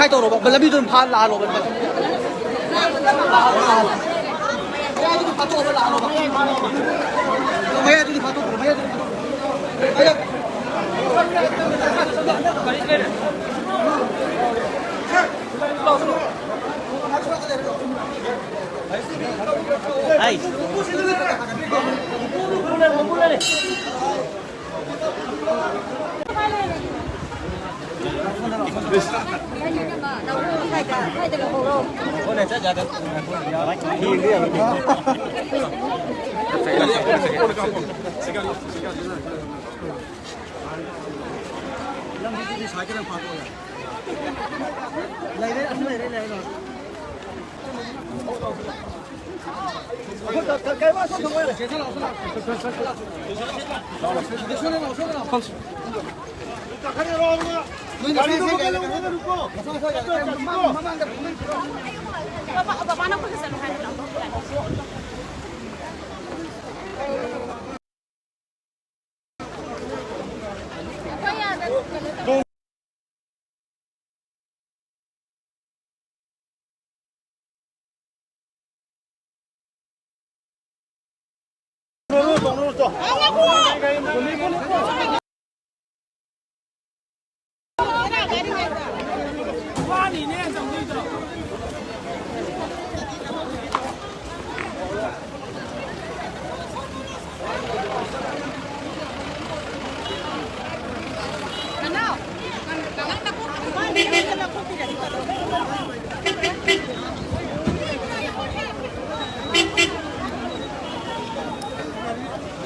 开到了吧？本来比顿爬拉了吧？爬多了拉了吧？没有，这里爬多了，没有。哎呀！哎。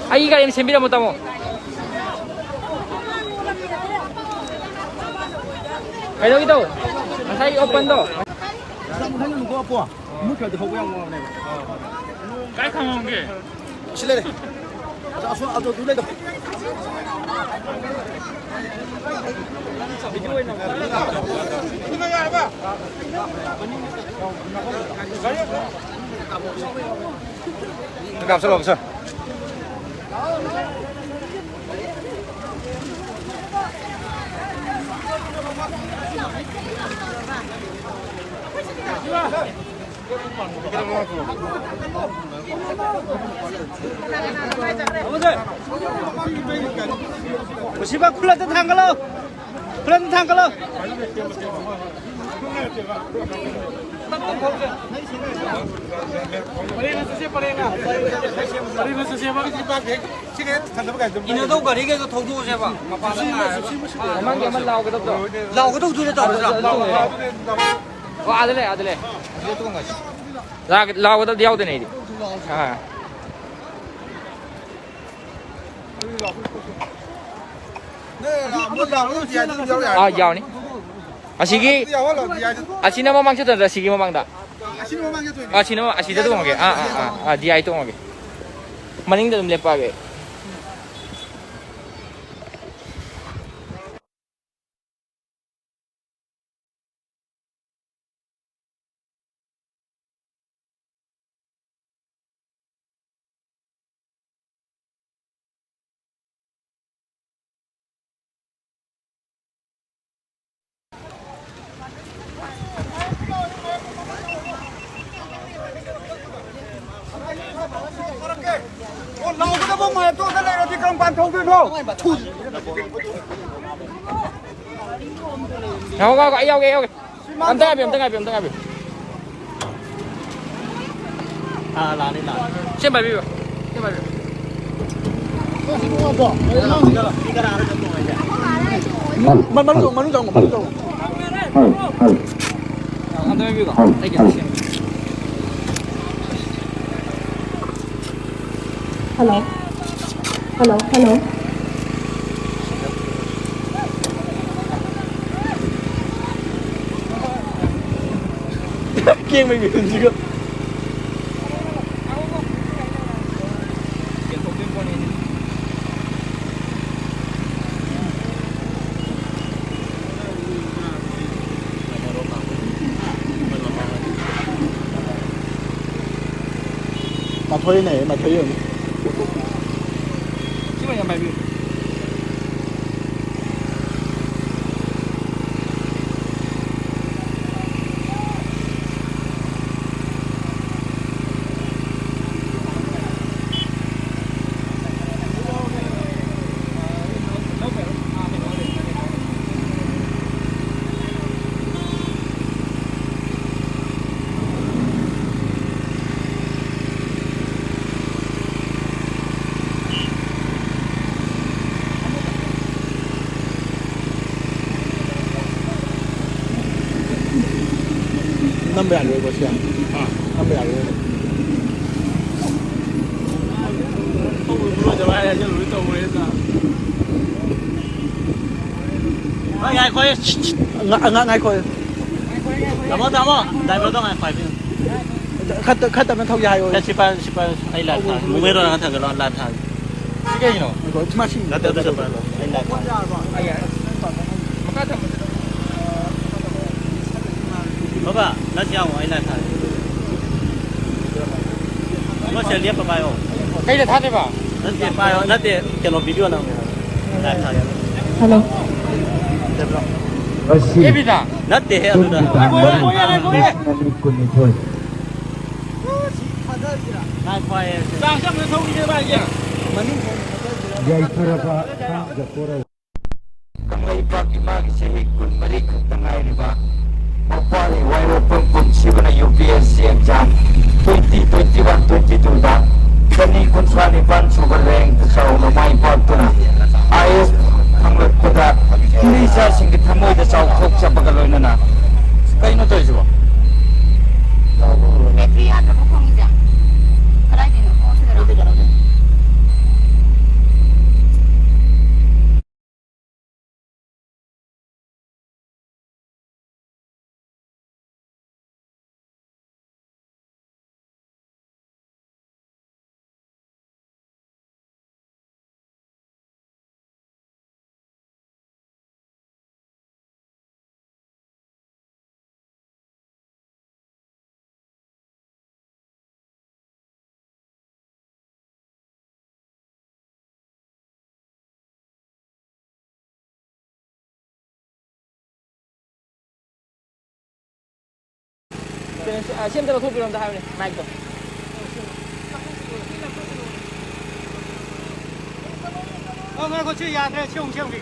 아, 이 가리는 재미를 못 담어. Cái đâu cái đâu? Thấy open đâu? Cái không không kì. Xin lên đây. Dạ xuống ao túi lên đâu. Cảm sao không? 시바 쿨라트 탄걸로 쿨라트 탄걸로 이너도 거리게서 도둑 제봐. Mang cái lao cái đâu rồi? 라고 도둑 됐다. 아들래 아들래. Ra cái lao cái đâu đeo thế này đi. À. 아, 야오니? 아, 시기? 아, 지나만 망쳤다. 시기만 망다. 아, 지나만 아, 시대도 망게. 아, 디아이 또 망게. 마닝도 좀 내빠게. 나오다 보면 또 살아야 돼. 그럼 관통도 너. 가, 여기. 안 당하비. 아, 라니 라. 신발 비벼. 만만 좀. 안 당하비 비벼. Hello. 게임을 미는 지금. mà thuê này mà thuê rồi. Chứ mày mày bị number आ रही है बस हाँ number आ रही है ngay khơi ngay coi tamo đại biểu đó ngay phải khách tập nó thâu dài rồi là siapa ai là thằng mới rồi thằng cái là thằng cái gì nó có smart sim là siapa ai là Bapak, nasi awak ai là thằng có sẽ liếc vào bao cái là thắt đấy bà nanti bao nanti kalau video nào là thằng Hello. cái gì đó nanti ya sudah ngay khoai sang sang nó thông như vậy nhỉ Kanglay pagi magi sahig kun mari katangay riba mapari wairo pangpun sibana UPSC exam 2021-22 da kani kun swani ban sugareng tasaw na may pagtuna ayos hanglat pada hindi sa singgit hamoy da sa ukok sa pagaloy na na kayo na to isibo xem cho nó thu tiền ra hai này rồi ngay có chơi nhà thế chung chung gì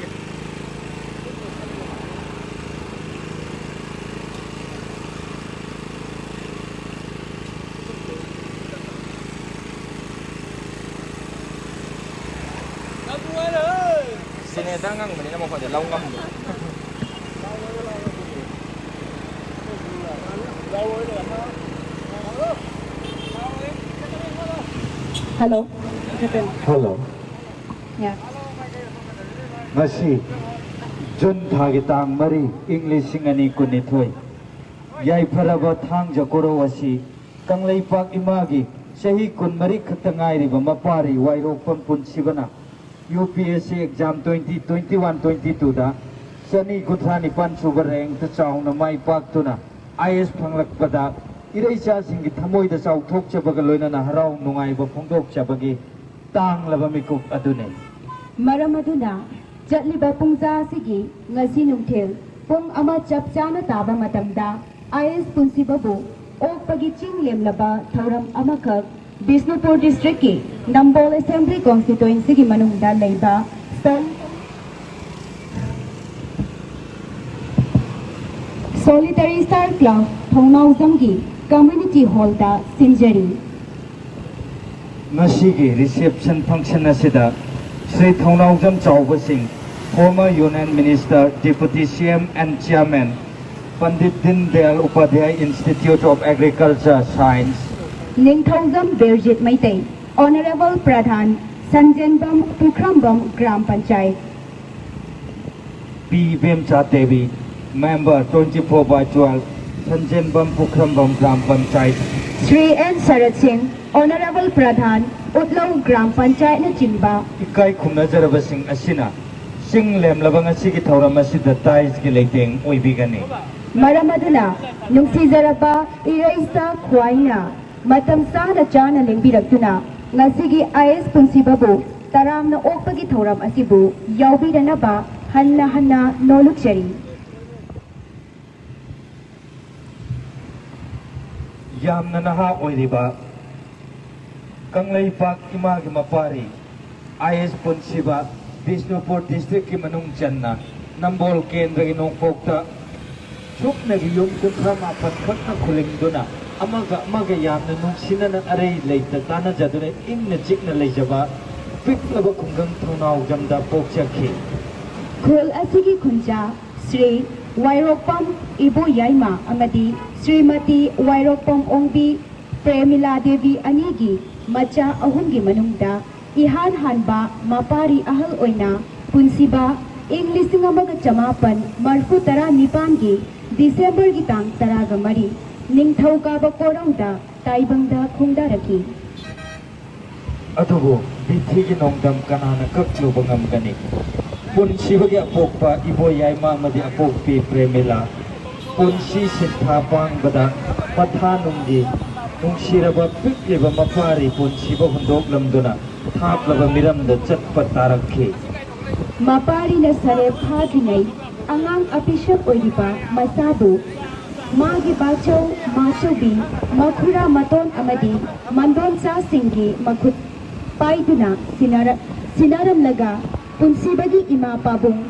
xin này đang ngăn mình nó một phần để lâu ngâm Hello. Hello. Yeah. Ngasi Jun thagi tang mari English singani kunithoi yai pharaba thang jakoro wasi kanglei pak imagi sahi kun mari khatangai ri mapari wairo pampun sibana UPSC exam 2021-22 da sani guthani pan subareng ta chaung na mai pak tuna IS phanglak pada iraisa singi thamoi da chaw thok chabaga loina na harau nungai ba phongdok chabagi tang laba mikup adune Maram aduna Jatliba pungza sigi ngasi nungthil pung ama chapchana taba matamda IS punsibabu ok pagi ching lemlaba thauram amakak Bisnupur district ki Nambol Assembly constituency ki manungda leiba Solitary Star Club Thongnau ki community hall da Sinjari Ngasigi reception function asida Sri Thongnau Chauba Singh, former Union Minister, Deputy CM and Chairman, Pandit Din Dayal Upadhyay Institute of Agriculture Science, Ningthongzam Birjit Maitei, Honorable Pradhan, Sanjanbam Pukrambam Gram Panchayat, P. Vemcha Devi, Member 24/12, Sanjanbam Pukrambam Gram Panchayat, Sri N. Sarat Singh, Honorable Pradhan, Utlaw Gram Panchayat na Chimba, Ikai Khumna Jaraba Singh Asina, Singh Lem Labangasi Thauram Asida Tais Gilating Uibigani. Maramaduna, Nungsi Zaraba, Iraisa Kwaina, Matam Sana Chana Limbiratuna, Nasigi IS Punsibabu, Taram na Okpagi Thoram Asibu, Yaubi Danaba, Hanna Hanna Nolukshari. Yamna Naha Oiriba Kanglei Pak Imagi Mapari IS Punsiba Bisnupur District ki Manung Channa Nambol Kendra Ginong Pokta Chuk Nagiyum Kutrama Patkatna Kulingduna Amaga Yamna Nuksina na Aray Laita Tana Jadune Ingna Chikna Lejaba Piklaba Kungang Thongnau Jamda Pokchaki Kul Asigi Kunja, Sri Wairokpam Ibu Yaima Amadi Srimati Wairokpam Ongbi Premila Devi Anigi Macha Ahungi Manungda Ihan Hanba Mapari Ahal Oina Punsiba Ing Lising Amaga Chamapan Marfu Tara Nipangi December Gitang Taraga Mari Ningthau Kaba Korauda Taibangda Khungdaraki Adubo Bithi Nongdam Kanana Kaklu Bangamgani Punsi bagi apokpa Ibu Yaima Madi Apokpi Premila Punsi Sintapang Bada Pathanunggi Nungsiraba Pikliba Mapari Punsi Bahundok Lamduna Thaplaba Miramda Chatpa Tarakhi Mapari na sare phadringai angang apishak oiriba masabu magi bacho machobi makhura maton amadi mandon sa singgi makhut paiduna sinaram laga punsibagi ima pabung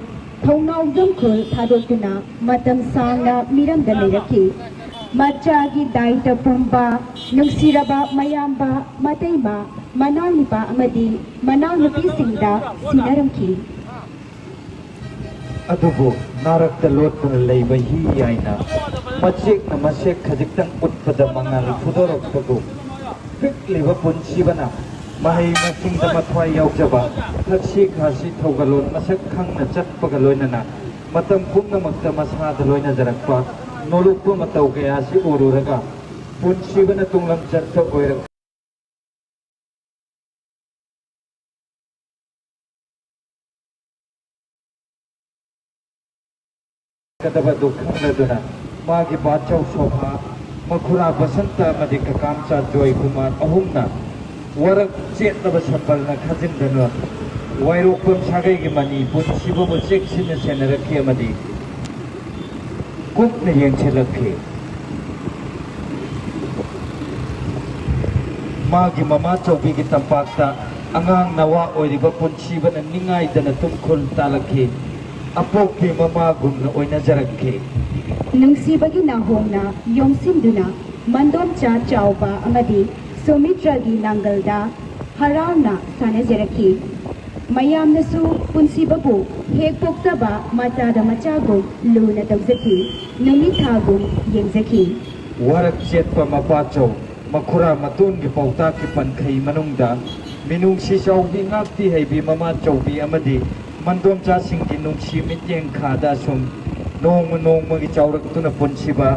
thongnau jamkhul thadokuna matam sangna miram da leiraki machagi daita pumba nungsiraba mayamba mataima manawnipa amadi manawnupi singda sinaramki Adubo narak da lot na leiba hi yaina Machik na masik khajiktan utpada mangal Pudorok tago Pikliba punsi bana Mahay masing da matway yaukjaba Thakshi khasi thawgalon masak khang na chatpagaloy na na Matam kum na magda masadaloy na jarakpa Nolukpo mataw kaya si ururaga Punsi bana tunglam chatpa oirak Kadaba dukhang laduna Magi bachaw sobha Makhura basanta madika kamsa joy kumar ahumna Warak chet na basambal na khajin danwa Wairokpam sagay gimani Punsiba mo chek sina senarakhi amadi Kup na yang chelakhi Magi mama chawbi ki tampakta Angang nawa oiriba punsiba na ningay dana tumkhul talakhi Apokpi mama gumna oina jarakhi Nungsibagi nahongna yomsinduna mandom cha chauba amadi somitragi nangalda harawna sanajaraki mayamnasu punsibabu hek poktaba matada machago luna tawzaki numithagu yengzaki Warak chetpa mapachaw makhura matun ki pauta ki pankhai manungda minung si chawbi ngakti heibi mama chawbi amadi mandom cha singki nungsi mityeng khada sum nong magi chawrak tuna punsiba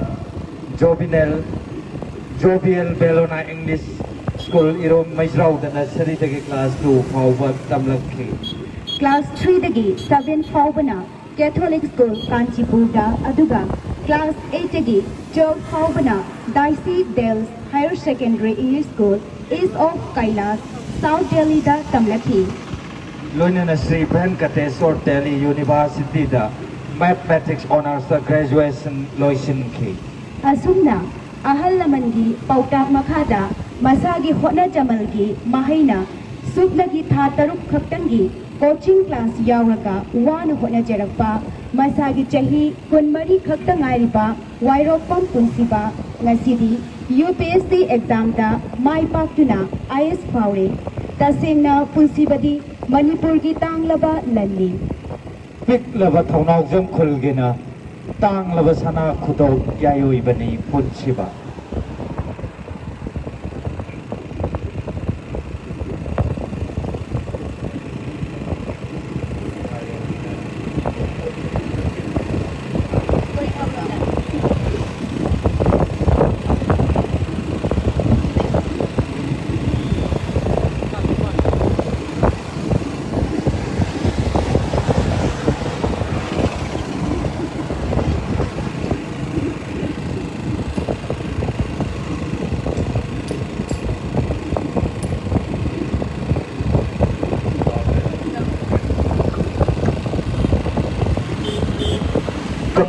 Jovial Bellona English School irom maisraw da nursery dagi class 2 fawba tamlakhi Class 3 dagi 7 faubana Catholic School Kanchipurda aduga Class 8 dagi 12 faubana Daisy Dells Higher Secondary English School East of Kailas South Delhi da tamlakhi Loinana Sri Venkateswar Delhi University da Mathematics Honors da graduation loisinki Asumna ahal lamangi pautak makhada masagi hotna jamalgi mahaina subnagi tha taruk khaktangi coaching class yauraka wan hotna jarakpa masagi chahi kunmari khaktangairiba wairokpam punsiba ngasidi UPSC exam da mai paktuna IS faure tasengna punsibadi manipur gi tanglaba lanni Piklaba thonau jam khulgina tanglaba sana khudau yayoi bani punsiba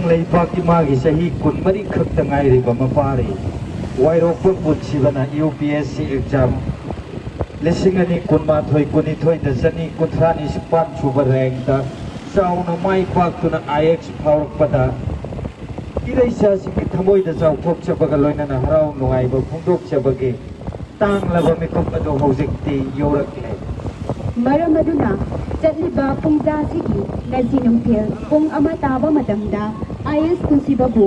Leibak imagi sahi kun mari khakta ngairi ba mapari wairokpam punsibana UPSC exam lisingani kunma thoi kuni thoi da jani kunthani span suba rank da sauna mai paktuna IX phawrpada iraisa siki thamoi da jaw thok chabaga loina na harau nungai ba phungdok chabage tang laba mikop ado hojikti yorak le Maramaduna Chatliba Pungza Sigi Nazinumthil Pung Amataba Madamda IS पुंसीबाबू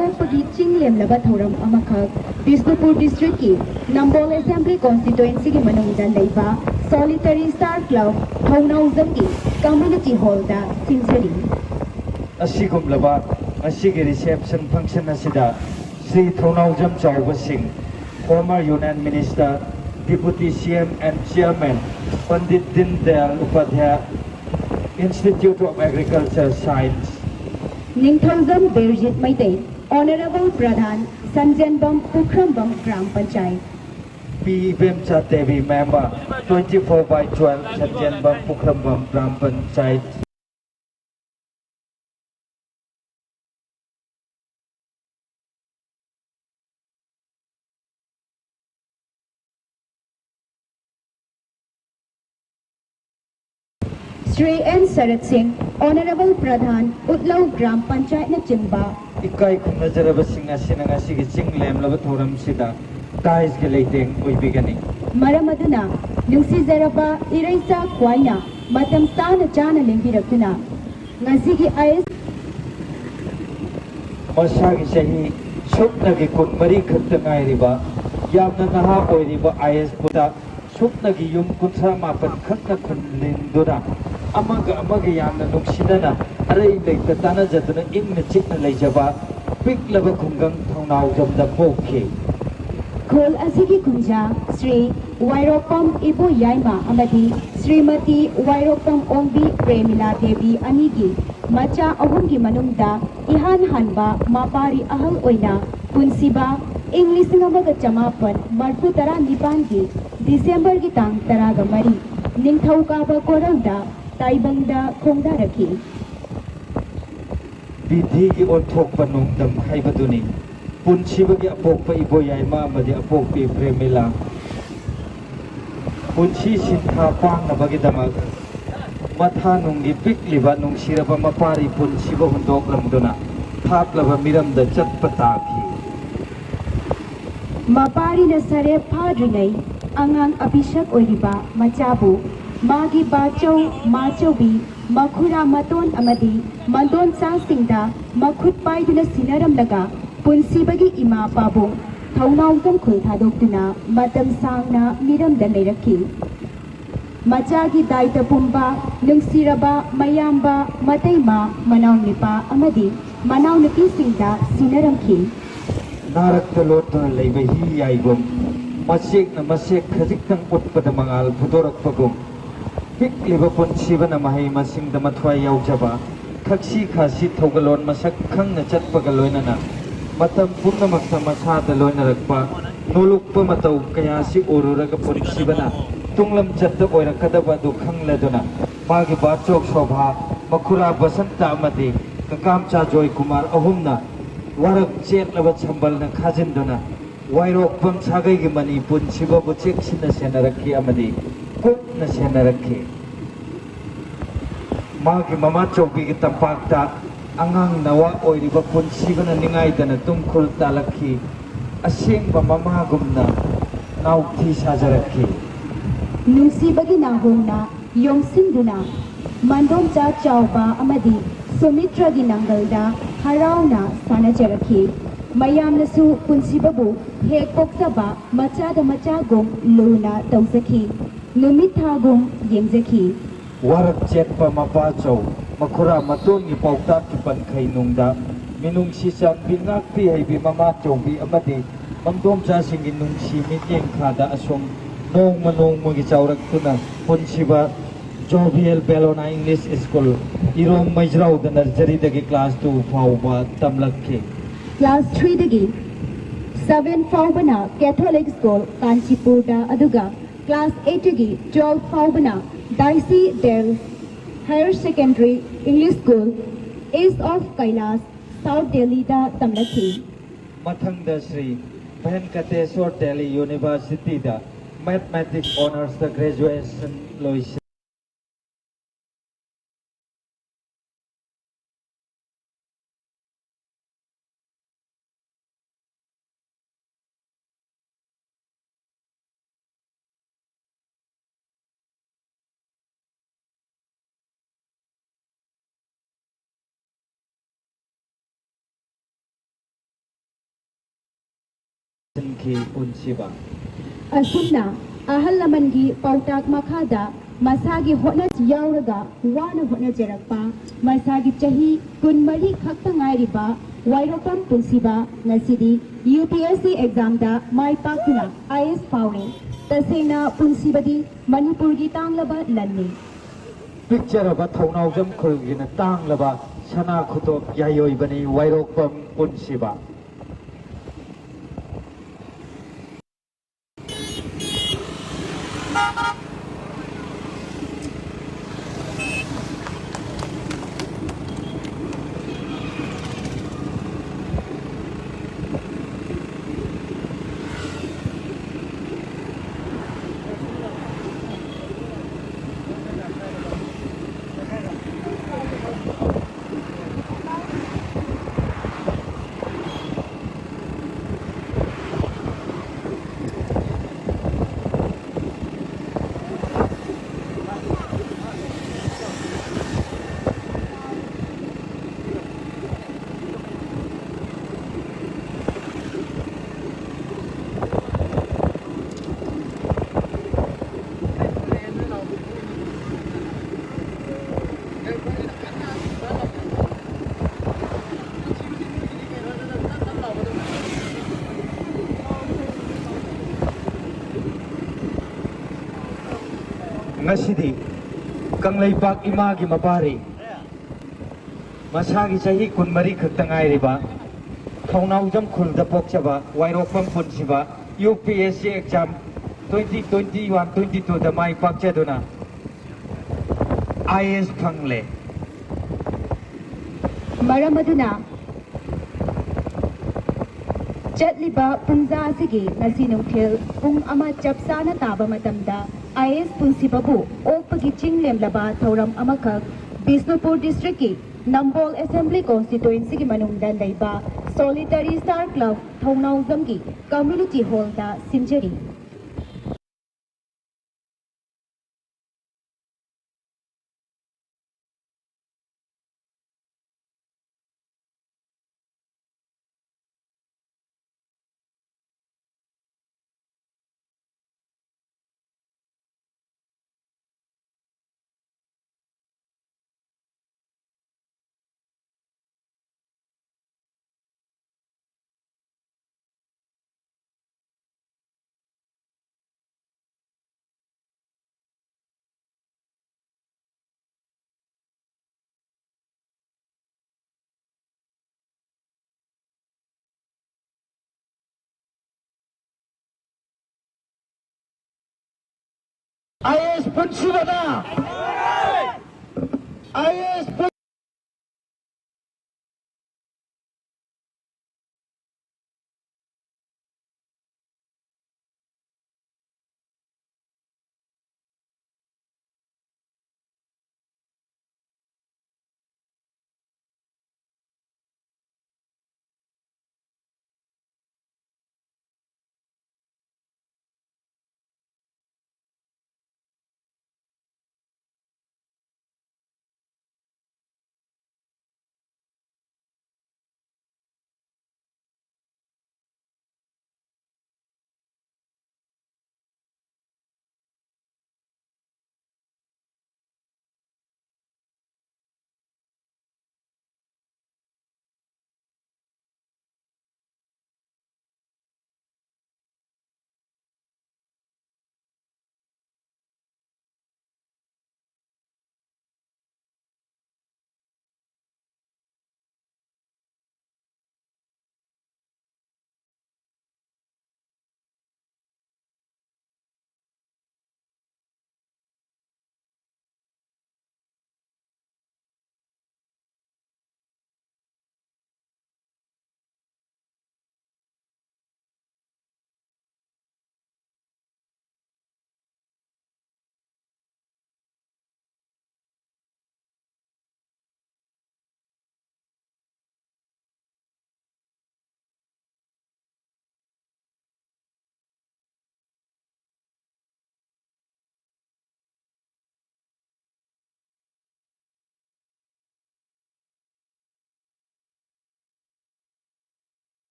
ओपगी चिंगलेम लबा थौरम अमखक Bishnupur district की Nambol assembly constituency की मनुंगदा लेबा solitary star club Thounaojam की community hall दा सिंजरी असिगुमलबा असिगे रिसेप्शन फंक्शन असिदा Shri Thounaojam Chaoba Singh former Union Minister, Deputy CM and Chairman, Pandit Dindayal Upadhyaya, Institute of Agriculture Science. Ningthoujam Berjit Meitei Honorable Pradhan Sanjanbam Pukrambam Gram Panchayat. P. Vemcha Devi Member, 24/12, Sanjanbam Pukrambam Gram Panchayat. Shri N. Sarat Singh, Honorable Pradhan, Utlau Gram Panchayat na Chimba. Ikai khunajaraba sing asina ngasigi chinglam laba thoram sida tais ge leiteng oibigani. Maramaduna, Lucy Zaraba, Iraisa Kwaina, Matam Sana Chana Limbirakuna. Ngasigi IS Masagi sahi suknagi kun mari khatta ngairiba yamna naha oiriba IS puta suknagi yum kunsa mapan khatta khunlindura amaga yamna nuksidana arai leita tana jatuna ingna chikna leijaba piklaba khungang thonau jamda pokhe Khol Asigi Kunja, Sri Wairopam Ibo Yaima Amadi, Srimati Wairopam Ombi Premila Devi Anigi, Macha Ahungi Manungda, Ihan Hanba, Mapari Ahal Oina, Punsiba, English Namaga Chamapan, Marfu Tara Nipangi, December Gitang Taraga Mari, Ningthau Kaba Koranda, Taibangda Kongda Raki. Vidhi ki onthok panungdam haibaduni Punshibagi apokpa iboyayma amadi apokpi Premila Punshi sintha pang na bagidamag matha nungi pikliba nung siraba mapari punshiba hundok lamduna thaklaba miramda chatpataki Mapari na sare padrinay angang abishak oiriba machabu magi bachau machobi makhura maton amadi mandon sa singda makhut paiduna sinaram laga punsibagi ima pabong thaunaugam khul thadokduna matam sangna miramda leiraki machagi daita pumba nungsiraba mayamba mataima manaunipa amadi manaunupi singda sinaramki narakta lotna leiba hi yaigum masek na masek khajiktang utpada mangal phudorak pagum pikliba punshiba na mahai masingda mathwai yaujaba khaksi khasi thogalon masak khangna chatpagaloina na matam purnamakta masada loinarakpa nolukpa matau kaya si ururaga punsibana tunglam chatta oirakadaba du khangladuna magi bachok shobha makhura basanta amadi kakamcha joy kumar ahumna warak chetlaba chambalna khajinduna wairokpam sagai gi mani punsiba bu cheksina senarakhi amadi kupna senarakhi magi mama chobi gi tampakta angang nawa oiriba punsibana ningai dana tumkhul talakhi asengba mama gumna nauthi sajarakhi nungsibagi nahongna yongsinduna mandom cha chawba amadi sumitra gi nangalda harauna sanajaraki mayamnasu punsibabu he koksaba machada machagum luna tausaki numithagum yengzaki warak chetpa mapa chau makhura matun gi paukta ki pankhai nungda minung sisam bingak pi haibi mama chaubi amadi mangdom cha singi nungsi mityeng khada asong nong gi chaurak tuna punsiba Jovial Bellona English School Irong Majrao the nursery dagi class 2 fauba tamlakhe class 3 dagi 7 faubana Catholic School Kanchipur da aduga class 8 dagi 12 faubana Daisy Del Higher Secondary English School East of Kailas South Delhi da tamlakhe mathang da Sri Venkateswar Delhi University da Mathematics Honors the graduation lois की पुनसिबा असुमना अहल लमनगी पौताक मखादा मसागी होना यावरगा वाना होना जरकपा मसागी चही कुनमरी खक्ता ngairiba वाइरोपम पुनसिबा ngasidi UPSC exam दा माई पाकुना IS फाउरे तसेना पुनसिबदी Manipur की तांगलबा लन्नी पिक्चर अब थौनाउजम खुलगिना तांगलबा सना खुतोक यायोइबनी वाइरोपम पुनसिबा ngasi Kangleipak imagi mapari masagi sahi kunmari khaktangai riba thaunau jam khulda pokchaba wairopam punsiba UPSC exam 2021-22 da mai pakchaduna IS phangle मरमदुना चटलिबा पुंजा सिगी ngasi nungthil pung ama chapsana taba matamda IS पुनसिबाबु ओकपगी चिंगलेमलबा थौरम अमखक बिष्णुपुर डिस्ट्रिक्ट की नंबोल असेंबली कॉन्स्टिट्यूएंसी की मनुंगदा लैबा सोलिटरी स्टार क्लब थौनाउजम की कम्युनिटी हॉल दा सिंजरी IS punsibana IS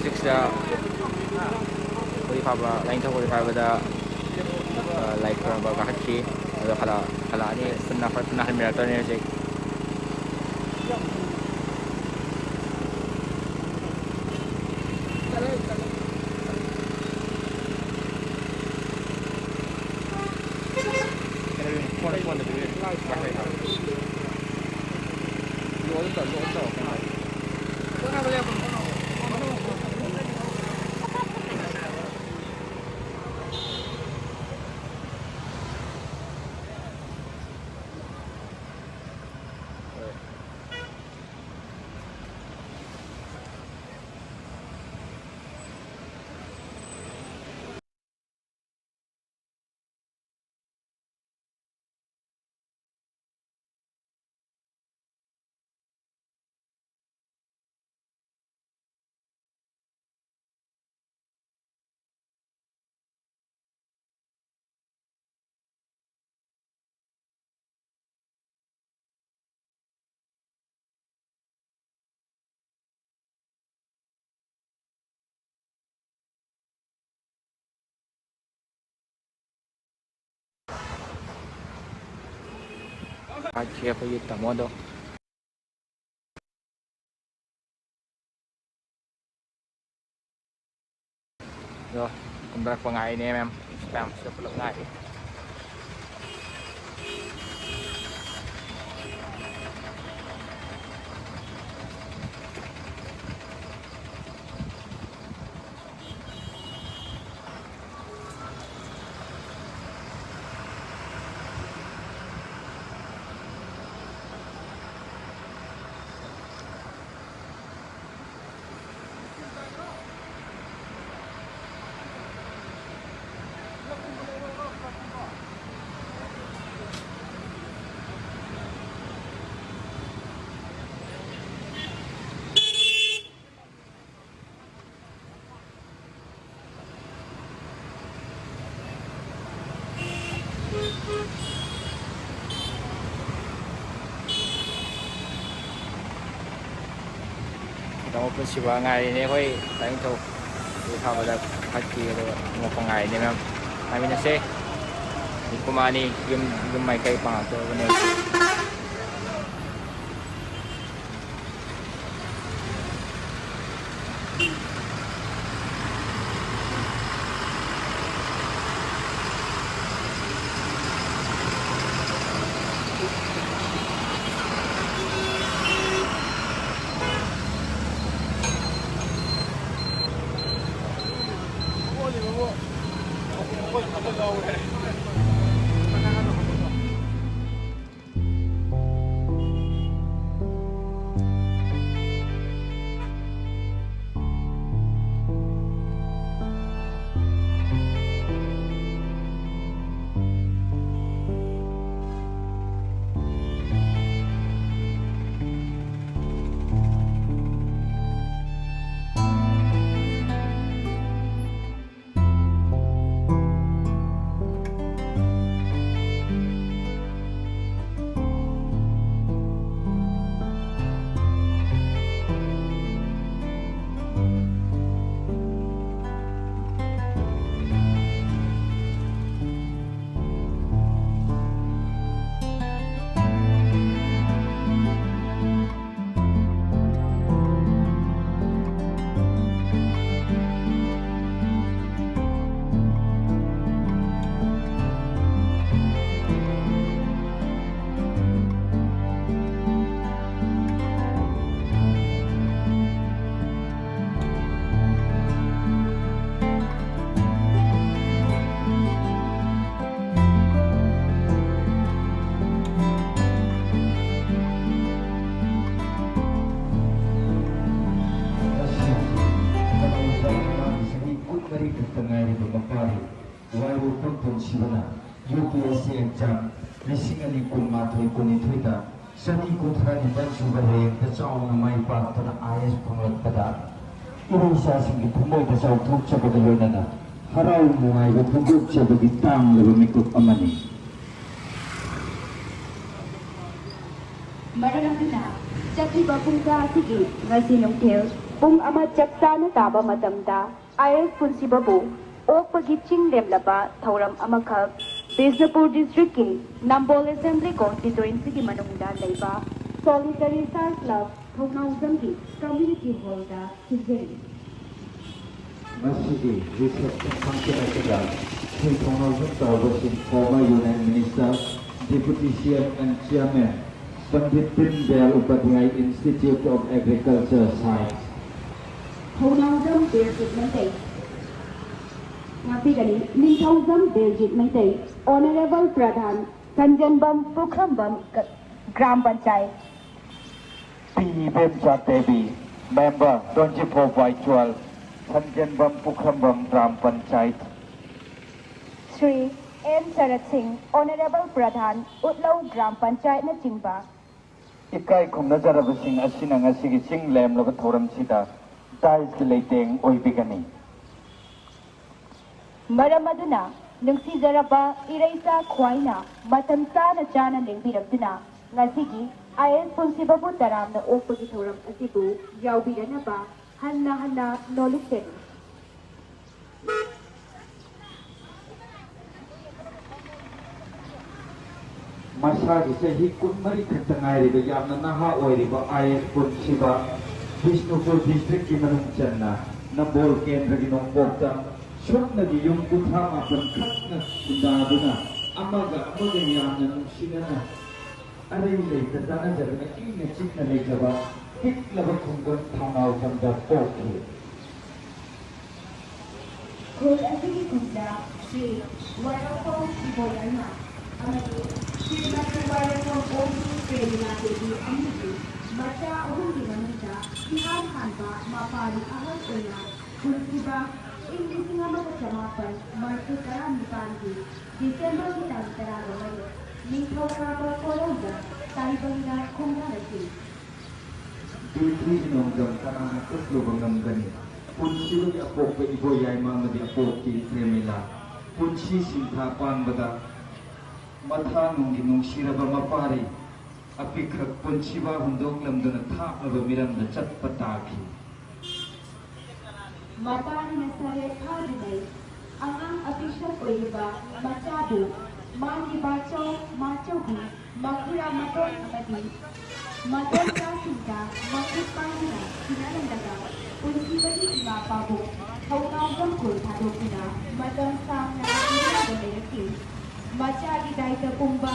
2026 da qualify lain thau qualify da like ba kahki ada kala ni pernah marathon ni sih Akhirnya pergi tamu tu. Rồi, công tác vào ngày này em spam sẽ phụ lượng ngày. Trong một số ngày này thôi đánh thầu thì thao vào phát triển một ngày này em hai bên xe thì cũng mà đi game máy cây bằng cho bên này UPSC exam lising ani kun mathoi kuni thuida sani kuthani ban subare ta chaw na mai pa ta IS phanglat pada iri sa singi thumoi ta chaw thuk chabada yonana harau mungai go thuk chabagi tang leba mikut amani Maranatha Chakri Bapungka Sigi Ngasi Nongthel पुंग अमा चक्साना ताबा मतमदा IS पुंसिबबु ओकपगी चिंग लेमलबा थौरम अमखक Bishnupur district की Nambol assembly constituency की मनुंगदा लेबा solitary star club Thounaojam की community hall दा सिजरी मसीदी reception function असिदा श्री थौनाउजम तावसिन former union minister deputy CM and chairman Pandit Deendayal Upadhyay Institute of Agriculture Science Thounaojam Berjit Meitei नापिगनी Ningthoujam Berjit Meitei honourable Pradhan Sanjanbam Pukhrambam Gram Panchayat P. Bemcha Devi, Member 24 Virtual, Sanjanbam Pukhrambam Gram Panchayat. Shri M Sharad Singh honourable Pradhan Utlou Gram Panchayat न चिंबा इकाई खुमनजरबसिंग असिना ngasiगी चिंग लेमलब थौरमसिदा दाइसकी लेतेंग ओइबिगनी मरम अदुना नुंसीजरबा इरैसा ख्वाइना मतम चाना चाना लेंबिरबदुना ngasiगी आईएस पुंसिबबु तरामना ओकपगी थौरम असिबु याउबिरनबा हन्ना हन्ना नोलिसेन मसागी चही कुनमरी खतंगाइरिबा यामना नहा ओइरिबा आईएस पुंसिबा बिष्णुपुर डिस्ट्रिक्ट की मनुंग चन्ना नंबोल केंद्र की नोंपोक्ता सुनगी युम कुथा मापन खतना उदादुना अमगा यामना नुंसिना अरे लेते जाना जरूर इन्हें चिकन ले जबा कितने खुंगन थानाव बंदा पोके खुद असिगी कुंडा श्री वरको इबोयना अमगे श्री वरको ओमी प्रेरणा देवी अमिति बच्चा अहुंगी मनुजा बिहार खानबा मापारी अहल ओना खुदबा इन लिसिंगा मग समापन मर्सु तरा निकाली दिसंबर की तंतरा रमय निथौ काबा कोलौदा ताइबंगा खुंगा रखी दूसरी नोंगम तनाना कुसलो बंगम गनी पुंसी लोग अपोक पे इबो याइमा मदी अपोक की प्रेमिला पुंसी सिंथा पान बदा मथा नोंगी नोंशीरबा मपारी अपिखक पुंसीबा हुंदोक लमदन थापलबा मिरमदा चटपटाकी मपारी नसरे खादिनै अंगाम अपिशक ओइबा मचाबु मांगी बाचो माचोगी मकुरा मतोन अमदी मतोन का सिंगा मकुर पानिना सिनानंदगा पुंसीबगी इमा पाबु थौनाउजम कुल थादोकिना मतोन सामना इनागलेरकी मचागी दाइता पुंबा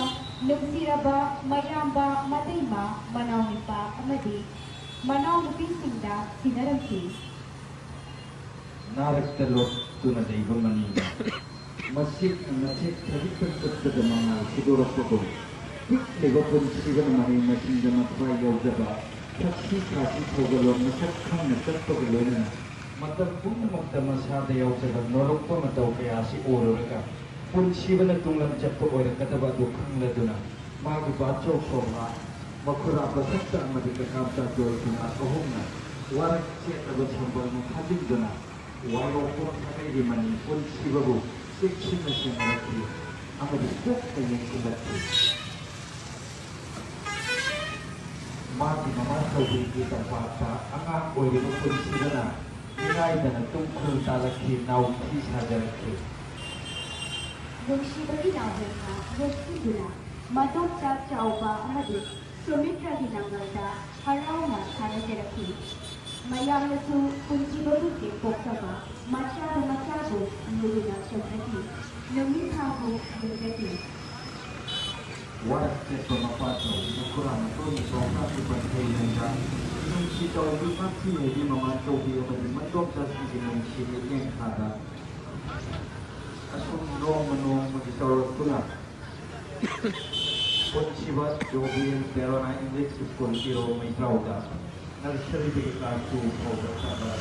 नुक्सिरबा मयाम्बा मतैमा मनाउनिपा अमदी मनाउनुपी सिंगा सिनरकी नारक लोग तुना देव मनी मस्जिद मस्जिद थरिपन तत्त मंगा सिदोरपको लेगो पुंसीगन मनी मसिंग जमा फाय योजबा थक्सी खासी थोगलो मसक खंग तत्तको लोना मतलब पुंग मक्त मसाद योजबा नोरप मतौ कयासी ओररका पुंसीबन तुंगलम चप्प ओरकतबा दुखंग लदुना मागी बाचो सोमा मखुरा बसक्त अमदी ककामता जोलकुना अहुमना वारक चेतब संबल मुखाजिदुना वालो पुन थकैरि मनी पुंसीबबु शिक्षण सिंगरती अमदी कुक यंकुलती मागी ममा सौदी की तंपाता अंगा ओइरिबु पुंसीबना निरायदना तुमखुल तालखी नाउथी साजरखी नुंसीबगी नावना नुक्सिदुना मतोन चाक चाउबा अमदी सुमित्रा की नंगलदा हराउना थानजरखी मयामनसु पुंसीबगी के पोक्तबा मचाबु मचाबु नुरुना चंद्रकी नुमिथाबु नुरकी वारक चेतो मपातो मुकुरान तोनी सोका की पंथे लंगा नुंसी तो दुपाती हेदी ममा चोबी अमदी मतोक जासी की नुंसी लेकें खादा असुम नोम मगी तोरतुना पुंसीबा जोबियन पेरोना इंग्लिश स्कूल की रो मैत्राउदा नर्सरी के क्लास 2 होगा सारा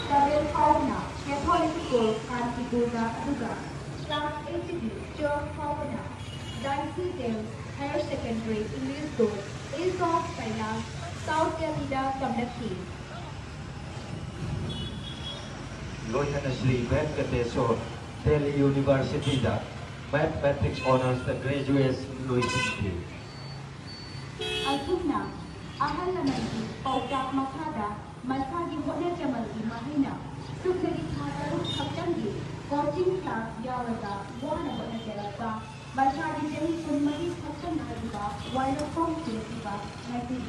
Tabel Fauna, Catholic School, Kantibuga, Aduga, Class 80, George Fauna, Dicey Thames, Higher Secondary, English School, East of Finance, South Calida, Kamlaki. Loyana Sri Venkateswar, Delhi University da Mathematics Honors the Graduates Louis. Alumna, ahal lamandi pautap makhada masagi hotnajamalgi mahina sukdagi thataru khaptangi coaching class yawaga wana hotnajaraba masagi jahi kunmari khaptan hadiba wirefom kesiba ngasi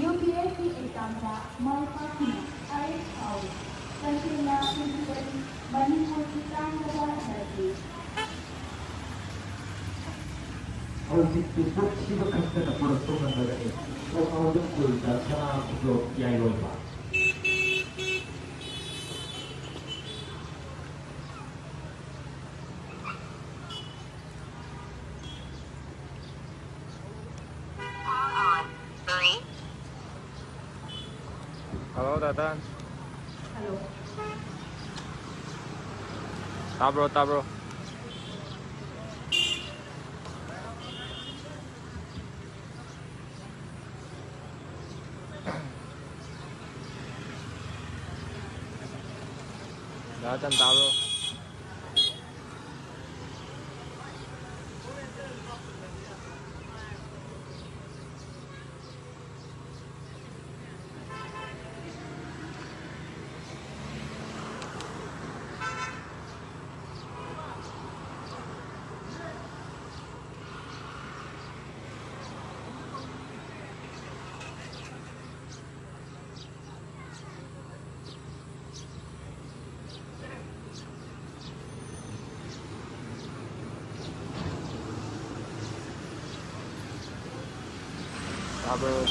UPSC exam da malpakina IS out Kanchila Principal Manipur Kitangaba Hadi ꯍꯧꯖꯤꯛꯇꯤ ꯄꯣꯠꯁꯤꯕ ꯈꯛꯇꯅ ꯄꯨꯔꯛꯄ ꯉꯝꯕꯒꯅꯤ ꯄꯣꯛꯍꯧꯗ ꯁ꯭ꯀꯨꯜꯗ ꯁꯅꯥ ꯈꯨꯗꯣꯞ ꯌꯥꯏꯔꯣꯏꯕ Halo Tatan. Hello Tabro tabro. Datang tabro. Tabro.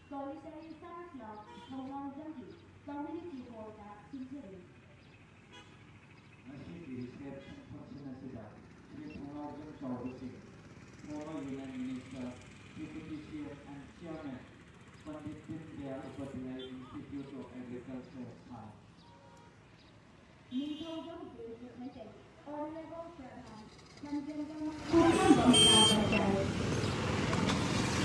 Solitary Star Club, Hongkong, Community Hall, Singapore. Masih reception function asida ini pengawasan sausi Mono Union Minister Deputy Chief and Chairman Pandit Dindayal Upadhyaya Institute of Agriculture Science.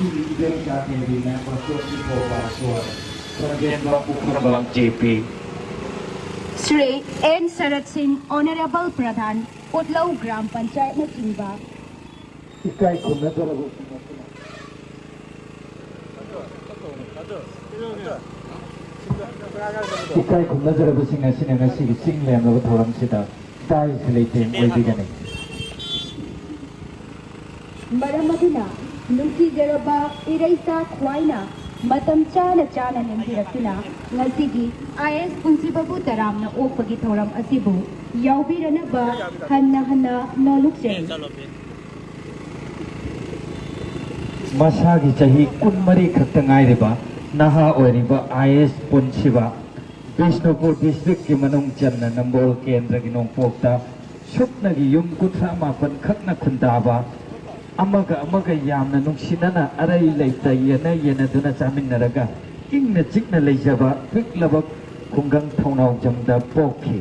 Kini event kami di Member Sosi Bawasluan Presiden Bukhabang JP. Sri N. Sarat Singh, Honorable Pradhan, Utlau Gram Panchayat na Chingba. Ikai kuna jarabu. Ikai kuna jarabu singa singa sigi sing lem lo thoram sida dai silaitem oidigani. Maramaduna, Nusi Jaraba, Iraisa Kwaina, Matam Chana Chana Nimbirakuna, Nasigi, IS Punsibabu Taram na Opagi Thoram Asibu, Yaubiranaba, Hanna Nolukse. Masagi chahi kunmari khaktangai riba naha oiriba IS Punsiba Bishnupur district ki manung channa nambol kendra gi nongpokta supna gi yum kuthra mapan khakna khundaba amaga yamna nungsinana arai leita yena duna chaminaraga ingna chikna leijaba piklaba khungang thonau jamda pokhi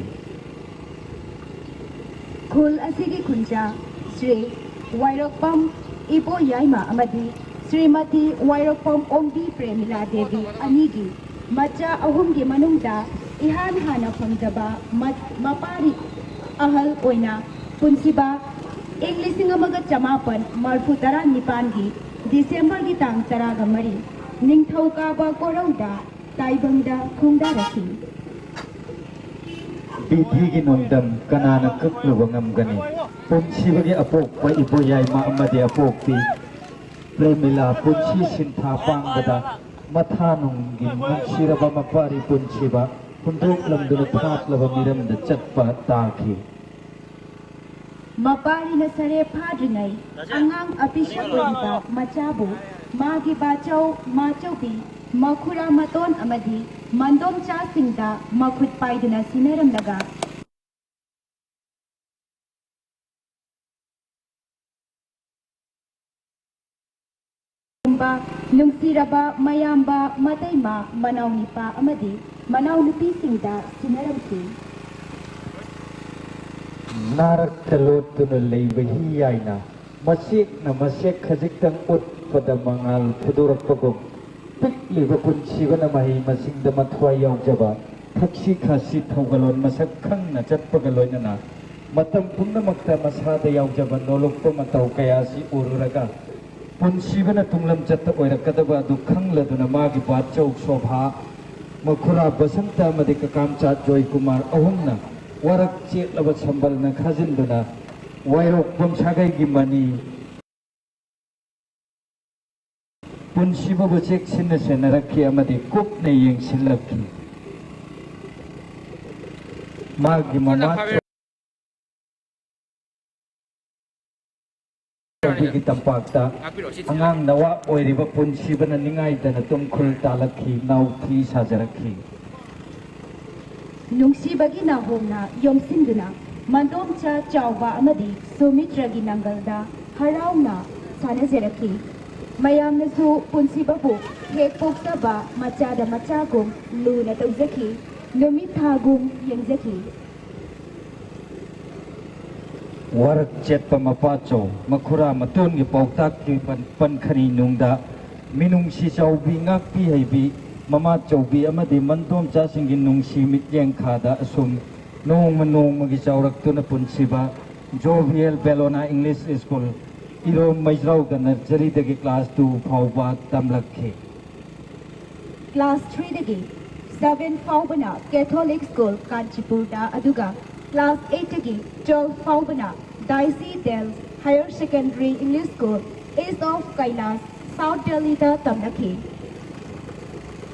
Kul Asigi Kunja, Sri Wairokpam Ibo Yaima Amadi, Srimati Wairokpam Ombi Premila Devi Anigi, Macha Ahumgi Manungda, Ihan Hana Pangdaba, Mapari Ahal Oina, Punsiba, Englising Amaga Chamapan, Marfutara Nipangi, December Gitang Taraga Mari, Ningthauka Korauda, Taibangda Kundaraki. Bithi gi nondam kanana kakluwa ngamgani Punsibagi apok pa iboyay maamadi apok ti Premila punsi sintha panggada mathanong gi munsiraba mapari punsiba Pundok lamduna thatlaba miramda chatpa taki Mapari na sare padringai, angang apisya oiba machabu, magi bachau machaubi, makura maton amadi, mandom cha singda makut paiduna sinaram daga. Nungsiraba mayamba matayma manaw nipa amadi, manaw nipi singda sinaram si. Narak talot tuna leibahi yaina masik na masik khajiktan ut pada mangal pudurak pagong pikli ba punsiba na mahi masing damatwa yaw jaba taksi khasi thogalon masak khang na chat pagalon na matam punna makta masada yaw jaba nolok pa mataw kaya si ururaga punsiba na tunglam chatta oirakadaba du khang laduna magi batchaw sobha makhura basanta madika kamcha Joy Kumar ahumna Warak cik labat sambal na khazin duna wairok pun sagai gimani pun siba bacek sinna sena rakhi amadi kuk na yang silaki magi mama di tampakta angang nawa oiriba pun siba na ningai dana tungkul talaki nauti sajaraki Nungsibagi na homna yomsinduna mandom cha chawba amadi sumitragi nangalda harauna sanazeraki mayamnasu punsibabu hekpoksaba machada machagum luna tawzaki numithagum yangzaki Warak jet pamapacho makhura matun gi pauktak ki pankhani nungda minung si chawbi ngak pi haibi Mama chawbi amadi mandom cha singin nungsi mityeng khada asum nong magi chawrak tuna punsiba Jovial Bellona English School iro maizrau ga nursery dagi class 2 phawba tamlakhi Class 3 dagi 7 phawbana Catholic School Kanchipur da aduga Class 8 dagi 12 phawbana Daisy Dells Higher Secondary English School East of Kailas South Delhi da tamlakhi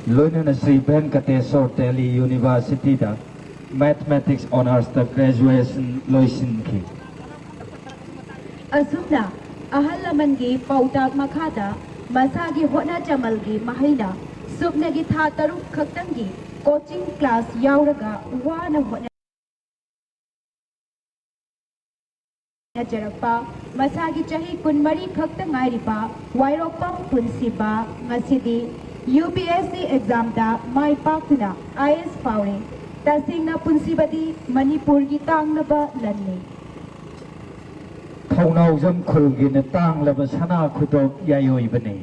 Loinuna Sri Venkateswar Delhi University da Mathematics Honors da graduation loisinki Asumna ahal lamangi pautak makhada masagi hotna chamalgi mahina subnagi tha taruk khaktangi coaching class yauraga wana hotna Najarapa masagi chahi kunmari khakta ngairipa wairopam punsiba ngasidi UPSC exam da mai paktuna IS faure tasingna punsibadi Manipur gi tangnaba lanni Thonau jam khulgi na tang laba sana khudok yayoi bane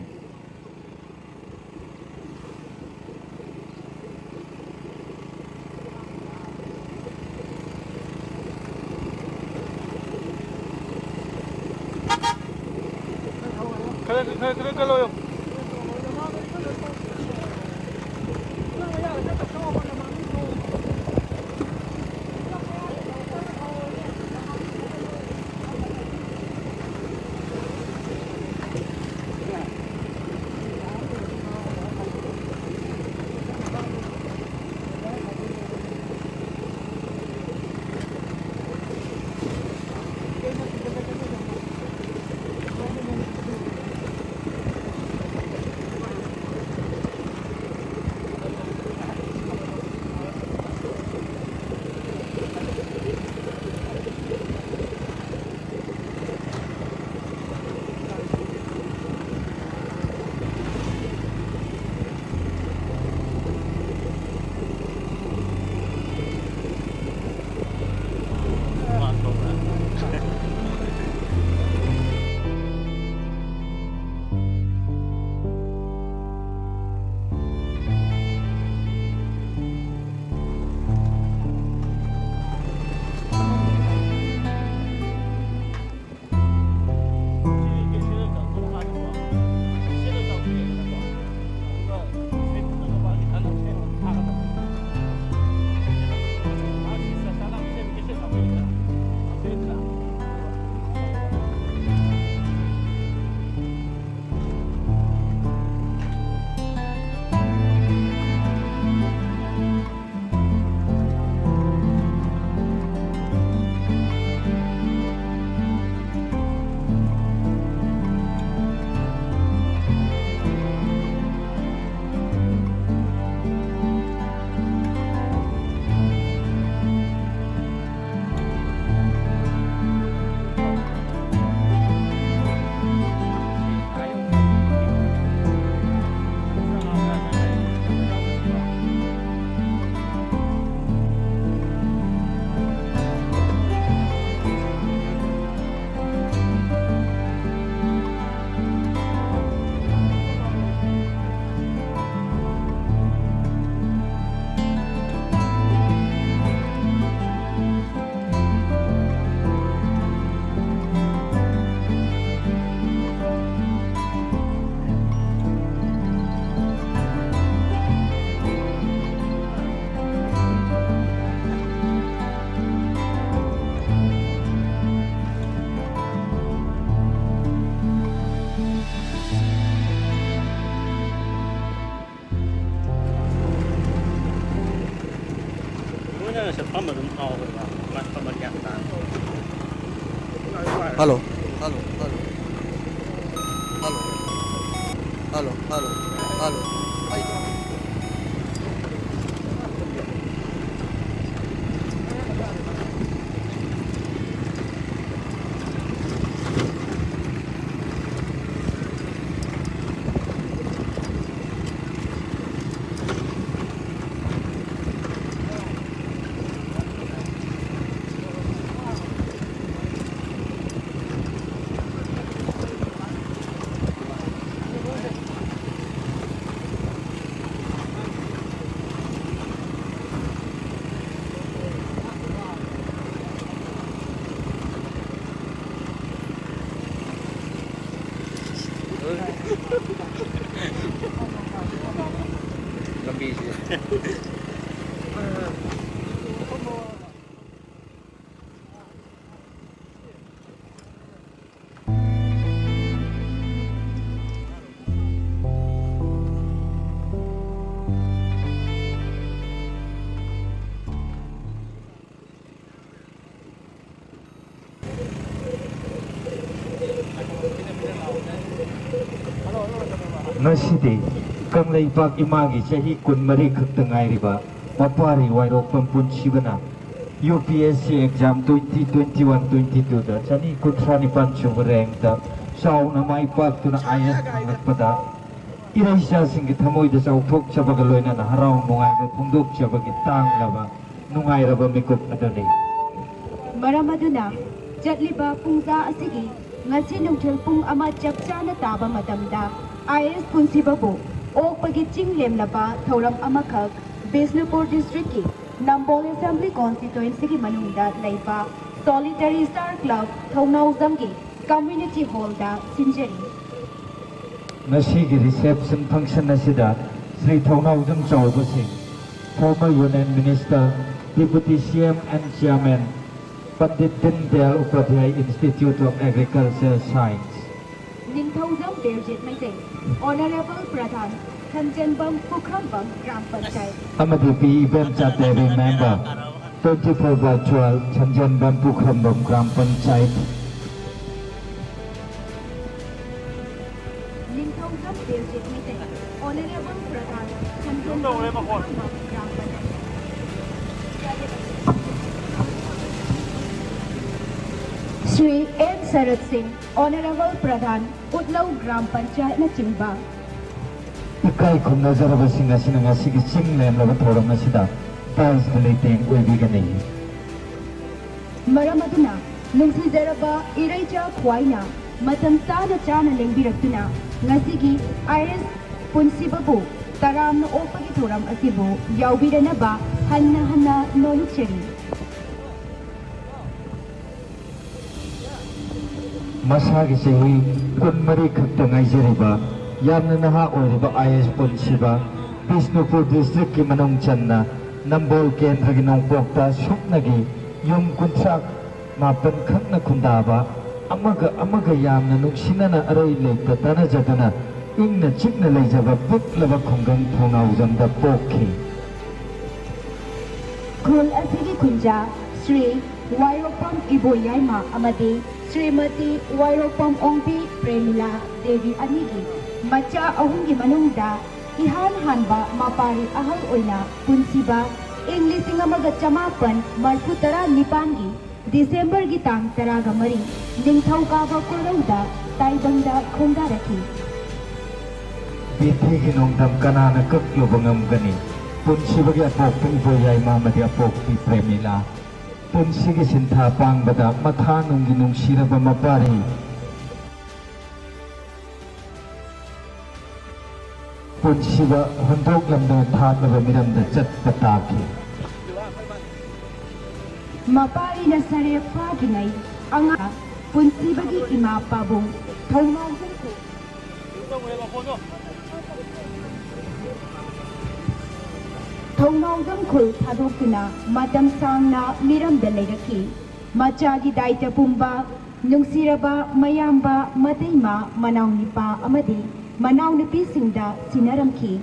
Halo. Halo. Halo. Halo. Halo. Halo. Halo. Lebih sih. ngasi Kanglaipak imagi chahi kunmari khakta ngairiba mapari wairokpam punsibana UPSC exam 2021-22 da chani kutrani panchu rank da sauna mai pak tuna IS ngakpada iraisa singi thamoi da chauthok chabaga loina na harau nungai da phungdok chabagi tang laba nungai raba mikup adani Maramaduna Jatliba Pungza Asigi ngasi nungthil pung ama chapchana taba matamda IS punsibabu o pagitching lemlaba thoram amakhak Bisnupur district ki Nambol Assembly constituency ki manungda laiba Solitary Star Club Thonau Zamgi community hall da sinjari ngasi gi reception function asida Sri Thonau Zam Chawba Singh former Union Minister Deputy CM and Chairman Pandit Dindayal Upadhyay Institute of Agricultural Science Ningthauzam Devjit Maitei Honorable Pradhan Thanjanbam Pukrambam Gram Panchayat amadi event Chateri member 24 virtual Thanjanbam Pukrambam Gram Panchayat Ningthauzam Devjit Maitei Honorable Pradhan Thanjanbam Pukrambam Gram Panchayat Shri N. Sarat Singh, Honorable Pradhan, Utlau Gram Panchayat na Chimba. Ikai khumna zaraba singa sinanga sigi sing lem laba thoram asida dance relating oibigani Maramaduna, nungsi zaraba iraicha khwaina, matam sana chana lengbirakuna, ngasigi IS punsibabu, taram na opagi thoram asibu, yaubiranaba, hanna nolucheri. Masagi sehi kunmari khakta ngaijariba yamna naha oiriba IS punsiba Bisnupur district ki manung channa Nambol kendra gi nongpokta suknagi yum kuntrak mapan khakna khundaba amaga yamna nuksinana arai lekta tana jadana ingna chikna leijaba puklaba khungang Thonau Zamda pokhi Khul asigi kunja Sri Wairopam Iboyaima amadi Srimati Wairopam Ongpi Premila Devi Anigi Macha ahungi manungda Ihan hanba mapari ahal oina punsiba English ingamaga chamapan marputara nipangi December gitang taraga mari Ningthau kaba korauda taibangda khonga rakhi Bithi gi nongdam kanana kaklo bangam gani punsiba gi apok Iboyaima madi apok Premila Punsigi sintha pangbada matha nunggi nungsiraba mapari punsiba hondok lamda thatlaba miramda chatpa taki Mapari na sare paginay anga punsibagi ima pabong Thonau Zamku Thonau Zamkhul thadokuna matam sangna miramda leiraki machagi daita pumba nungsiraba mayamba mataima manaunipa amadi manaunipi singda sinaramki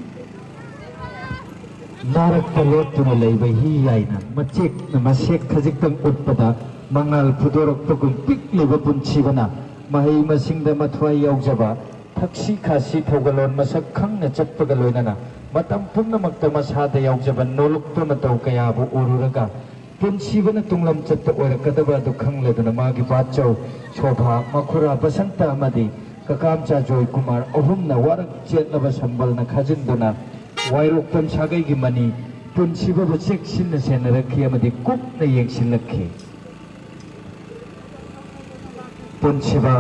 narak talot tuna leiba hi yaina machek na masek khajiktam utpada mangal pudorok pagum pik leba punsibana mahai masingda mathwai yaujaba thaksi khasi thogalon masak khangna chatpaga loinana matam pumnamakta masada yaujaba nolukpa matau kayabu ururaga punsibana tunglam chatta oirakadaba du khangleduna magi bachau shobha makhura basanta amadi kakamcha Joy Kumar ahumna warak chetlaba sambalna khajinduna wairokpam sagai gi mani punsiba bachek sinna senarakhi amadi kupna yengsilakhi punsiba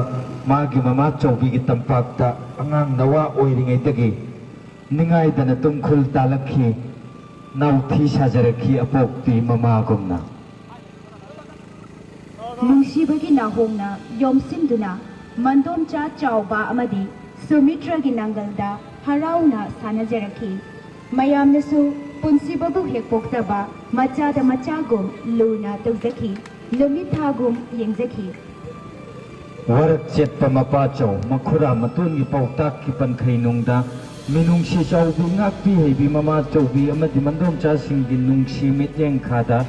magi mama chaubi gi tampakta angang nawa oiringai dagi ningai dana tumkhul talakhi nauthi sajarakhi apokti mama gumna nungsibagi nahongna yomsinduna Mandomcha Chauba Amadi Sumitra Ginangalda Harauna Sanajaraki Mayamnasu Punsibabu Hekpoktaba Machada Machagum Luna Tuzaki Lumithagum Yengzaki warak chetpa mapacho makhura matungi pautak ki pankhai nungda minungsi chaubi ngakpi heibi mama chaubi amadi mandomcha singgi nungsi mityeng khada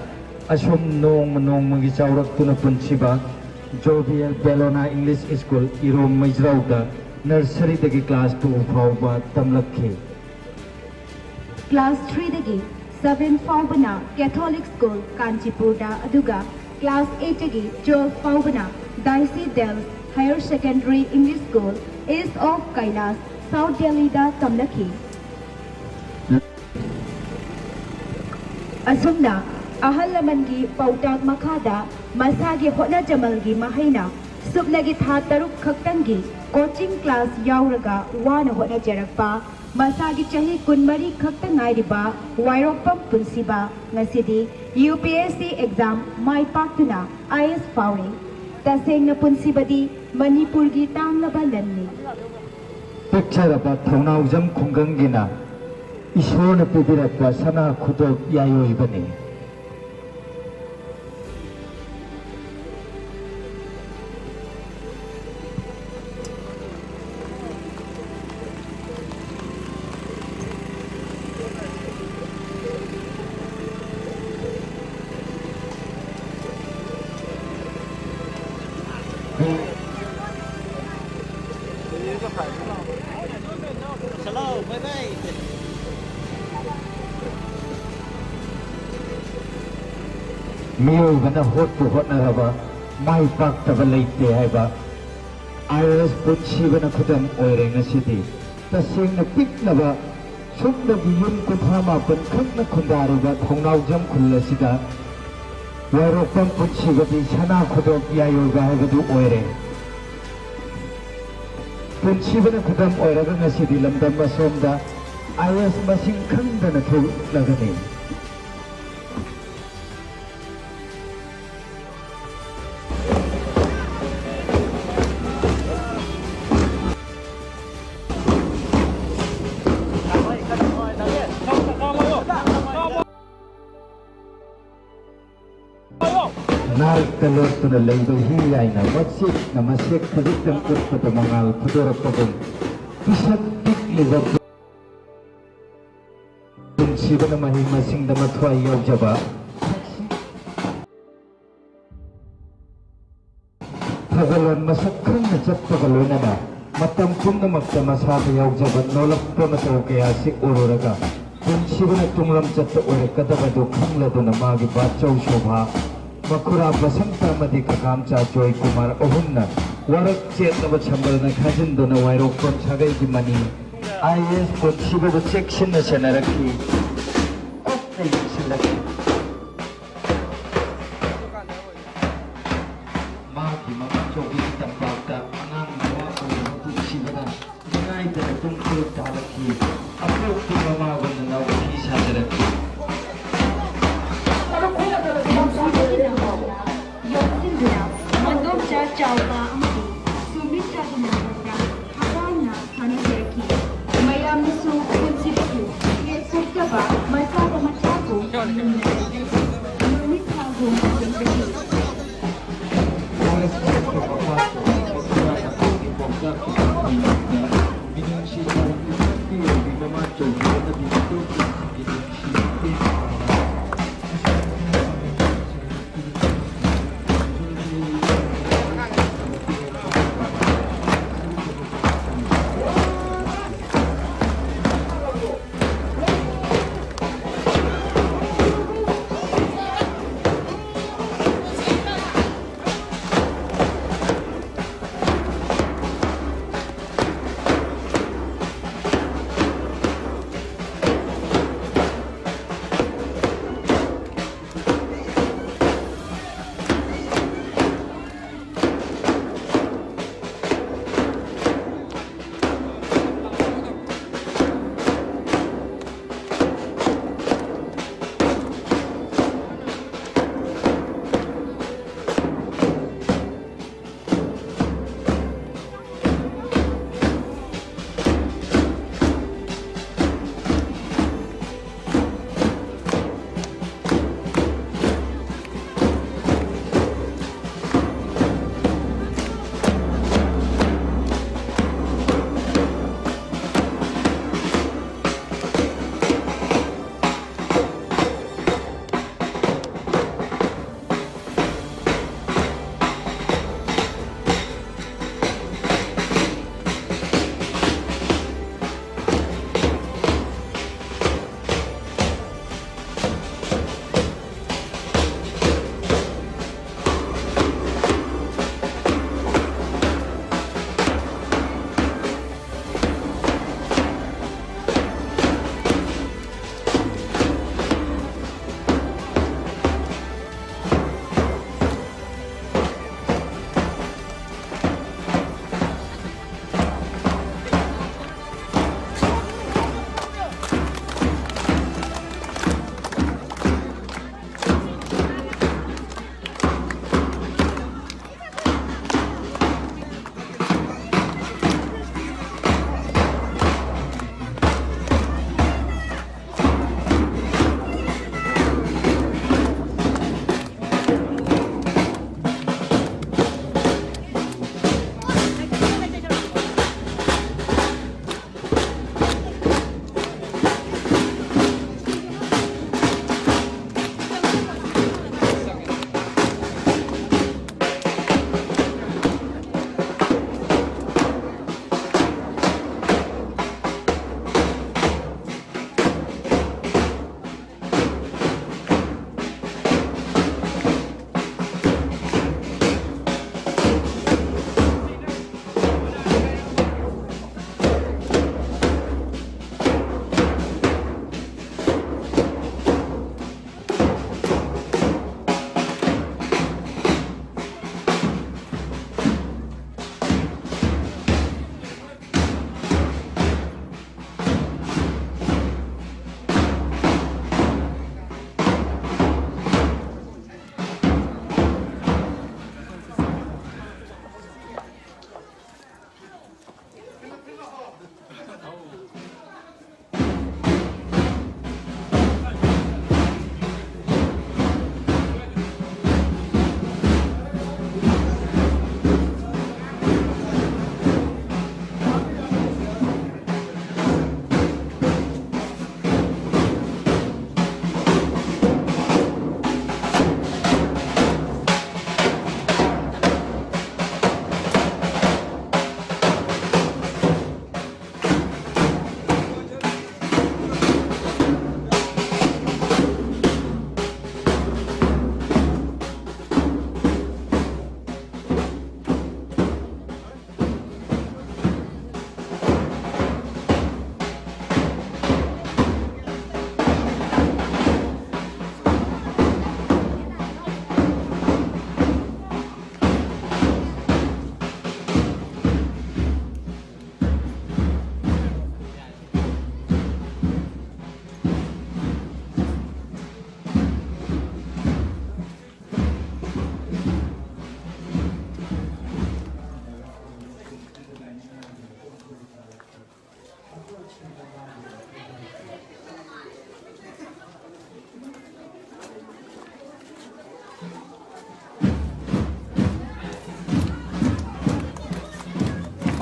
asum nong magi chaurak tuna punsiba Jovial Bellona English School Irom Majrauda nursery class 2 फाउबा तमलखी class 3 दगी 7 फाउबना Catholic school कांचीपुरदा अदुगा class 8 दगी 12 फाउबना Daisy Dales Higher Secondary English School East of Kailash South Delhi दा तमलखी असुमना अहल लमनगी पौटाक मखादा मसागी होना जमलगी महैना सुबनगी था तरुक खक्तंगी कोचिंग क्लास याउरगा वाना होना जरकपा मसागी चाही कुनमरी खक्तंग नाइरिबा वायरोपम पुनसिबा ngасidi UPSC एग्जाम माई पाक्तुना IS फाउरे तसेंगना पुनसिबदी मणिपुर की तांगलबा लन्नी पिक्चरबा थौनाउजम खुंगंगिना ईश्वरन पिबिरकपा सना खुदोक यायोइबनी चलो बाय बाय मियोबना होटु होटनरबा माई पाक्तबा लेते हैबा IRS पुनसिबना खुदम ओइरे ngасidi तसेंगना पिकनबा सुबनगी युम कुथामा पन खंगना खुंदारिबा थौनाउजम खुल्लसिदा वायरोपम पुनसिबदी सना खुदोक यायोगा हैबदु ओइरे पुनसिबना खुदम ओइरगा ngасidi लमदम असोमदा IRS मसिंग खंगदना थौलगनी नारक तलोटुना लेबा ही याइना मसिक नमसिक खजितम उत्पत मंगाल खुदोरपगम पिसक टिकलिबा पुनसिबना महि मसिंग दमा थ्वाइ यावजबा थगलन मसक खंगना चप्पगा लोइनाना मतम पुनमक्ता मसादा यावजबा नोलप्पा मतौ कयासि ओरोरगा पुनसिबना तुंगलम चत्त ओइरकदबदु खंगलदुना मागी बाचौ शोभा मखुरा बसंत मदि ककाम चाचोय कुमार अहुन्ना वरक चेतब छंबलना खाजिंदुना वायरोपम छगै की मनी IS पुनसिबद सेक्शन न सनरखी ओक्ते सिलखी मागी ममा चोगी तंबाक्ता अनांग नवा ओय पुनसिबदा नाइदन तुमको तालखी अप्रोक की ममा वंदना वही सादरखी चावका अमदी सुमित्रा दिनांगता हराना थाने सेरकी मयामसु पुनसिबु ये सुक्तबा मसादा मचाको यूनिथागो पुनसिबु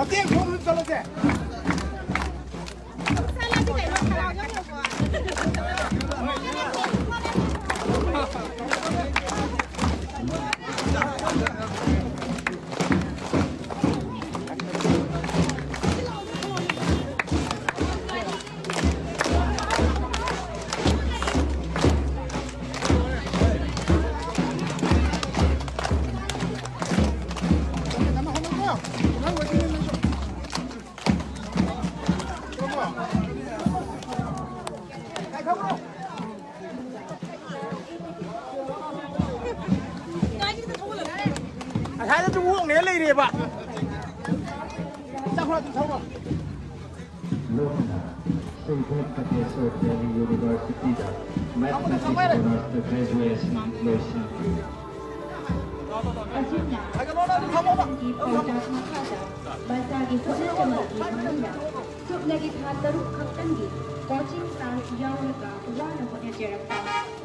Matiang không được cho nó kìa. Thái nó Trung Quốc nế lì đi bạn. Sao không được không? Lona, Sultan Professor Delhi University da Mathematics Honors Graduation Lotion. Akhirnya, bagi pelajar makada, bagi pelajar makada, sub lagi teruk kaptengi, coaching class yang mereka wana punya jarak.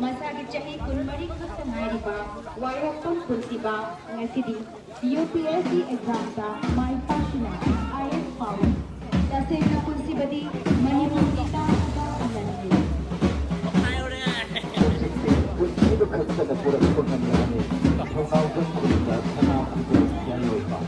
Masa dicahi kunmari kaptengai riba, wayapun kursiba, ngasidi UPSC exam da mai pasina IS power. Tasena kursibadi manipur kita alani. Itu kata pura penganiayaan ini. Tahu pun kita sana itu yang lupa.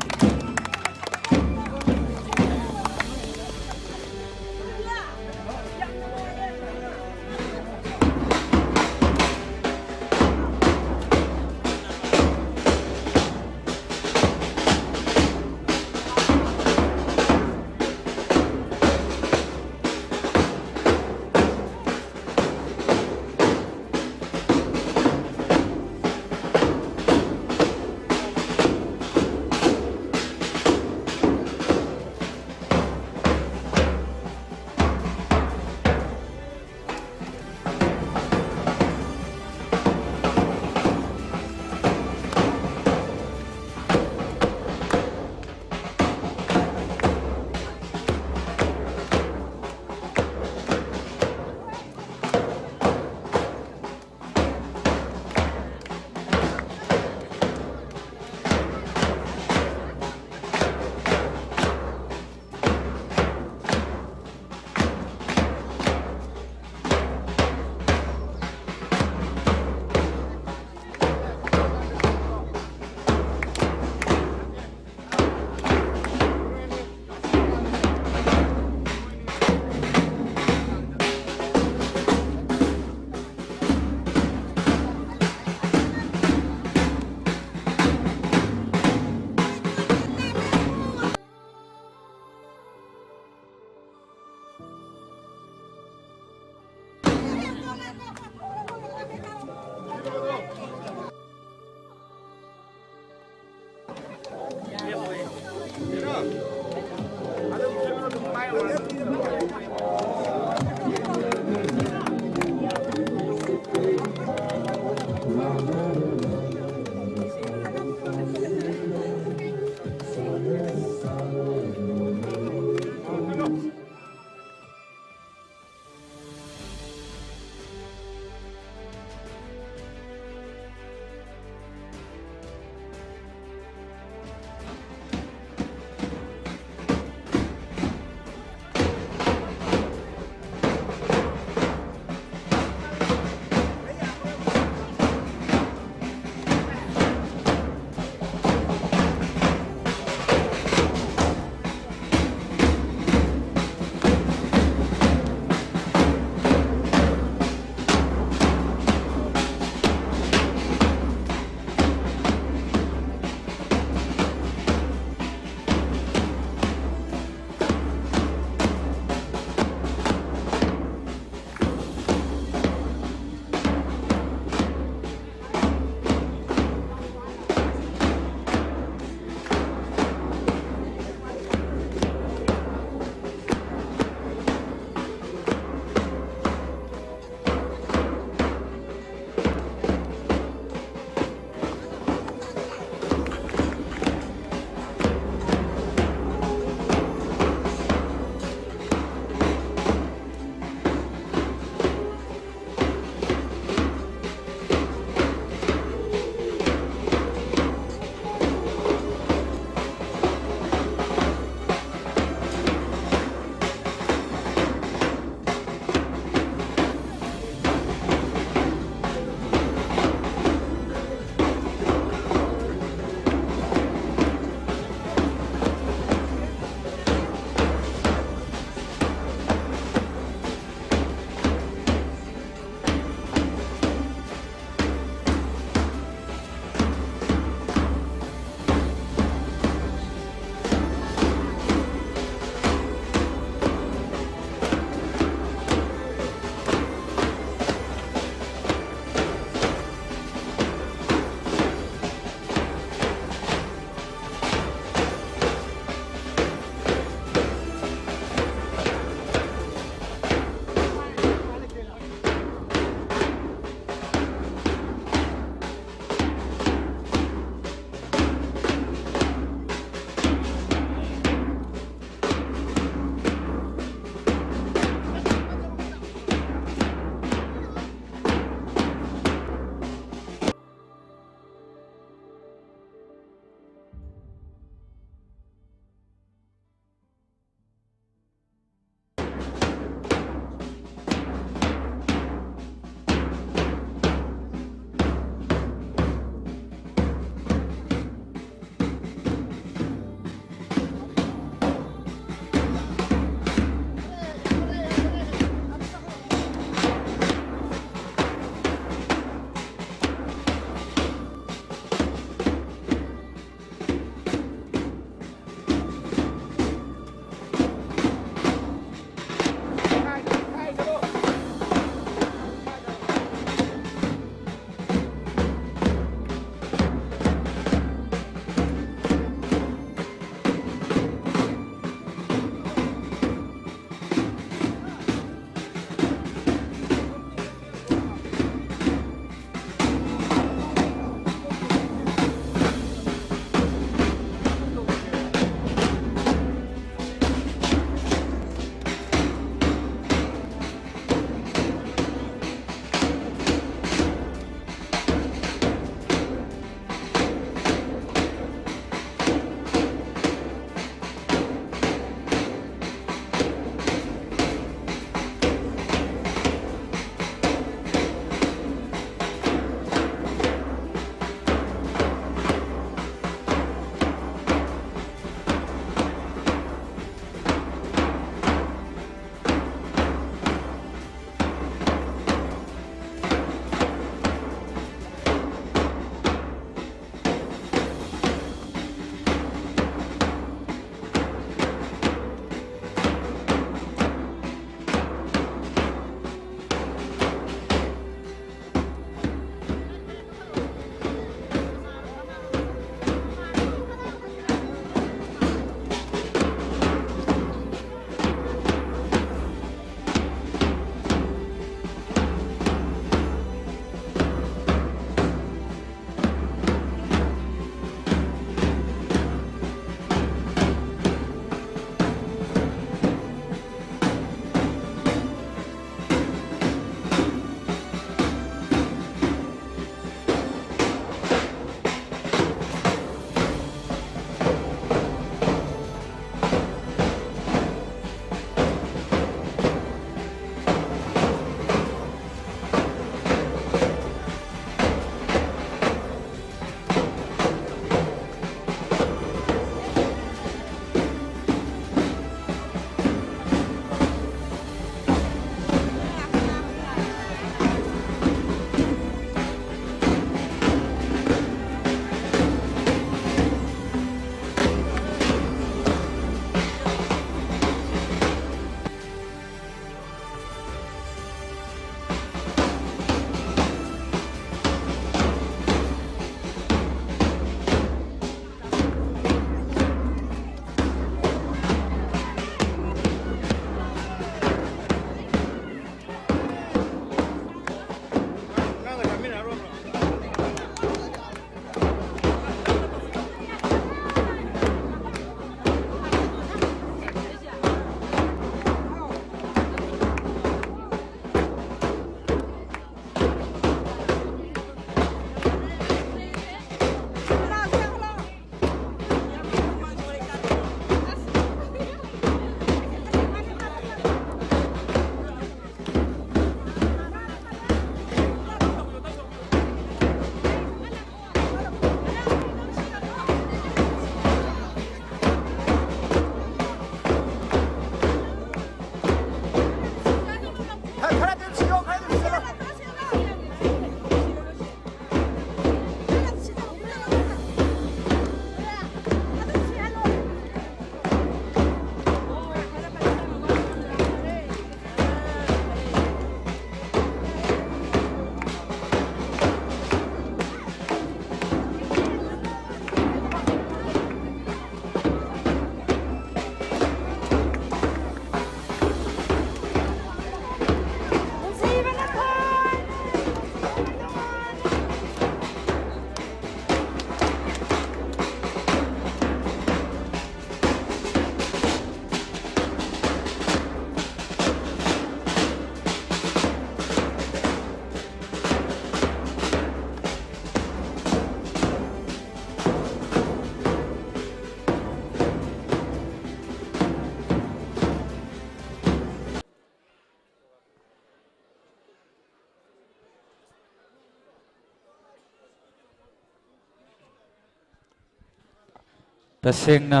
तसेंगना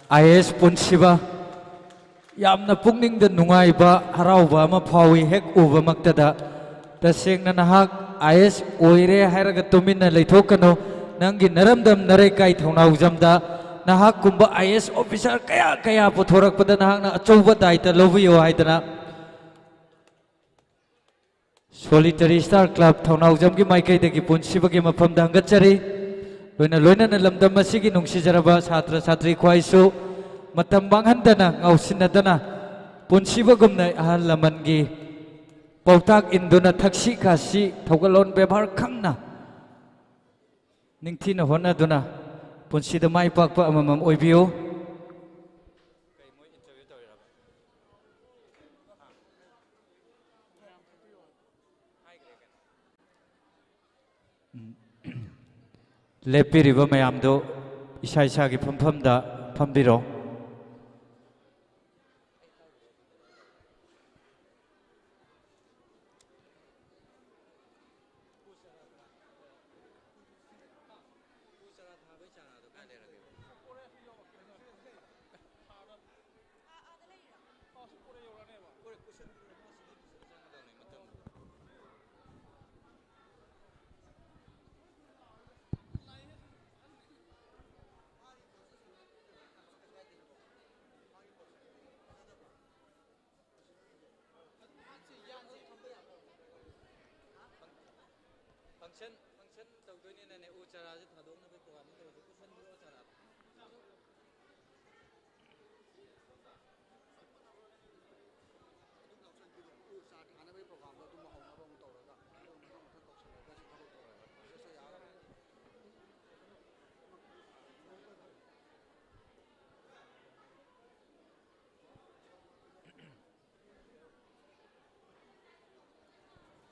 IAS पुनसिबा यामना पुंगनिंग द नुंगाइबा हराउबा अमा फावी हेक उबा मक्तदा तसेंगना नहाक IAS ओइरे हायरगा तुमिना लेथोकनो नंगी नरमदम नरेकाई थौनाउ जमदा नहाक कुंबा IAS ऑफिसर कया कया पुथोरकपदा नहाकना अचौबा दायित्व लौबियो हाइदना सोलिटरी स्टार क्लब थौनाउ जमगी माइकैदगी पुनसिबगी मफमदा हंगचरी लोइना लोइना लमदम मसिगी नुंगसिजरबा छात्र छात्री ख्वाइसु मतम बांगहनदना ngausinadana पुनसिबगुमना अहल लमनगी पौताक इंदुना थक्सी खासी थौगलोन व्यवहार खंगना निंगथिना होनादुना पुनसिदा माइ पाकपा अममम ओइबियो लेपिरिबा मयामदो इसा इसागी फमफमदा फमबिरो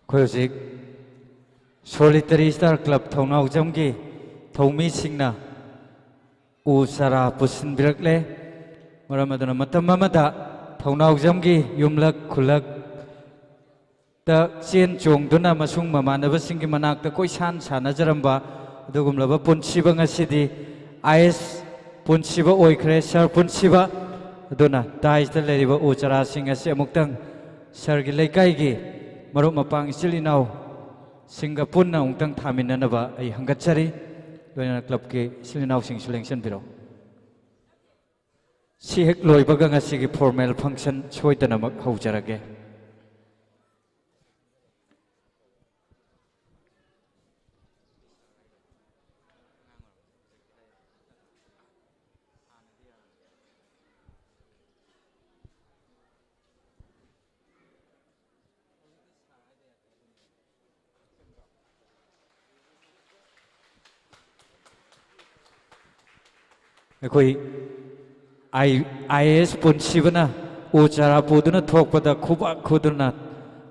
खोजिक सोलिटरी स्टार क्लब थौनाउ जमगी थौमी सिंगना उ सारा पुसिन बिरकले मरमदना मतम अमदा थौनाउ जमगी युमलक खुलक ता चेन चोंगदुना मसुंग ममानबसिंगी मनाकता कोइसान सानजरंबा अदुगुमलबा पुनसिबा ngasiदी IAS पुनसिबा ओइखरे सर पुनसिबा अदुना दाइसता लेरिबा उचरा सिंग असे अमुक्तंग सरगी लेकाइगी मरुप मपांग इचिल इनाउ सिंगा पुन्ना उंगतंग थामिननबा आई हंगतचरी लोइना क्लब के इचिल इनाउ सिंग सुलेंशन बिरो सी हेक लोइबगा ngasiगी फॉर्मल फंक्शन सोइदनमक हौजरगे अखोई IAS पुनसिबना उचारा पुदुना थोकपदा खुबा खुदुना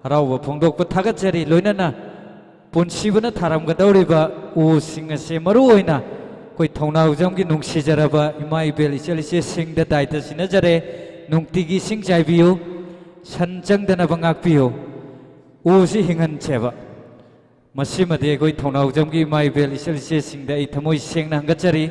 हराउबा फोंदोकपा थागतचरी लोइनाना पुनसिबना थारमगदौरिबा उ सिंगसे मरु ओइना कोई थौनाउ जमगी नुंगसिजरबा इमा इबेल इचलिसे सिंगदा दायित्व सिनजरे नुंगतिगी सिंग चाइबियो सनचंगदना बंगाकपियो उ सि हिंगनचेबा मसिमदे कोई थौनाउ जमगी इमा इबेल इचलिसे सिंगदा इ थमोइ सेंगना हंगचरी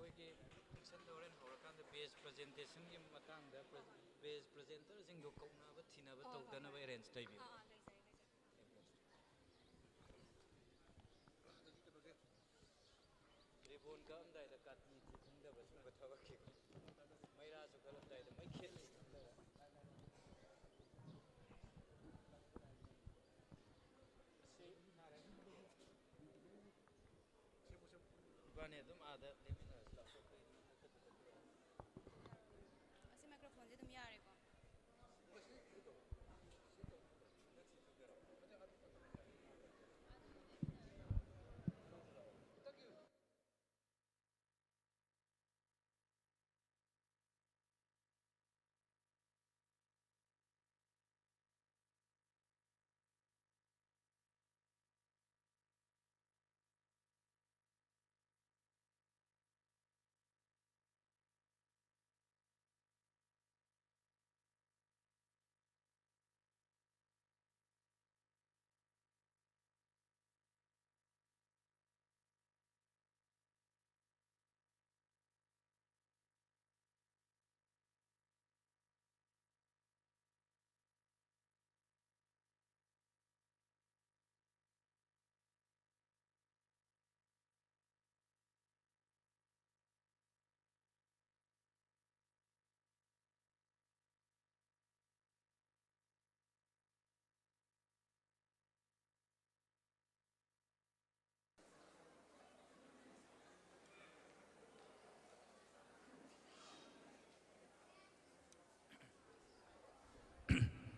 ꯑꯩꯈꯣꯏꯒꯤ ꯐꯪꯁꯟ ꯍꯣꯔꯦꯟ ꯍꯧꯔꯀꯥꯟꯗ ꯕꯦꯁ ꯄ꯭ꯔꯖꯦꯟꯇꯦꯁꯟꯒꯤ ꯃꯇꯥꯡꯗ ꯕꯦꯁ ꯄ꯭ꯔꯖꯦꯟꯇꯔꯁꯤꯡꯗꯨ ꯀꯧꯅꯕ ꯊꯤꯅꯕ ꯇꯧꯗꯅꯕ ꯑꯦꯔꯦꯟꯖ ꯇꯧꯕꯤꯌꯨ ꯔꯤꯕꯣꯟ ꯀꯛꯑꯝꯗꯥꯏꯗ ꯀꯥꯇꯤ ꯊꯤꯟꯗꯕ ꯁꯨꯝꯕ ꯊꯕꯛꯀꯤꯀꯣ ꯃꯩꯔꯥꯁꯨ ꯀꯜꯂꯝꯗꯥꯏꯗ ꯃꯩ ꯈꯦꯠꯂꯤ 이번에 좀 아다 레미나스 라포크 있는 것도 ꯑꯁꯤ ꯃꯥꯏꯀ꯭ꯔꯣꯐꯣꯟꯁꯦ ꯑꯗꯨꯝ ꯌꯥꯔꯦꯀꯣ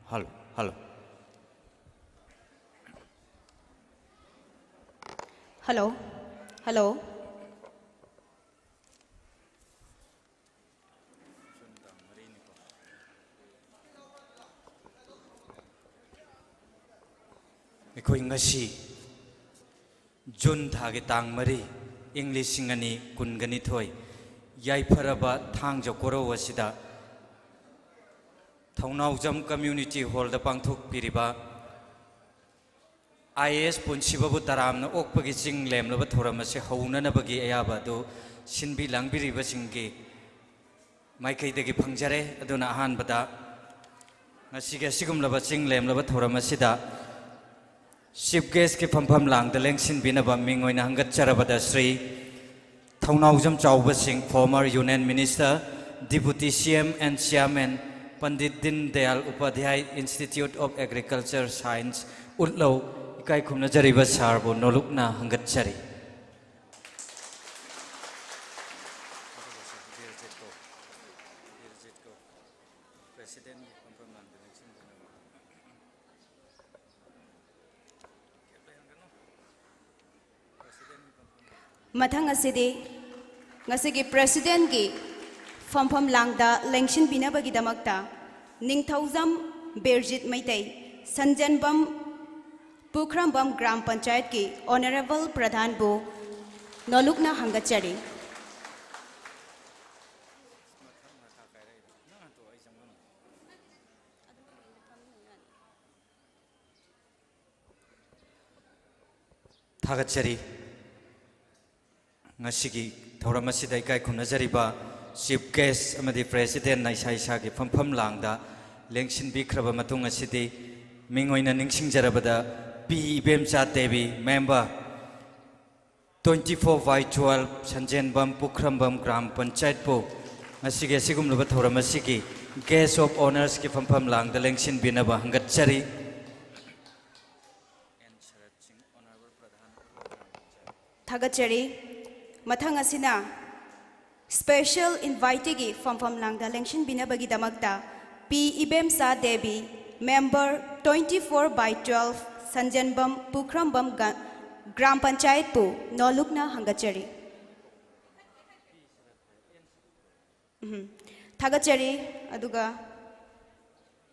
Halo, halo. Hello. Hello. ꯑꯩꯈꯣꯏ ꯉꯁꯤ ꯖꯨꯟ ꯊꯥꯒꯤ ꯇꯥꯡ 3 ꯏꯪ 2022 ꯌꯥꯏꯐꯔꯕ ꯊꯥꯡꯖ ꯀꯣꯔꯧ ꯑꯁꯤꯗ ꯊꯧꯅꯥꯎꯖꯝ ꯀꯝꯃ꯭ꯌꯨꯅꯤꯇꯤ ꯍꯣꯜꯗ ꯄꯥꯡꯊꯣꯛꯄꯤꯔꯤꯕ IAS ꯄꯨꯟꯁꯤꯕꯕꯨ ꯇꯔꯥꯝꯅ ꯑꯣꯛꯄꯒꯤ ꯆꯤꯡ ꯂꯦꯝꯂꯕ ꯊꯧꯔꯝ ꯑꯁꯤ ꯍꯧꯅꯅꯕꯒꯤ ꯑꯌꯥꯕ ꯑꯗꯨ ꯁꯤꯟꯕꯤ ꯂꯥꯡꯕꯤꯔꯤꯕꯁꯤꯡꯒꯤ ꯃꯥꯏꯀꯩꯗꯒꯤ ꯐꯪꯖꯔꯦ ꯑꯗꯨꯅ ꯑꯍꯥꯟꯕꯗ ꯉꯁꯤꯒꯤ ꯑꯁꯤꯒꯨꯝꯂꯕ ꯆꯤꯡ ꯂꯦꯝꯂꯕ ꯊꯧꯔꯝ ꯑꯁꯤꯗ Chief Guest ki phampham langda lengsinbinaba ming oina hangatcharabada Sri Thaunaujam Chauba Singh, former Union Minister, Deputy CM and Chairman, Pandit Din Dayal Upadhyay Institute of Agriculture Science, Utlau Ikai Khumna Jariba Sarbo Nolukna hangatchari. Mathang asidi ngasigi president gi fampham langda lengsin binabagi damakta Ningthaujam Berjit Maitai Sanjanbam Pukrambam Gram Panchayat ki Honorable Pradhan Bu Nolukna Hangachari. Thagachari Ngasigi Thauram asida ikai khumnajariba Chief Guest amadi President na isa isa gi phampham langda lengsin bikraba matung asidi mingoina ningsingjarabada P Ibemcha Devi member 24/12 Sanjenbam Pukrambam Gram Panchayat po asigi asigumlaba thauram asigi Guest of Honors ki phampham langda lengsin binaba hangatchari Thagachari Mathang asina special invitee gi fampham langda lengsin binabagi damakta P Ibemcha Devi member 24/12 Sanjanbam Pukrambam Gram Panchayat pu Nolukna Hangachari. Thagachari aduga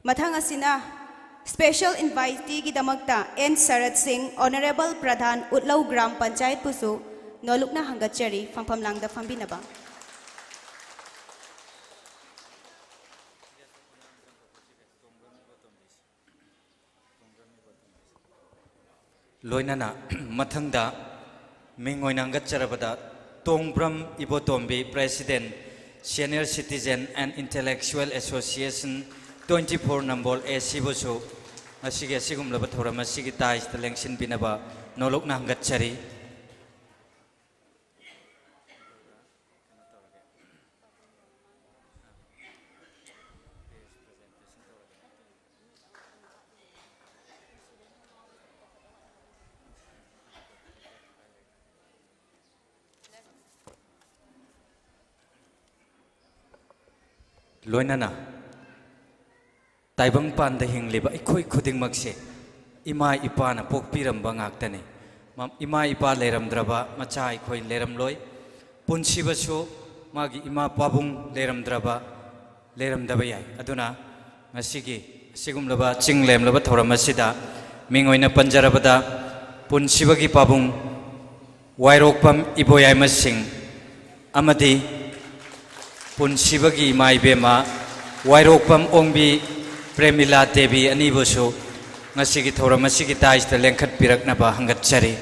Mathang asina special invitee gi damakta N Sarat Singh Honorable Pradhan Utlau Gram Panchayat pusu Nolukna Hangachari fampham langda fambinaba. Loinana Mathangda Mingoinangat Charabada Tongbram Ibotombi, President, Senior Citizen and Intellectual Association 24 number Sibusu, Asigi Sigum Labatora, Masigi Tais, the Lengshin Binaba, Nolok Nangatchari. Loinana Taibang Panda Hingliba, Ikoi Kuding Maxi, Ima Ipana, Pokpiram Bangaktani, Ima Ipa Leram Draba, Machai Koi Leram Loy, Punsibasu, Magi Ima Pabung Leram Draba, Leram Dabayai, Aduna, Masigi, Sigum Laba, Ching Lem Laba Tora Masida, Mingoina Panjarabada, Punsibagi Pabung, Wairokpam Iboyai Masing, Amadi, Punsibagi Mai Bema, Wairokpam Ongbi, Premila Devi, Anibusu, Masigi Tora Masigi Tais, the Lenkat Piraknaba, Hangatchari.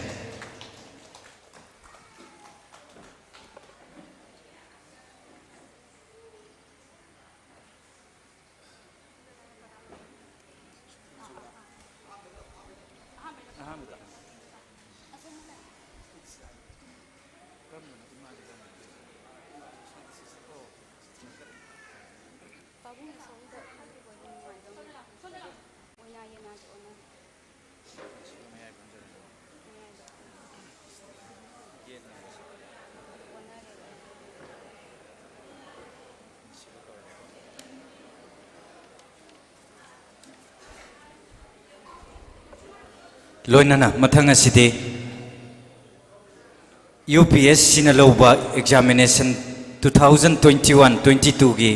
Loinana, Matanga City UPS Sinaloba examination 2021-22 gi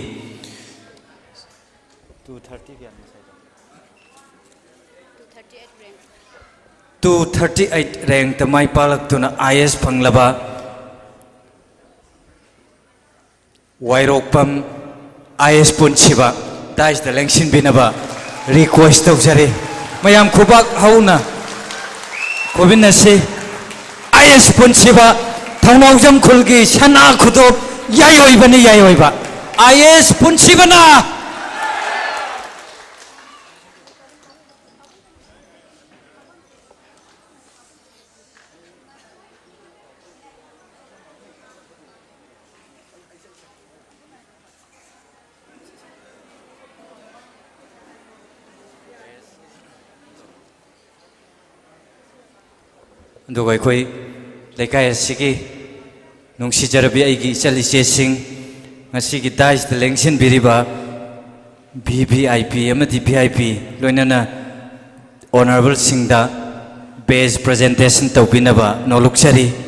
238 rank tamai palak tuna IS Panglaba Wairokpam IS Punchiba Tais the Lengshin Binaba request of Jare Mayam Kubak Hauna Kobinasi IS Punchiba Tangaujam Kulgi Shana Kudo Yayoibani Yayoiba IS Punchibana Dugay koy lekay sige nung si Jarabi ay gisali sing ngasigi dais the Lengshin biriba VVIP amati VIP loinana honorable singda base presentation tawbinaba noluksari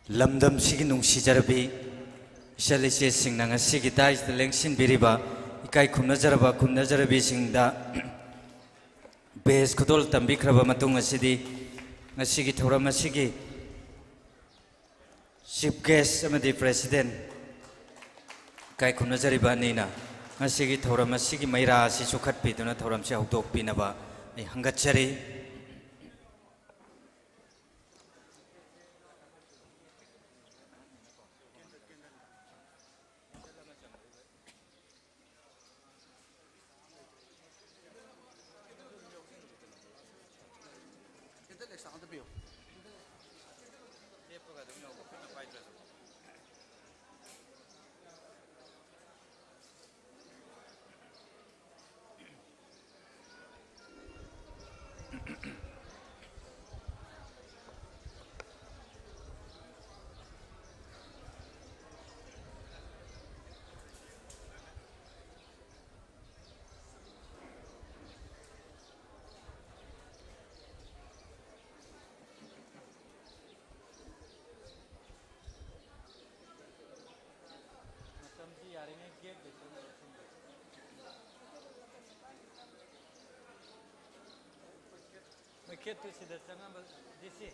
lamdam sigi nungsi jarabi isalise singna ngasigi dais da lengsin biriba ikai khumna jarabi singda bes khudol tambi khraba matung asidi ngasigi thoram asigi chief guest amadi president kai khumna jariba nina ngasigi thoram asigi maira asi chukhat piduna thoram se hokdok pinaba ai hangatchari Get to see the Sangam DC.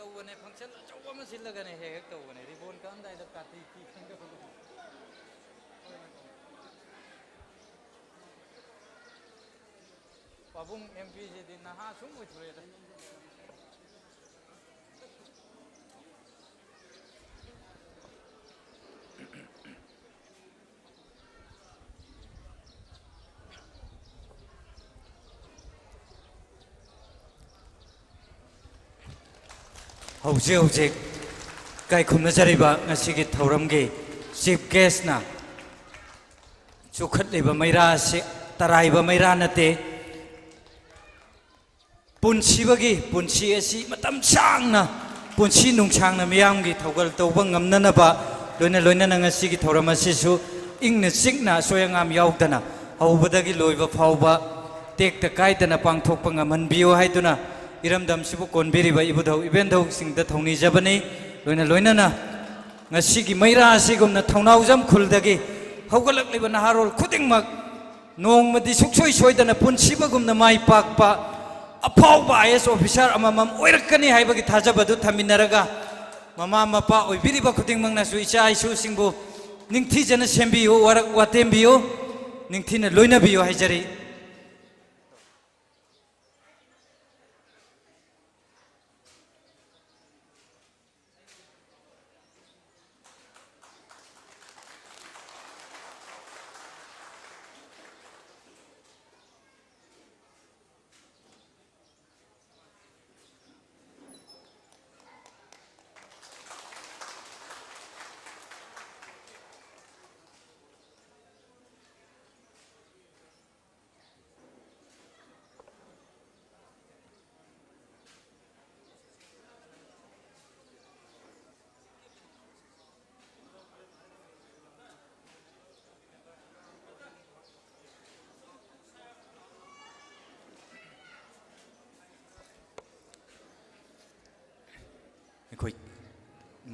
तो वो ने function जो वो में सिल लगाने हैं तो वो ने रिबॉन का अंदर इधर काटी की खंडे को पाबुंग एमपी जे दिन ना हाँ सुन मुझे बोले Hojik kai khumna jariba ngasigi thauramgi chief guest na chukhat leba maira se taraiba maira nate punsi asi matam changna punsi nungchangna miyamgi thaugal tawba ngamnanaba loina ngasigi thauram asisu ingna sikna soyangam yaudana hawbadagi loiba phawba tekta kaidana pangthokpa ngamhanbiyo haiduna iramdam sibu konbiriba ibudau ibendau singda thongni jabani loina na ngasigi maira asigumna thongnawjam khuldagi hawgalakliba naharol khudingmak nongmadi suksoi soidana punsibagumna mai pakpa apawba IS officer amamam oirakani haibagi thajabadu thaminaraga mama mapa oibiriba khudingmakna su icha isu singbu ningthijana sembiyo warak watembiyo ningthina loina biyo haijari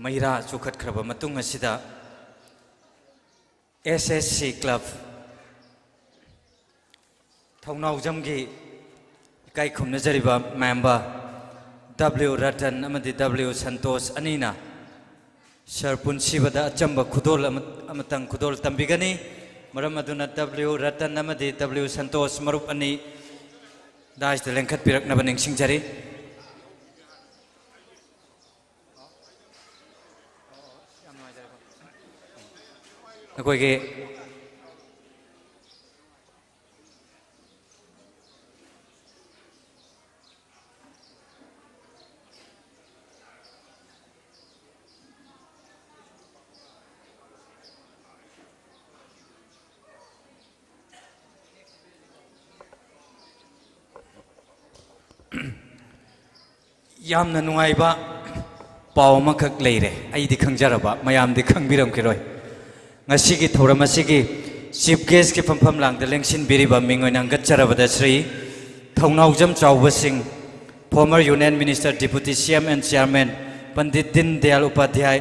Maira chukhat khraba matung asida SSC club thongnawjamgi kai khumna jariba member W Ratan amadi W Santos anina Sir Punsibada achamba khudol amatang khudol tambigani maram aduna W Ratan amadi W Santos marup ani dais de lengkhat pirakna baning singjari akoige yamna nungaiba paw makak leire ai di khangjaraba mayam di khangbiram kiroi ngasigi thoram asigi chief guest ki phampham lang da lengsin biriba mingoina gatcharabada sri Thounaojam चाउबसिंग former Union Minister Deputy CM and Chairman Pandit Din Dayal Upadhyay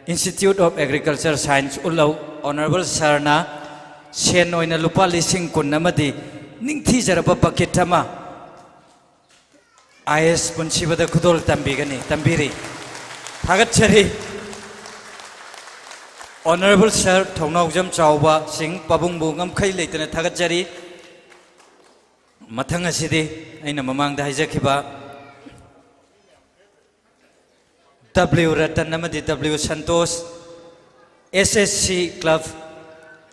Institute of Agriculture Science Ulau Honorable Sarna Sen oina lupa lising kun namadi ningthi jaraba pakitama IS punsibada khudol tambigani tambiri thagatchari Honorable Sir Thongnaujam Chauba Singh Pabungbu ngamkhai leitana thagatchari mathang asidi aina mamangda haijakhiba W Ratan namadi W Santosh SSC Club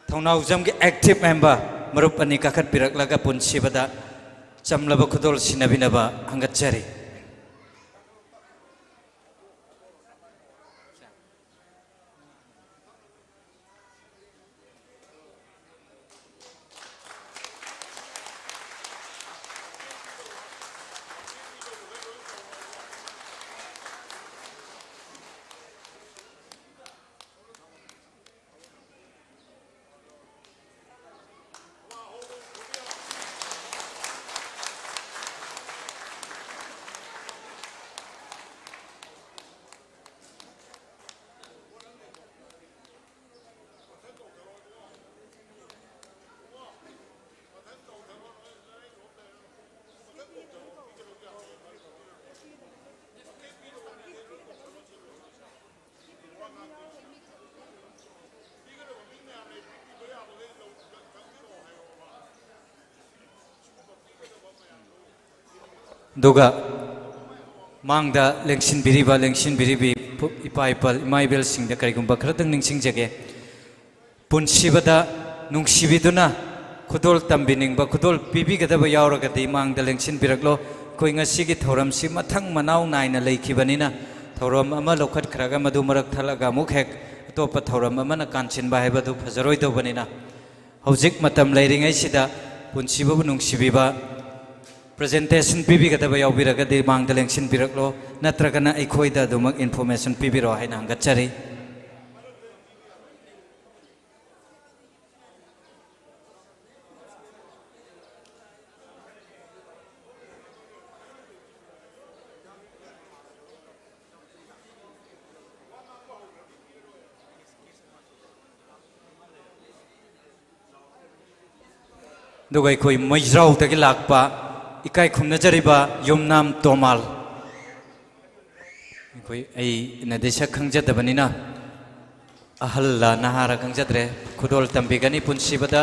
Thongnaujam ki active member marup ani kakhat piraklaga punsibada chamlaba khudol sinabinaba hangatchari Duga mangda lengsin biribi ipa ipal imaibel singda karigumba khradang ningsing jage punsibada nungsibiduna khudol tambiningba khudol pibi gadaba yauragadi mangda lengsin biraklo koi ngasigi thoram si mathang manau naina leikibanina thoram ama lokhat khraga madu marak thalaga mukhek atopa thoram ama na kanchin ba haibadu phajaroi dobanina hojik matam leiringai sida punsibabu nungsibiba presentation pibi gadaba yaubiragadi mangda lengsin biraklo natragana aikhoida dumak information pibiro haina hangatchari दुगै कोई मैज्राव तक लाकपा इकाई खुमनजरिबा युमनाम तोमाल कोई आई नदेशा खंगजदबनिना अहल्ला नहारा खंगजद्रे खुदोल तंबिगनी पुंसिबदा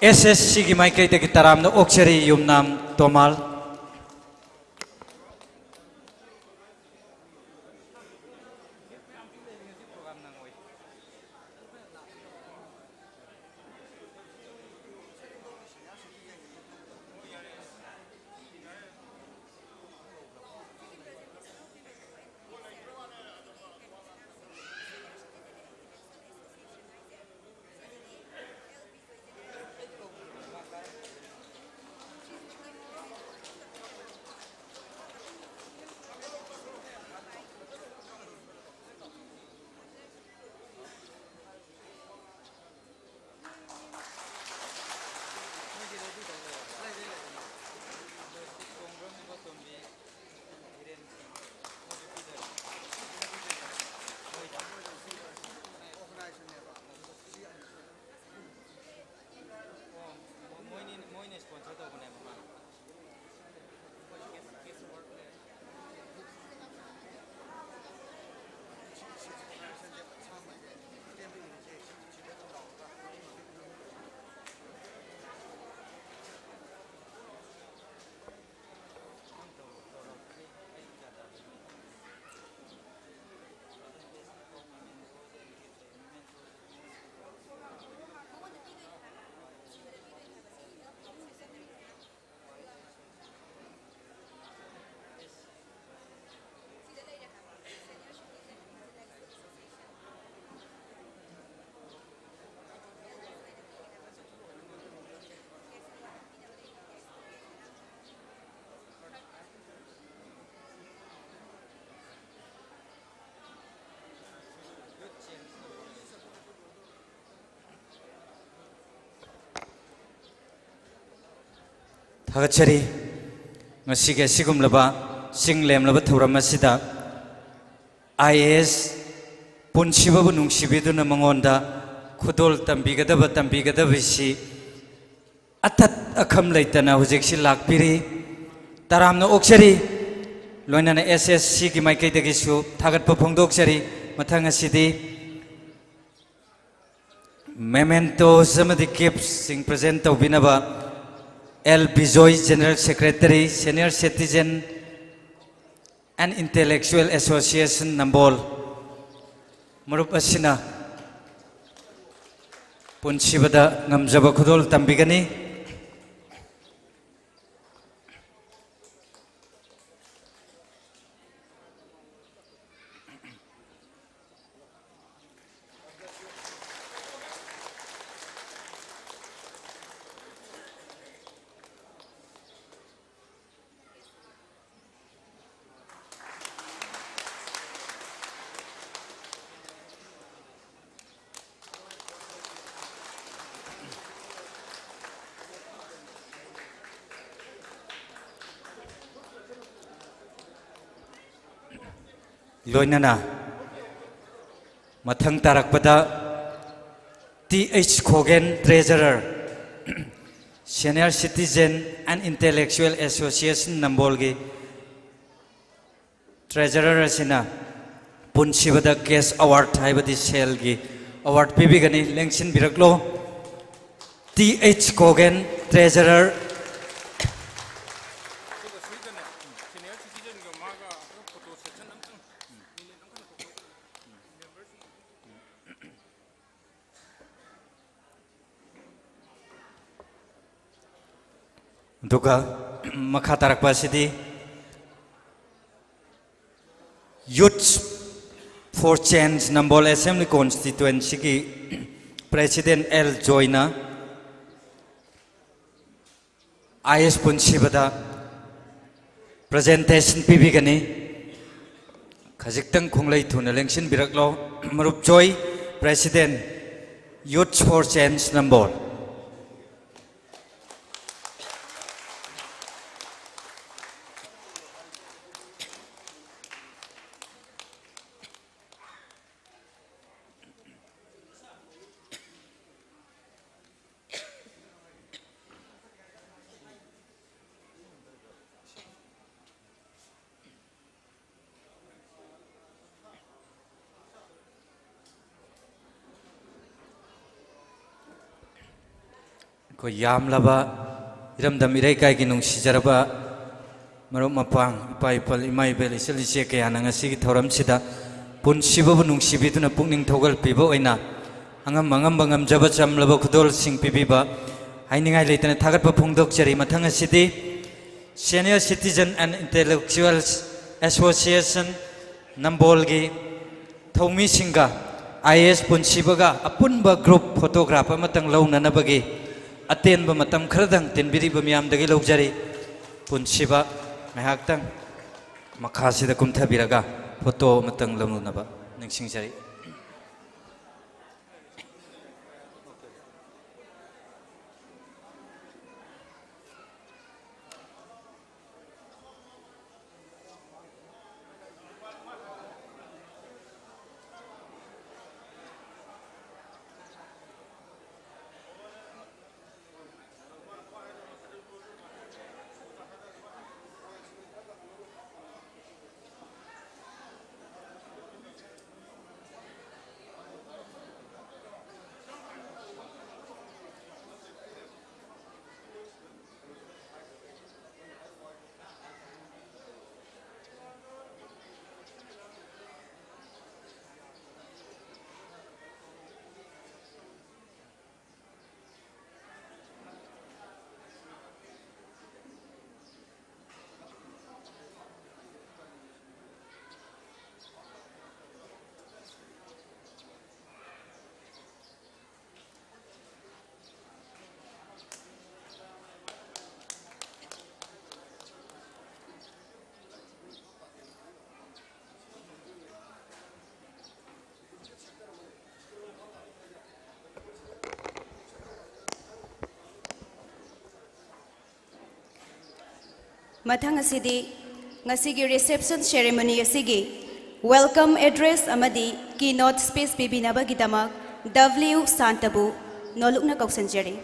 SSC की माइकई तक तरामना ओक्सरी Yumnam तोमाल थागतचरी ngasiga sigumlaba singlemlaba thauramasida IAS punsibabu nungsibiduna mangonda khudol tambigadabisi atat akham leitana hujeksi lakpiri taramna oksari loinana SSC ki maikai dagisu thagatpa phongdoksari mathang asidi memento samadi gifts sing present tawbinaba L. Bijoy, General Secretary, Senior Citizen and Intellectual Association Nambol. Marup asina punsibada ngamjaba khudol tambigani. Loinana mathang tarakpada T.H. Kogen, Treasurer, Senior Citizen and Intellectual Association Nambolgi Treasurer asina punsibada Case Award haibadi selgi award pibigani lengsin biraklo T.H. Kogen, Treasurer. Duga makha tarakpa sidi Youth for Change Nambol Assembly Constituency ki President L. Joyna IS punsibada presentation pibigani khajiktang khunglai thuna lengsin biraklo marup Joy President Youth for Change Nambol. Ko yam laba iram dam irai kai ki nung sijaraba marup mapang ipai pal imai bel isali se ke ananga sigi thoram sida pun sibabu nung sibiduna pungning thogal piba oina angam mangam bangam jaba cham laba khudol sing pibiba hainingai leitana thagat pa phungdok chari mathanga sidi Senior Citizen and Intellectual Association Nambolgi Thomi Singa IS punsibaga apunba group photograph amatang launa nabagi Aten matam khradang tenbiri bamyam dagi lokjari punsiba mahaktang makhasida kumtha biraga photo matang lamnaba ningsingjari. Mathang asidi ngasigi reception ceremony asigi welcome address amadi keynote speech bibinabagidamak W Santabu nolukna kausanjari.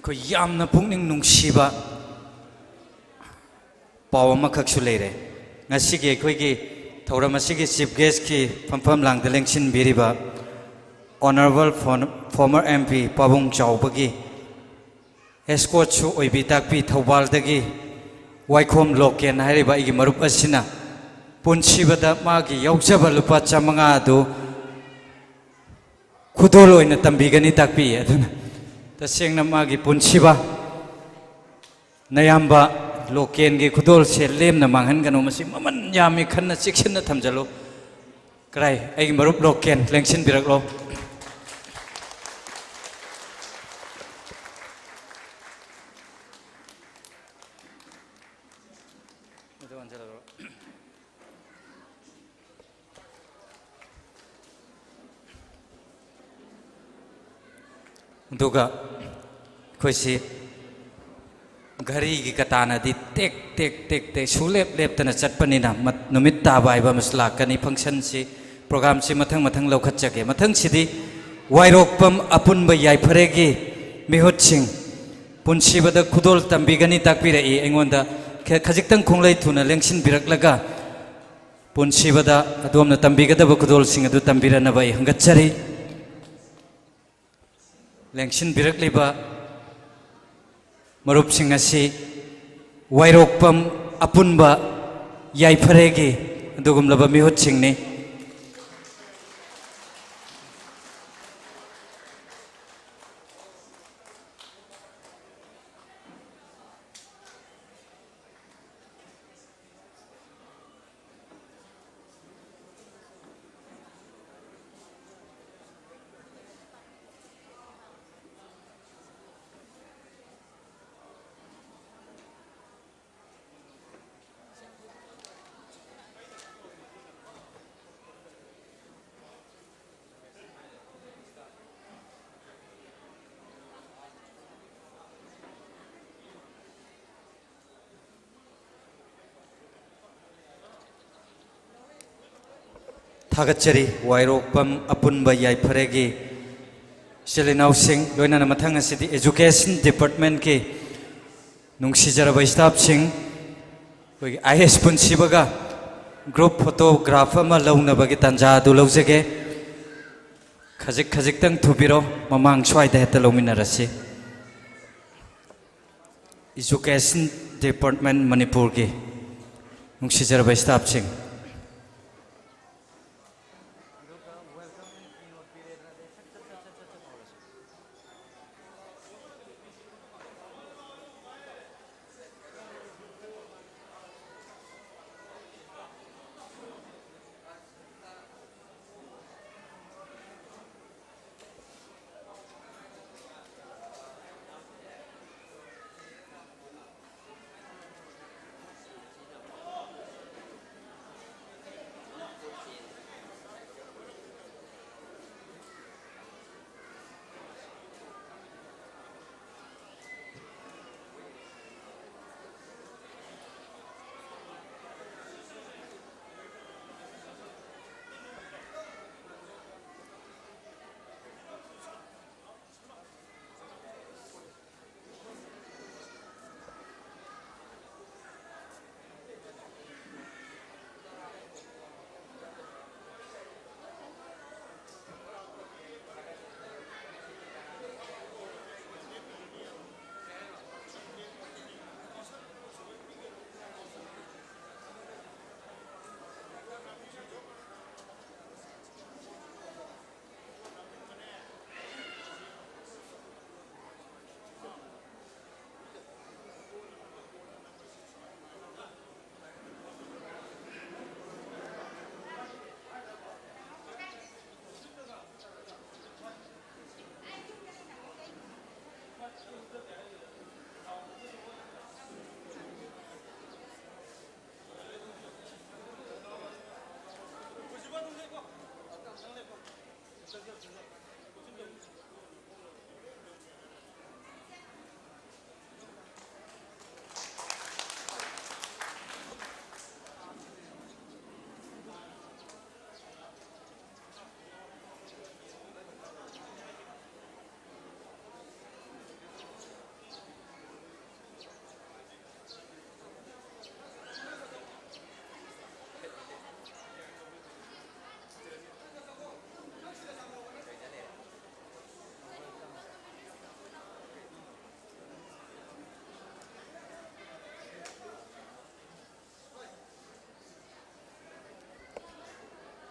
ko yamna pungning nungsiba paw amakhakshu leire ngasigi khoi gi thoram asigi chief guest ki phampham lang delengsin biriba honorable former MP Pabung Chaubagi escort chu oibi takpi thobal dagi waikhom loken hairiba igi marup asina punsibada magi yaujaba lupa chamanga du khudol oina tambigani takpi aduna tasengna magi punsiba nayamba loken gi khudol se lemna manghan ganu masi maman yami khanna chiksinna thamjalo krai agi marup loken lengsin biraklo दुगा खुशी घरी की कताना दी take take take take सुलेप लेप तना चटपनी ना नुमित Tabei बा मसला कनी फंक्शन सी प्रोग्राम सी मथंग मथंग लौखत जगे मथंग सिदी वाइरोकपम अपुन ब याई फरेगी मिहुत सिंह पुंसी बद खुदोल तंबिगनी ताकपिरे ए एंगोंदा खजिक्तंग खुंगलै थुना लेंगसिन बिरकलगा पुंसी बद अदोमना तंबिगदब खुदोल सिंह अदु तंबिरना बाई हंगचरी लेंगसिन बिरकलिबा मरुप सिंह असि वाइरोकपम अपुनबा याइफरेगी अदुगुमलबा मिहुत सिंहनि थागतचरी वायरोपम अपुनबा याइफरेगी इचलिनाव सिंह लोइना मथंग असिदि एजुकेशन डिपार्टमेंट के नुंगसिजरबा स्टाफ सिंह कोई आईएएस पुनसिबगा ग्रुप फोटोग्राफ अमा लौनबगी तंजा दु लौजगे खजिक खजिकतंग थुबिरो ममांग स्वाइदा हेता लौमिनरसि एजुकेशन डिपार्टमेंट मणिपुर के नुंगसिजरबा स्टाफ सिंह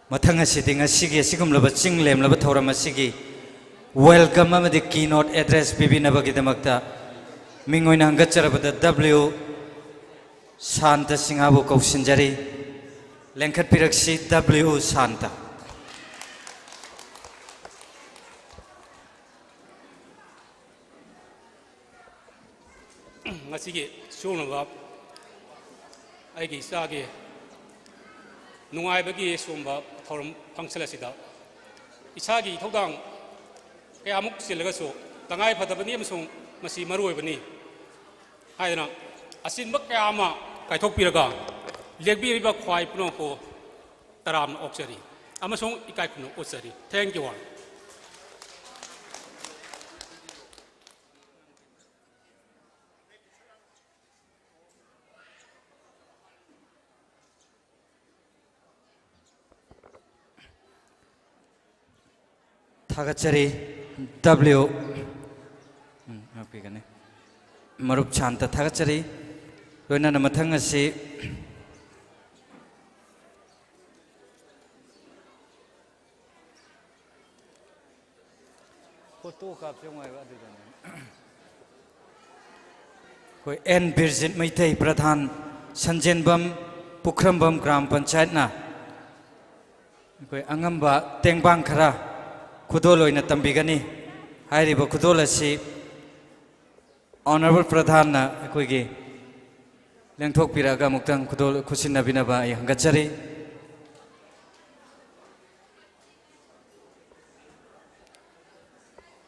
मथंग असिगी सिगुमलब चिंग लेमलब थौरम असिगी वेलकम अमदि कीनोट एड्रेस पिबिनबगिदमक्ता मिंगोइना हंगचरबद डब्ल्यू शांत सिंहाबु कौसिनजरी लेंखट पिरक्सी डब्ल्यू शांत ngasi기 suunaba aigi isaagi nungaibagi sumba thorum phangchal asida isagi thodang kayamuk silagasu tangai phadabani amsung masi maruibani haidana asinba kayama kaithokpiraga legbiriba khwai puno ko taram oksari amasung ikai puno osari thank you all थागतचरी W मरुप शांत थागतचरी लोइना मथंग असी photo कोई N Birjit मैथई प्रधान संजेनबम पुखरमबम ग्राम पंचायत ना कोई अंगम्बा तेंगबांग खरा खुदोल ओइना तंबिगनी हाइरिबा खुदोल असी honourable प्रधान ना अखोइगी लेंथोकपिरागा मुक्तंग खुदोल खुसिनबिनबा आई हंगचरी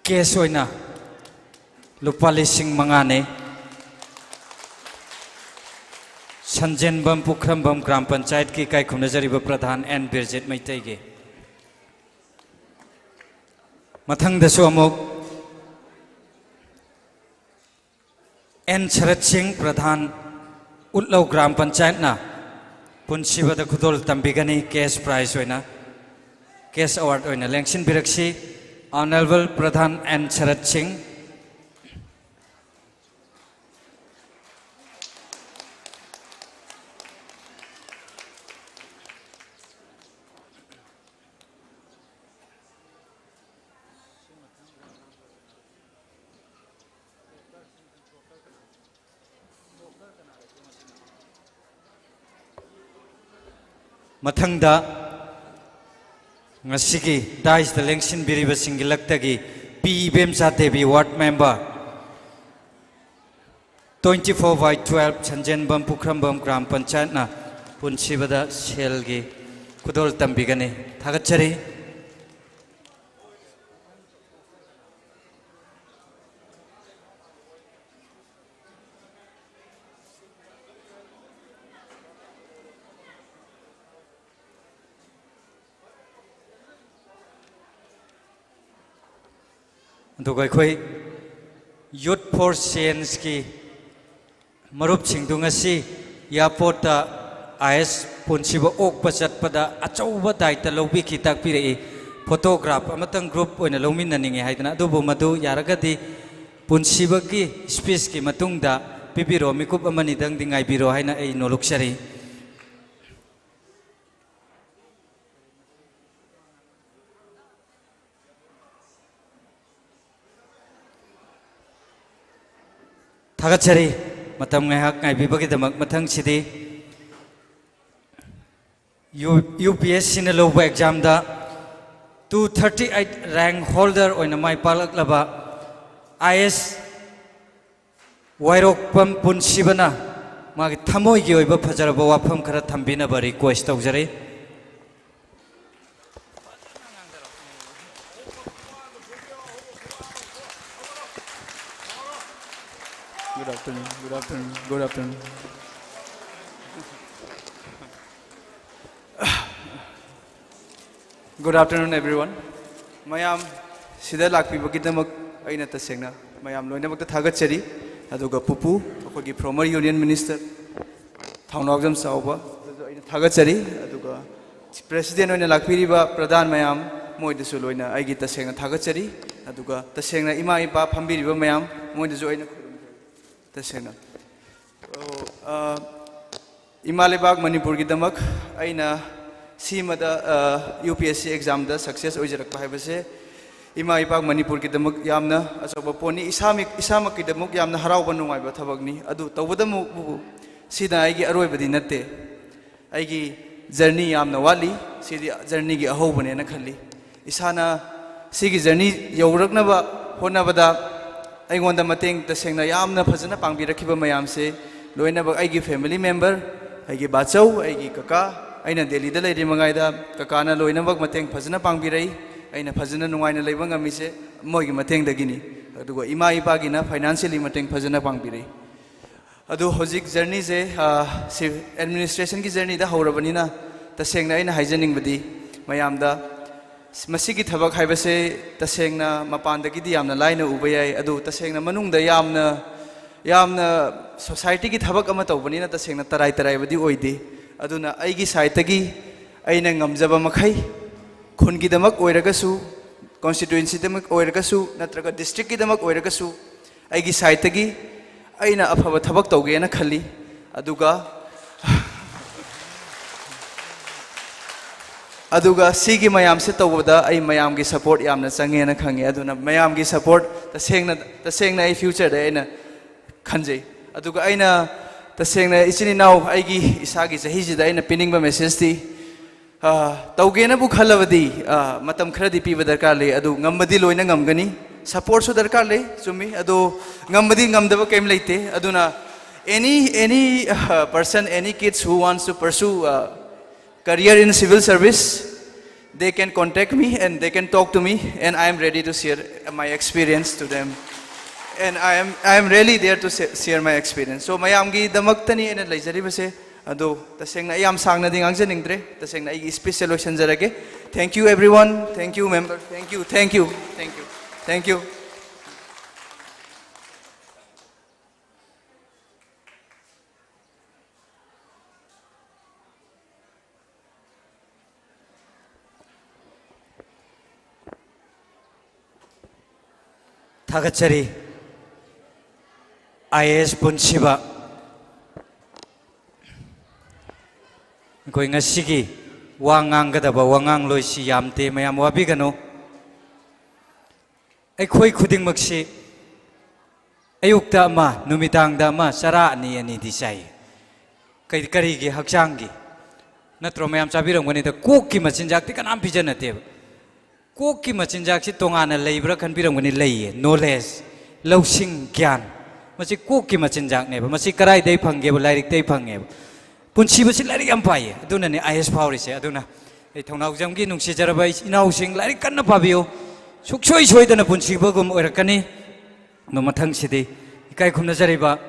केस ओइना लुपा लिसिंग मंगाने संजेनबम पुखरमबम ग्राम पंचायत की काय खुनजरीब प्रधान एन बिरजित मैतेगे मथंगदसु अमुक एन शरद सिंह प्रधान उल्लौ ग्राम पंचायत ना पुनसिबद खुदोल तंबिगनी कैश प्राइज होइना कैश अवार्ड होइना लेंसिन बिरक्सी ऑनरेबल प्रधान एन शरद सिंह मथंगदा ngasi dais the lengshin biriba singilaktagi P Bemsa Devi ward member 24/12 Sanjenbam Pukhrambam Gram Panchayat na punsibada selgi kudol tambigani thagachari Youth for Science की मरुप सिंधुंगसी यापोर्ट IS पुनसिब ओक पचत पदा अचौब दायित्व लौबी की ताकपिरे फोटोग्राफ अमतंग ग्रुप ओइना लौमिननिंगे हाइदना अदुबु मदु यारगदी पुनसिब की स्पीच की मतुंगदा पिबिरो मिकुप अमनि दंग दिंगाइ बिरो हाइना ए नोलुक्सरी थागचरी मतम ngahak ngai bibagi damak mathang sidi UPSC na loba exam da 238 rank holder oina mai palak laba IS wairok pam punsibana magi thamoi gi oiba phajaraba wafam khara thambina ba request tawjare Good afternoon. Good afternoon. Good afternoon. Good afternoon, everyone. Mayam sida lakpi bagidamak aina tasengna. Mayam loina bakta thagat chari. Aduga pupu, akogi former Union Minister, Thaunogam Sauba. Aina thagat chari. Aduga President oina lakpi riba Pradhan Mayam moidasu loina aigi tasengna thagat chari. Aduga tasengna ima ipa phambi riba Mayam moidasu aina तसेना इमालेबाग Manipur की दमक अइना सीमदा UPSC exam दा success ओइजरक पाइबसे इमा इपाग मणिपुर की दमक यामना अचोब pony इसामक की दमक यामना हराव बनुवाइब थबकनी अदु तौबदमु सीदा आइगी अरोइबदी नते आइगी journey यामना वाली सीदी journey की अहोबने न खल्ली इसाना सीगी जर्नी यौरकनबा होनबदा अइगोंदा मतेंग तसेंगना यामना फजना पांगबिरखिबा मयामसे लोइनबक आइगी फैमिली मेंबर आइगी बाचौ आइगी कका अइना दिल्ली दा लेरि मंगाइदा ककाना लोइनबक मतेंग फजना पांगबिरई अइना फजना नुंगाइना लेबा ngamiसे मोइगी मतेंग दगिनी अदुगो इमा इपागिना फाइनेंशियली मतेंग फजना पांगबिरई अदु होजिक जर्नी से एडमिनिस्ट्रेशन की जर्नी दा हौरबनिना तसेंगना अइना हाइजनिंगबदी मयामदा मसीगी थबक हाइबसे तसेंगना मपानदगिदी यामना लाइना उबा याय अदु तसेंगना मनुंगदा यामना सोसाइटी की थबक अमा तौबनिना तसेंगना तराई तराइबदी ओइदे अदुना आइगी साइटगी अइना ngamjaba मखै खुनगी दमक ओइरगसु कॉन्स्टिट्यूएंसी दमक ओइरगसु नत्रगा डिस्ट्रिक्ट की दमक ओइरगसु आइगी साइटगी अइना अफबा थबक तौगेना खल्ली अदुगा अदुगा सीगी मयाम से तौबदा आई मयाम की सपोर्ट यामना चंगेना खंगे अदुना मयाम की सपोर्ट तसेंगना आई फ्यूचर दे आइना खंजे अदुगा आइना तसेंगना इचिनी नाउ आइगी इसागी जहिजिदा आइना पिनिंगबा मेसेज दी तौगेना बु खलबदी मतम खरदी पीबा दरकार ले अदु ngambadi loina ngamgani support su darkar le chumi adu ngambadi ngamdaba kem leite aduna any person any kids who wants to pursue career in civil service, they can contact me and they can talk to me, and I am ready to share my experience to them. And I am really there to share my experience. So mayamgi damaktani ena laijari base अदो तसेंगना याम सांगना दि nganjaningdre तसेंगना इ special लोइसनजरगे thank you everyone thank you member thank you thank you thank you thank you थागचरी IAS पुनसिबा कोई ngasi wangang gadaba wangang loisi yamte mayam wabigano akhoi khuding maksi ayukta ma numitangda ma sara ani disai kai kari gi hakchang gi natro mayam chabiram gani da kok ki machinjak ti kanam pijanate kok ki machinjak si tongana leibra khanbiram gani leiye knowledge lausing gyan masi kok ki machinjak ne masi karai dei phangge lairik dei phangge punsi basi lari yang payah, itu nani IAS power sih, itu na, itu nak jam gini nungsi cara baik, inau sing lari kan apa bio, suksoi dana punsi bagum orang kani, nomor thang sih ikai kumna cari ba.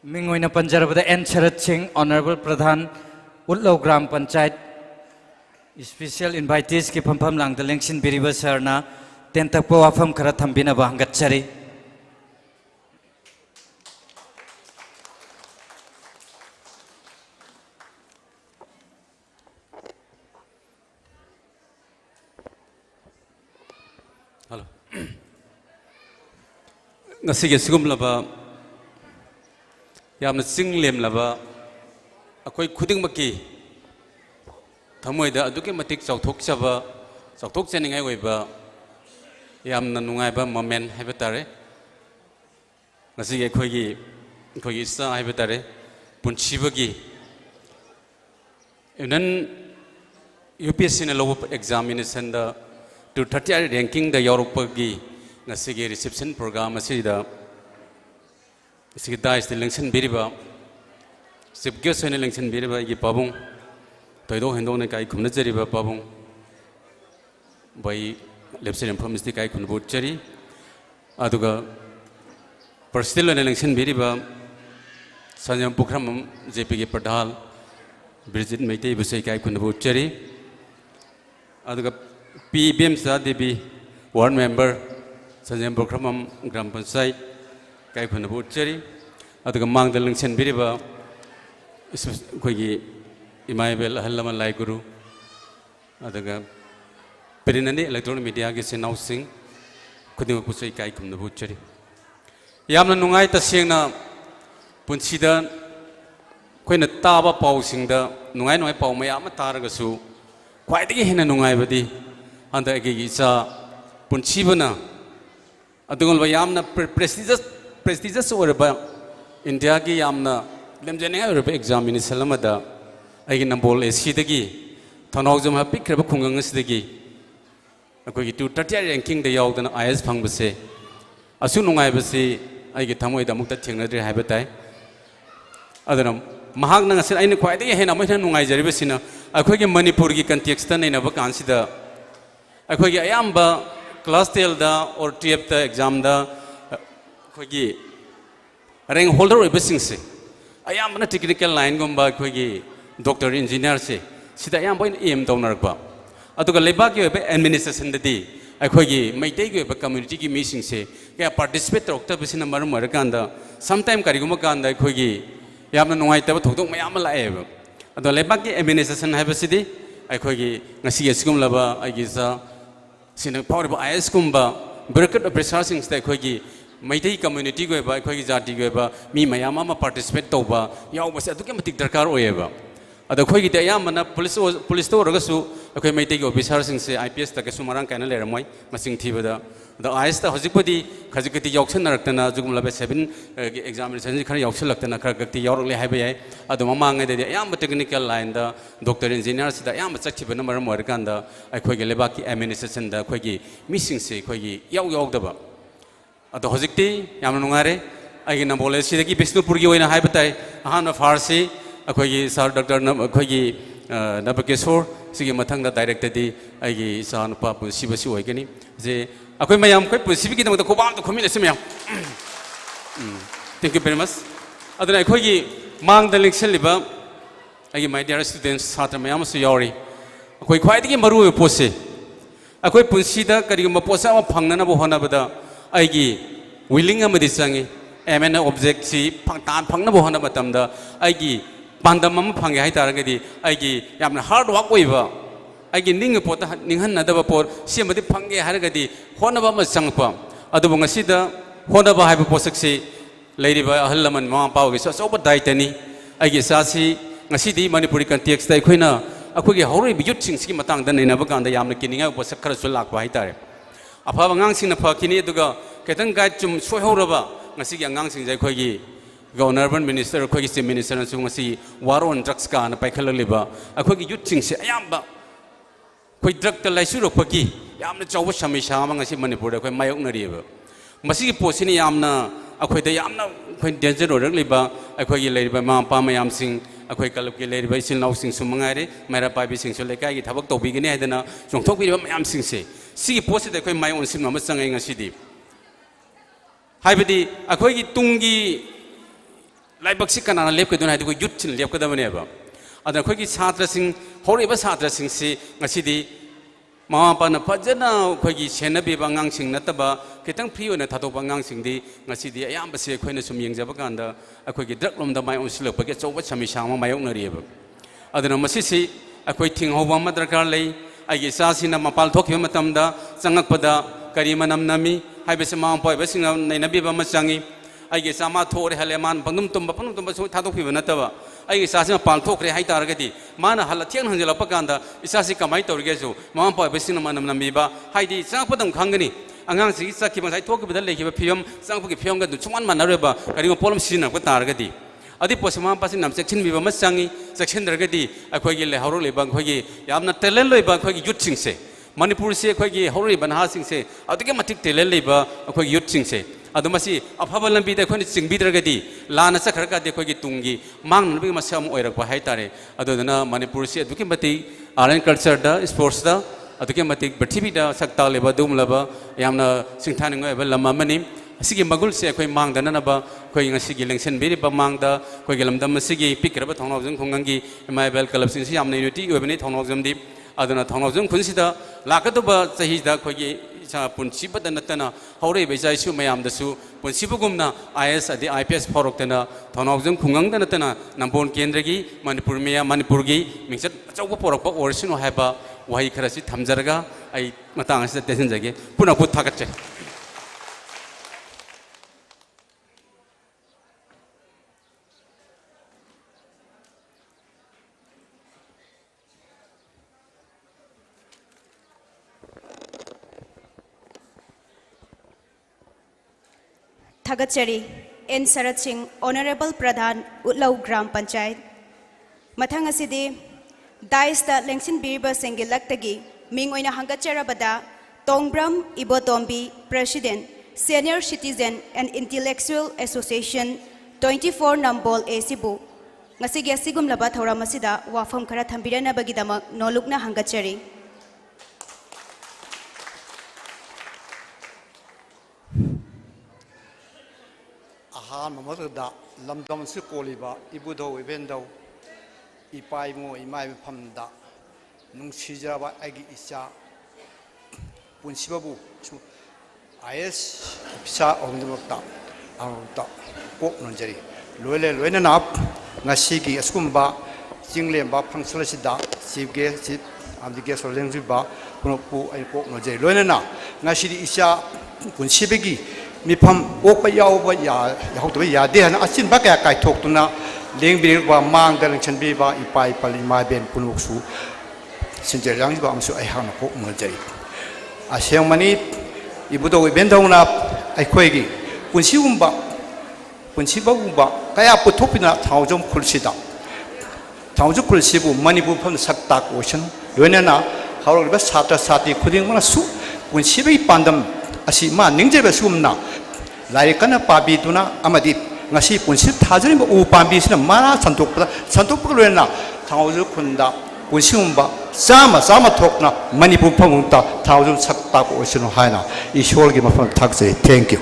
Minggu ini Panjara pada N. Sharat Singh, Honorable Pradhan, Utlau Gram Panchayat, special invitees ki pampam lang dalengsin biriba sarna, tentak pawafam karat hambina bahanggat cari. Halo. Nasi gesugum laba, yamna singlem laba, akoi kuding maki, thamoi da aduke matik chauthok chaba, chauthok cheningai oiba, yamna nungai ba moment haibetare. Nasi ge khoi sa haibetare, punchibagi. Unan UPSC na lobo examination da to 30 ranking the Europe gi ngasigi reception program asida sigda is the election biriba sibge sene election biriba gi pabung toido hendo ne kai khumna jariba pabung bai lepsen informis ti kai khun bot chari aduga personal election biriba sanjam pukram JP gi padhal Bridget Meitei busai kai khun bot chari aduga PBM Devi Ward Member Sanjam Bokramam Gram Panchayat Kai Khunabut Chari Aduga Mang Dalang Chen Biriba Kogi Imaibel Halaman Lai Guru Aduga Perinani Electronic Media Gis Now Sing Kudima Pusai Kai Khunabut Chari Yamna Nungai Tasingna Punsida Koina Taba Pau Singda Nungai Noi Pau Mayama Taragasu Quite the Hina Nungai Badi Anda Gisa Punchibana Adungol Yamna prestigious or India Gi Yamna Lemjana exam in Salamada Aginambol is Hidagi Tanozum have picked up Kungangas Digi Akogi to 30 ranking the Yog than IS Pangbase Asunung I will say I get Tamoy the Mukta Tingadri habitat Adam Mahagna said I know quite a Henamatanung I Jaribasina Akogi Manipurgi context in a vacancy the Akogi Ayamba class tail da or TF the exam da Kogi ring holder of business. I am a technical line gumba Kogi doctor engineer say. Sita Yambo in aim downarba. Atoka Lebaki administration the day. Akogi may take you a community meeting say. Get participate octopus in a Maramanda. Sometime Karigumaganda Kogi Yaman White Totok Mayamala ever. At the Lebaki administration have a city. Akogi Nasi Skum Lava, I guess. Sin power of IS Kumba, Burkett of resourcing stake Kogi, Maiti community go by Kogi Zati go me, my Yamama participate over, Yaw was a automatic Dakar or ever. At the Kogi Yamana police store Rogasu, okay, may take of resourcing say IPS Takasumaran Canal Moy, Massing Tivada. The IS the Hozipudi, Kazikati Yokshan Artana, Zugumla 7 examination, Yokshalakana, Krakati, Yorley Habi, at the Mamanga, the Yam technical line, the doctor engineers, the Yam Sachi number Morganda, I Kogi Lebaki administration, the Kogi, missing say Kogi, Yogdaba. At the Hozikti, Yamanungare, I can abolish the Bisnupurgi in a habitat, a hand of Harsi, a Kogi, Sir Doctor Kogi, नबकेश्वर सिगी मथंग दा डायरेक्टदी आइगी इसा नुपा पुसिबसी ओइगनी जे अखोय मयाम खोय पुसिबी दम खोबाम तो खोमिन same thank you very much अदना अखोयगी मांग द लेक्चर लिबा आइगी माय डियर स्टूडेंट्स छात्र मयाम सु यावरी अखोय ख्वाइदगी मरु पोसे अखोय पुसिदा करिगम पोसा मा फंगना बो होनाबदा आइगी विलिंग अमदि चंगी एमएन ऑब्जेक्ट सी तान फंगना बो होना मतमदा आइगी पांडम अम फंगे हाई तारगदी आइगी यामना हार्ड वर्क ओइबा आइगी निंग पोता निंहन नदबा पोर सेमदि फंगे हारगदी होनबा म चंगपा अदुबो ngasiदा होनबा हाइबा पोसक्सी लेरिबा अहल लमन मा पावगे सोबा दायित्वनी आइगी सासी ngasiदी मणिपुरी कंटेक्स्ट दा अखोइना अखोइगी हौरै बिजुट सिंगसी मतंग दा नैनबा कांदा यामना किनिंगा पोसक खरसु लाकबा हाई तारे अफाबा ngang फकिनी दुगा केतंग गाइड चुम सोइहौरबा ngasiगी angang sing jai khoigi governor urban minister अखोई chief minister war on drugs का पाखलिबा अखोई यूथ सिंह अयाब अखोई ड्रग लाइसुरपी चौब समस्या मनपुर अखोई मायोनरीब मसी पोसी अखोद डेंजर होरब अखोई ममा मपा मैम अखोई कलब की इचिल इनाऊ मंगारे मैरा पाबी लेकाई थबक तौबीगनी है चोंथोपी मैम से पोस्ट अखोई माय ओनसिम चंगे अखोई तुंगी लाइबक्सी कनाना लेपकदुना है यूथ सिन लेपकदबनेबा अदना अखोई छात्र सिंह हौरिबा छात्र सिंह से ngasiदी ममा मपाना फजना अखोई सेनबीबा अंगांग सिंह नतबा खितंग फ्री होना थादोबा अंगांग सिंहदी ngasiदी अयाम से अखोइना सुम यंगजबा कांदा अखोई ड्रग लोमदा माय ओनसिलपगे चौबा समीसा मा मायोनरीबा अदना मसिसी अखोई थिंगहोबा मा दरकार लई आइगे सासिना मपाल थोखिबा मतमदा चंगकपदा करी मनम नमी हाइबसे ममा मपाइबा सिंह नैनबीबा मा चंगी आइगे सामा थोरे हले मान पंगुम तुम थादोखिब नतबा आइगे सासे पाल थोखरे हाई तारगदी माना हल थियन हंजलप कांदा इसासी कमाई तौरगेसु ममा पाइबसिन मनम नमीबा हाइदी चापदम खंगनी अंगांग सिगी चखिब साइ थोखिबदा लेखिब फियम चांगपगी फियमगा सुमान मानरेबा करिगो पोलम सिनक तारगदी अदि पोस ममा पासिन नम सेक्शन बिबा म चांगी सेक्शन दरगदी अखोइगे लेहरो लेबा अखोइगे यामना टैलेंट लेबा अखोइगे यूथ सिंगसे मणिपुर से अखोइगे हौरिबा नहा सिंगसे अदुके मटिक टैलेंट लेबा अखोइगे यूथ सिंगसे अदुमसी अफब लंबी अखोइना चिंगबीद्रगदी लाना चखरगदी अखोइगी तुंगी मांगनबी मसम ओइरकपा हाइतारे अदुदना मणिपुर से अदुके मति आर्ट एंड कल्चर दा स्पोर्ट्स दा अदुके मति पृथ्वीदा सक्ता लेबा दुमलबा यामना सिंथानिंग ओइबा लम अमनी असिगी मगुल से अखोइ मांगदनबा अखोइ ngasiगी लेंसन बिरिबा मांगदा अखोइगी लमदम मसिगी पिकरबा थौनावजों खुंगंगी एमआईबीएल क्लब सिंसी यामना यूनिटी ओइबनी थौनावजमदी अदना थौनावजों खुनसिदा लाकदबा चहीदा अखोइगी पुनसीबद नतना हौरे बेजाइसु मयामदसु पुनसीबगुमना आईएएस अदि आईपीएस फौरक्तना थौनावजों खुंगंग नतना नंबोन केंद्रगी मणिपुर मेया मणिपुरगी मिंगसत अचौब पोरक ओरसिनो हाइबा वही खरसी थमजरगा आई मतांग असिदा तेसनजगे पुनः पुत थागतचे थगचरी एन शरद सिंह ऑनरेबल प्रधान उतलौ ग्राम पंचायत मथंग असिदी दाइसता लेंसिन बीरबा सिंह लक्तगी मिंग ओइना हंगचरबदा Tongbram Ibotombi president senior citizen and intellectual association 24 Nambol एसिबु ngasigi asigumlaba thauram asida wafam khara thambiranabagidamak nolukna hangachari ahan mamada lamdam se koliba ibudo ibendo ipai mo imai phamda nungsijaba agi isa punsibabu is pisa ongdumta arta kok nonjari loile loina nap ngasigi askumba jinglemba phangsalasida sibge sip amdige solengjiba punopu ai kok nonjari loina na ngasidi isa punsibegi मिफम ओप यावबा या यावदबा यादे हन असिन बा क्या काय थोक्तुना लेंबिरबा मांग दलंगसन बिबा इपाई पलि मा Ben पुनुक्सु सिनजेरयांग बा अमसु ai हान को मजै असें मनि इबुदो बेन दौना अखोइगी पुनसिबा कया पुथोपिना थावजम खुलसिदा थावजु खुलसिबु मणिपुर फम सक्ता क्वेश्चन लोइना हावरबा छात्र छात्री खुदिंगना सु पुनसिबै पांदम असी मा निंगजेबा सुमना लाइकना पाबीदुना अमदि ngasi punsi thajani उ पाबीसिना माना संतोकपदा लोइना थावजु खुंदा पुनसिगुम्बा चामा थोकना मणिपुर फंगुंता थाउजन सक्ता ओइसनो हायना ईश्वरगी मफम थाकजे थैंक यू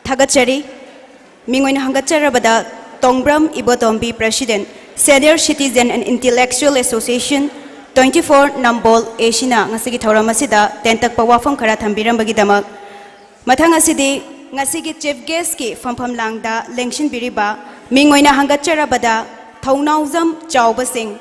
थागतचरी मिंगोइन हंगतचरबदा Tongbram Ibotombi president Senior Citizen and Intellectual Association 24 Nambol Asiana ngasigi thauram asida tentak pawafam khara thambiram bagidama mathang asidi ngasigi chief guest ki fampham langda lengshin biriba mingoina hangatcharabada thaunaujam chawba sing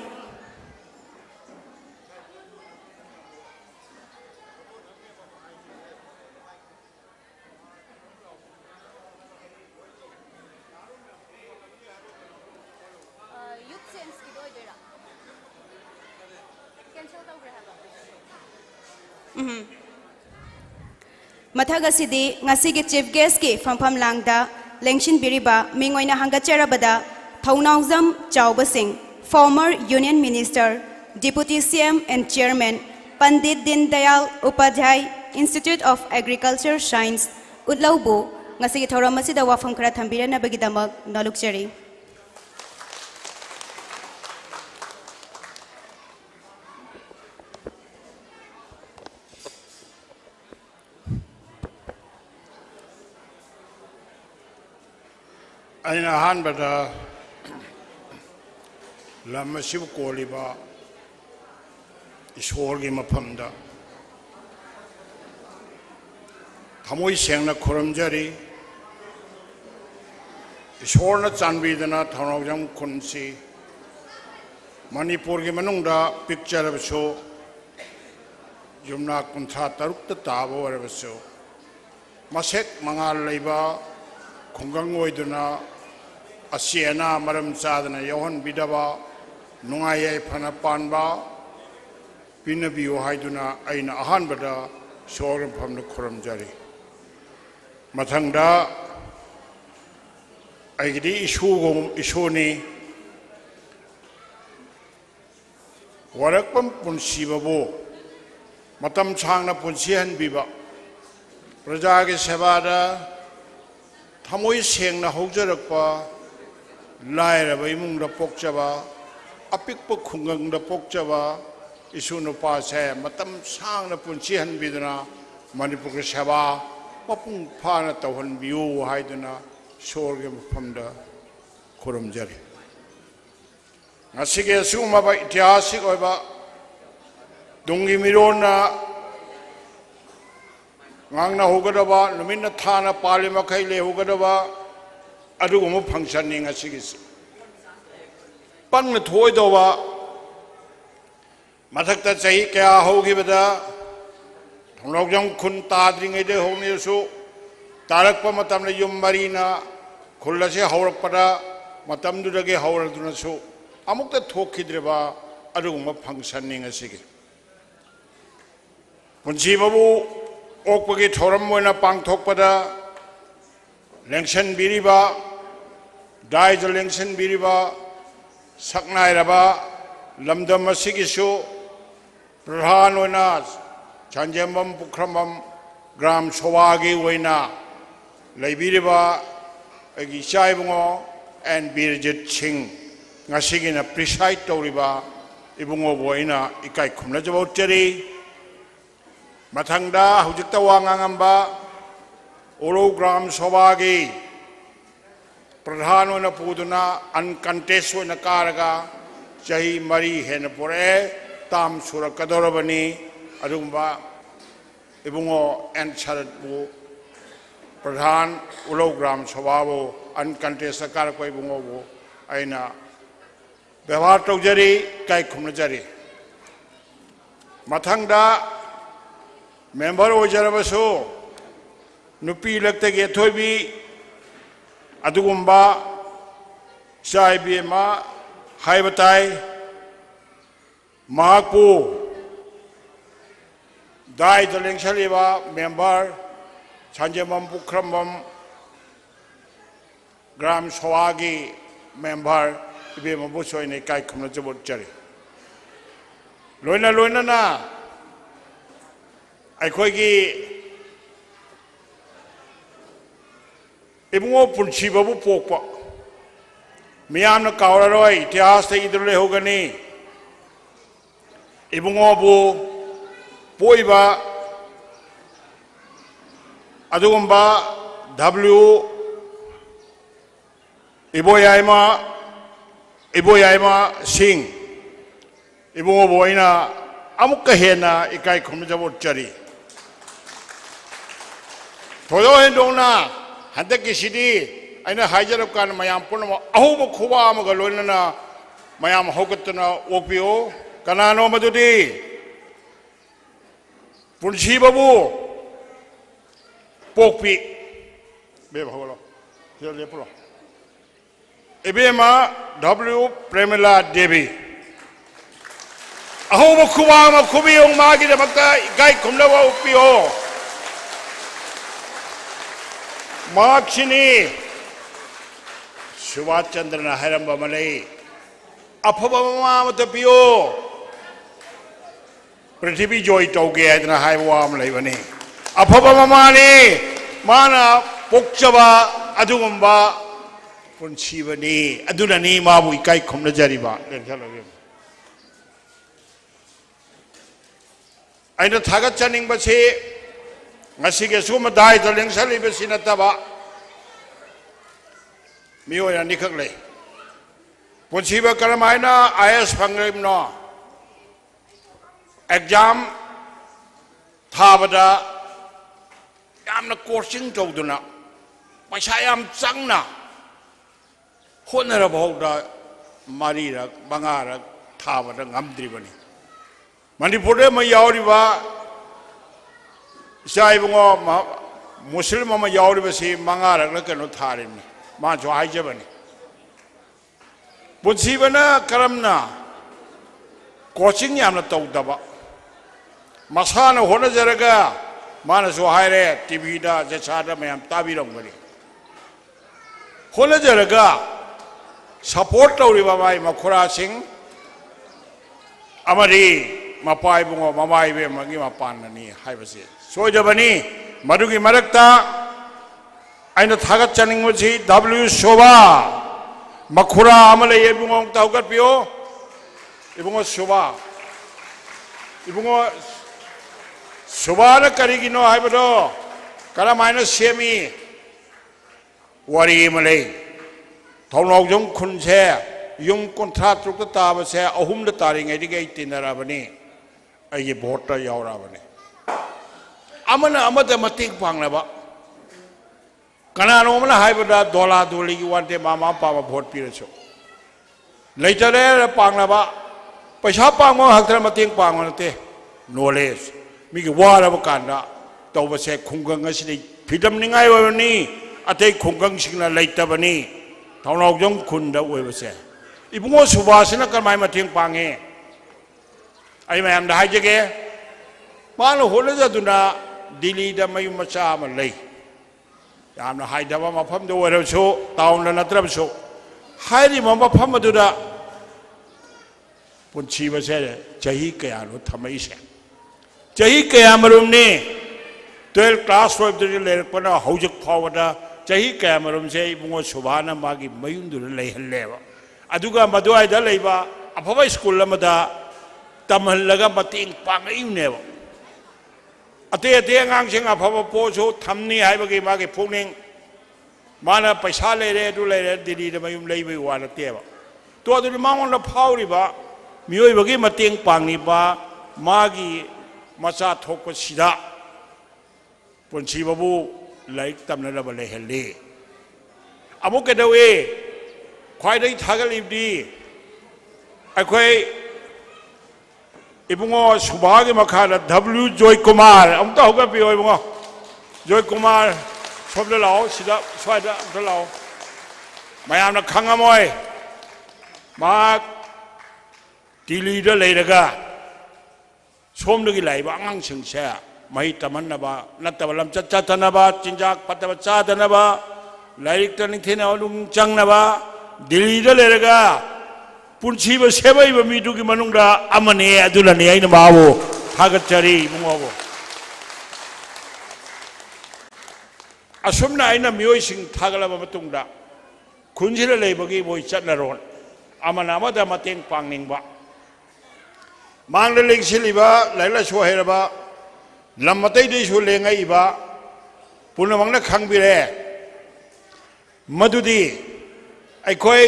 Mathagasi ngasigi chief guest ki fampham langda lengshin biriba mingoina hangatcharabada thaunaujam chawba sing former union minister deputy CM and chairman Pandit Dindayal Upadhyay Institute of Agriculture Science Utlaubu ngasigi thauram asida wafam khara thambirana bagidamak nalukchari अना Ahmad lump कोलिब ईश्वर की मफम थमोई सेंगना खुरमजरी ईश्वर चांबीदना थौनौजम खुनसी मणिपुर की मनुंगदा पिक्चरबसो युमना कुंथा तरुक ताबो वरबसो मसेक मंगाल लेबा खुंगंग ओइदुना असियना मरम चादना यौहन बिदबा नुंगाय फना पानबा पिनबियो हाइदुना अइना अहानबदा सोरम फमन खुरमजरी मथंगदा अइगदी इशुनी वरकपम पुनसीबबो मतम सांगना पुनसीहनबिबा प्रजा के सेवादा थमोई सेंगना हौजरकपा लायरबा इमुंगदा पोकचबा अपिकप खुंगंगदा पोकचबा issue नुपासे मतम सांगना पुनसीहनबिदना मणिपुर के सेवा मपुंग फाना तौहनबियो हाइदुना सोरगे मफमदा खुरमजरी ngasige sumaba ityasik oiba dungi mirona ngangna hogadaba lumina thana palima khaile hogadaba adugumu function ni ngasigi pangna thoidoba mathakta chahi kya hogibada thongjam khun tadringai de hongni su tarakpa matamna yum marina khullase haurakpada matamdudage hauraduna su amukta thokidreba aduguma function ni ngasigi punjibabu okpagi thoram moina pangthokpada lengshan biriba dai jo lengshan biriba saknai raba lamdam asigi su pradhan oina chanjambam pukramam gram sowagi oina leibiriba agi chaibungo and Birjit Singh ngasigina preside tawriba ibungo boina ikai khumna jaboteri mathangda hujikta wangangamba orogram sobagi pradhan oina puduna uncontest oina karaga chahi mari hena pore tam surakadorabani adumba ibungo and sharatbu pradhan orogram sobabo uncontest karako ibungo bo aina व्यवहार तौजरी कई खुमनजरी मथंगदा member ओजरबसो नुपी लक्तगे थोबी अदुगुंबा साइबीमा हाइबताई महाकु दाई दलेंगसलीबा member संजयमम पुख्रमम ग्राम सवागी member इबे मबुसोय ने काय खमना जबोट चरी लोइना ना ꯑꯩꯈꯣꯏꯒꯤ ꯏꯕꯨꯡꯉꯣ ꯄꯨꯟꯁꯤꯕꯕꯨ ꯄꯣꯛꯄ ꯃꯤꯌꯥꯝꯅ ꯀꯥꯎꯔꯔꯣꯏ ꯏꯇꯤꯍꯥꯁꯇ ꯏꯗꯨꯅ ꯂꯩꯍꯧꯒꯅꯤ ꯏꯕꯨꯡꯉꯣꯕꯨ ꯄꯣꯛꯏꯕ ꯑꯗꯨꯒꯨꯝꯕ W इबोयाइमा सिंह इबुंगो बोइना अमुक हेना इकाई खुमजबो चरी थोदो हेंदोंना हंदक किसिदी अइना हाइजरब कान मयाम पुनम अहुब खुबा अमग लोइनना मयाम होगतना ओपियो कनानो मदुदी पुंसीबबु पोकपी बे भगलो जो लेपुलो इबेमा W प्रेमिला देवी अहोब खुवाम खुबियों मागी दमकता गाय खुमलवा उपियो माक्षिनी सुभाष चंद्र नाहरम बमले अफबा मामत पियो पृथ्वी जोई तौगे इतना हाय वाम लेवने अफबा माने माना पोक्चबा अदुगुंबा पुंसीबनी अदुननी माबु इकाई खुमनजरिबा लेखलगे अइना थागत चनिंग बसे ngasiगे सुम दाय द लेंसलि बसि नतबा मियोया निखक ले पुंसीबा करमाइना IS फंगरिमनो एग्जाम थाबदा यामना कोचिंग तौदुना पैसा याम चंगना होनरबौदा मारीरक मंगारक थाबदा ngamdribani manipurde ma yauriba साइबुंगो मुस्लिम अमा यावरिबसि मंगारक कनो थारिमनि मा जो हाइजबनि पुंसीबना करमना कोचिंग यामना तौदबा मसाना होनजरगा माना जो हायरे टीवी दा जसादा मयाम ताबिरंगनि होनजरगा सपोर्ट तौरिबा माय मखुरा सिंह अमरी मपाइबुंगो ममाइबे मगी मपाननी हाइबसि सोजबनी मरुगी मरक्ता आइना थागत चनिंगबसि W शोभा मखुरा अमले इबुंगो तौगत पियो इबुंगो शोभा इबुंगो शोभा न करिगिनो हाइबदो करमाइना सेमी वारी मले थौनौजों खुनसे युम कुंथ्रा त्रुक ताबसे अहुम द तारिंगैदिगे तिनराबनी अय भोट यावराबनी अमन अमद मतिक पांगनबा कनानो मन हाइबदा दोला दोली वानते मामा पामा भोट पिरसो लेतरे पांगनबा पैसा पांगो हक्तर मतिक पांगनते नॉलेज मिगे वारब कांदा तौबसे खुंगंग असि फिदम निंगाय वनी अतै खुंगंग सिंगना लेतबनी थौनौजों खुंदा ओइबसे इबुंगो सुभाषना करमाय मतिक पांगे आई मैम दा हाइजगे मानो होनजदुना दिल्ली दा मयुम मचा अमा लई यामना हाइदबा मफम दो वरसो टाउन नत्रबसो हाइरि मफम अदुदा पुंसीबसे चही कयानो थमैसे चही कया मरुमने 12 क्लास 5 दि लेरपना हौजक फावदा चही कया मरुमसे इबुंगो सुभाना मागी मयुंदुर लेहल्लेबा अदुगा मदुआइदा लेबा अफबा स्कूल अमदा तमहल्लगा मतिंग पांगइनेबा अते अते आंगांसिंग अफबा पोसो थमनी हाइबगे मागे पुनिंग माना पैसा लेरे दु लेरे दिल्ली द मयुम लेबे वानतेबा तो अदु मांगोन फावरिबा मियोइबगे मतिंग पांगनिबा मागी मचा थोक सिदा पुंसीबबु लाइक तमनरबा लेहल्ले अमुक दवे ख्वाइदै थागलिबदी अखोय इबुंगो सुभागी मखाना W जॉय कुमार अमता होगा पियो इबुंगो जॉय कुमार सोबले लाओ सिदा स्वाइदा अमता लाओ मयामना खंगमोय मा दिल्ली द लेरगा सोमदगी लाइबा आंगांग सिंगसे मही तमन्नबा नतबा लमचत चतनबा चिंजाक पतबा चादनबा लाइक तनिथेना उलुंग चंगनबा दिल्ली द लेरगा पुंसीब सेबैब मिदुगी मनुंगदा अमने अदुलने आइना मावो थागतचरी इबुंगोबो असुमना आइना मियोइसिंग थागलबा मतुंगदा खुनसिला लेबगी मोइ चटनरोन अमना अमदा मतेंग पांगनिंगबा मांगले लेंसिलिबा लाइला सोहेरबा लमतै दैसु लेंगाइबा पुनमंगना खांबिरे मदुदी अखोई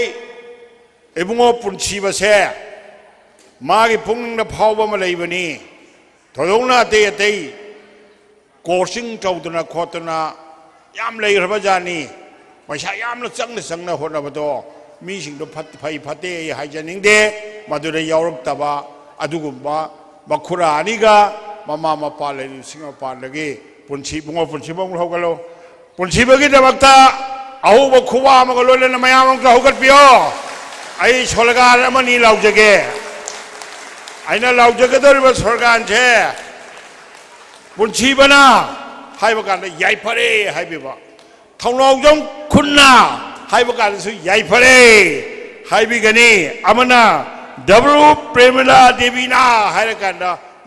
इबुंगो पुनसिबसे मागी पुंगना फावबा मा लेबनी थोदोंना अतै अतै कोर्सिंग तौदना खोतना याम लेरबा जानी पैसा यामना चंगना होनबदो मीसिंग दो फै फते हाइजनिंगदे मदुरे यावरक्तबा अदुगुम्बा मखुरा अनिगा ममा मपा लेसिंग पालगे पुनसी बुंगो पुनसी बंग होगलो पुनसी बगी दमक्ता अहुब खुवा मग लोलेना मयाम अंग होगतपियो आई सोलगार अमनी लाउजगे आइना लाउजगे दरबा सरगान छे पुनसी बना हाइबा कान याइफरे हाइबेबा थौनावजों खुन्ना हाइबा कान सु याइफरे हाइबिगनी अमना डब्लू प्रेमिला देवीना हाइरा कान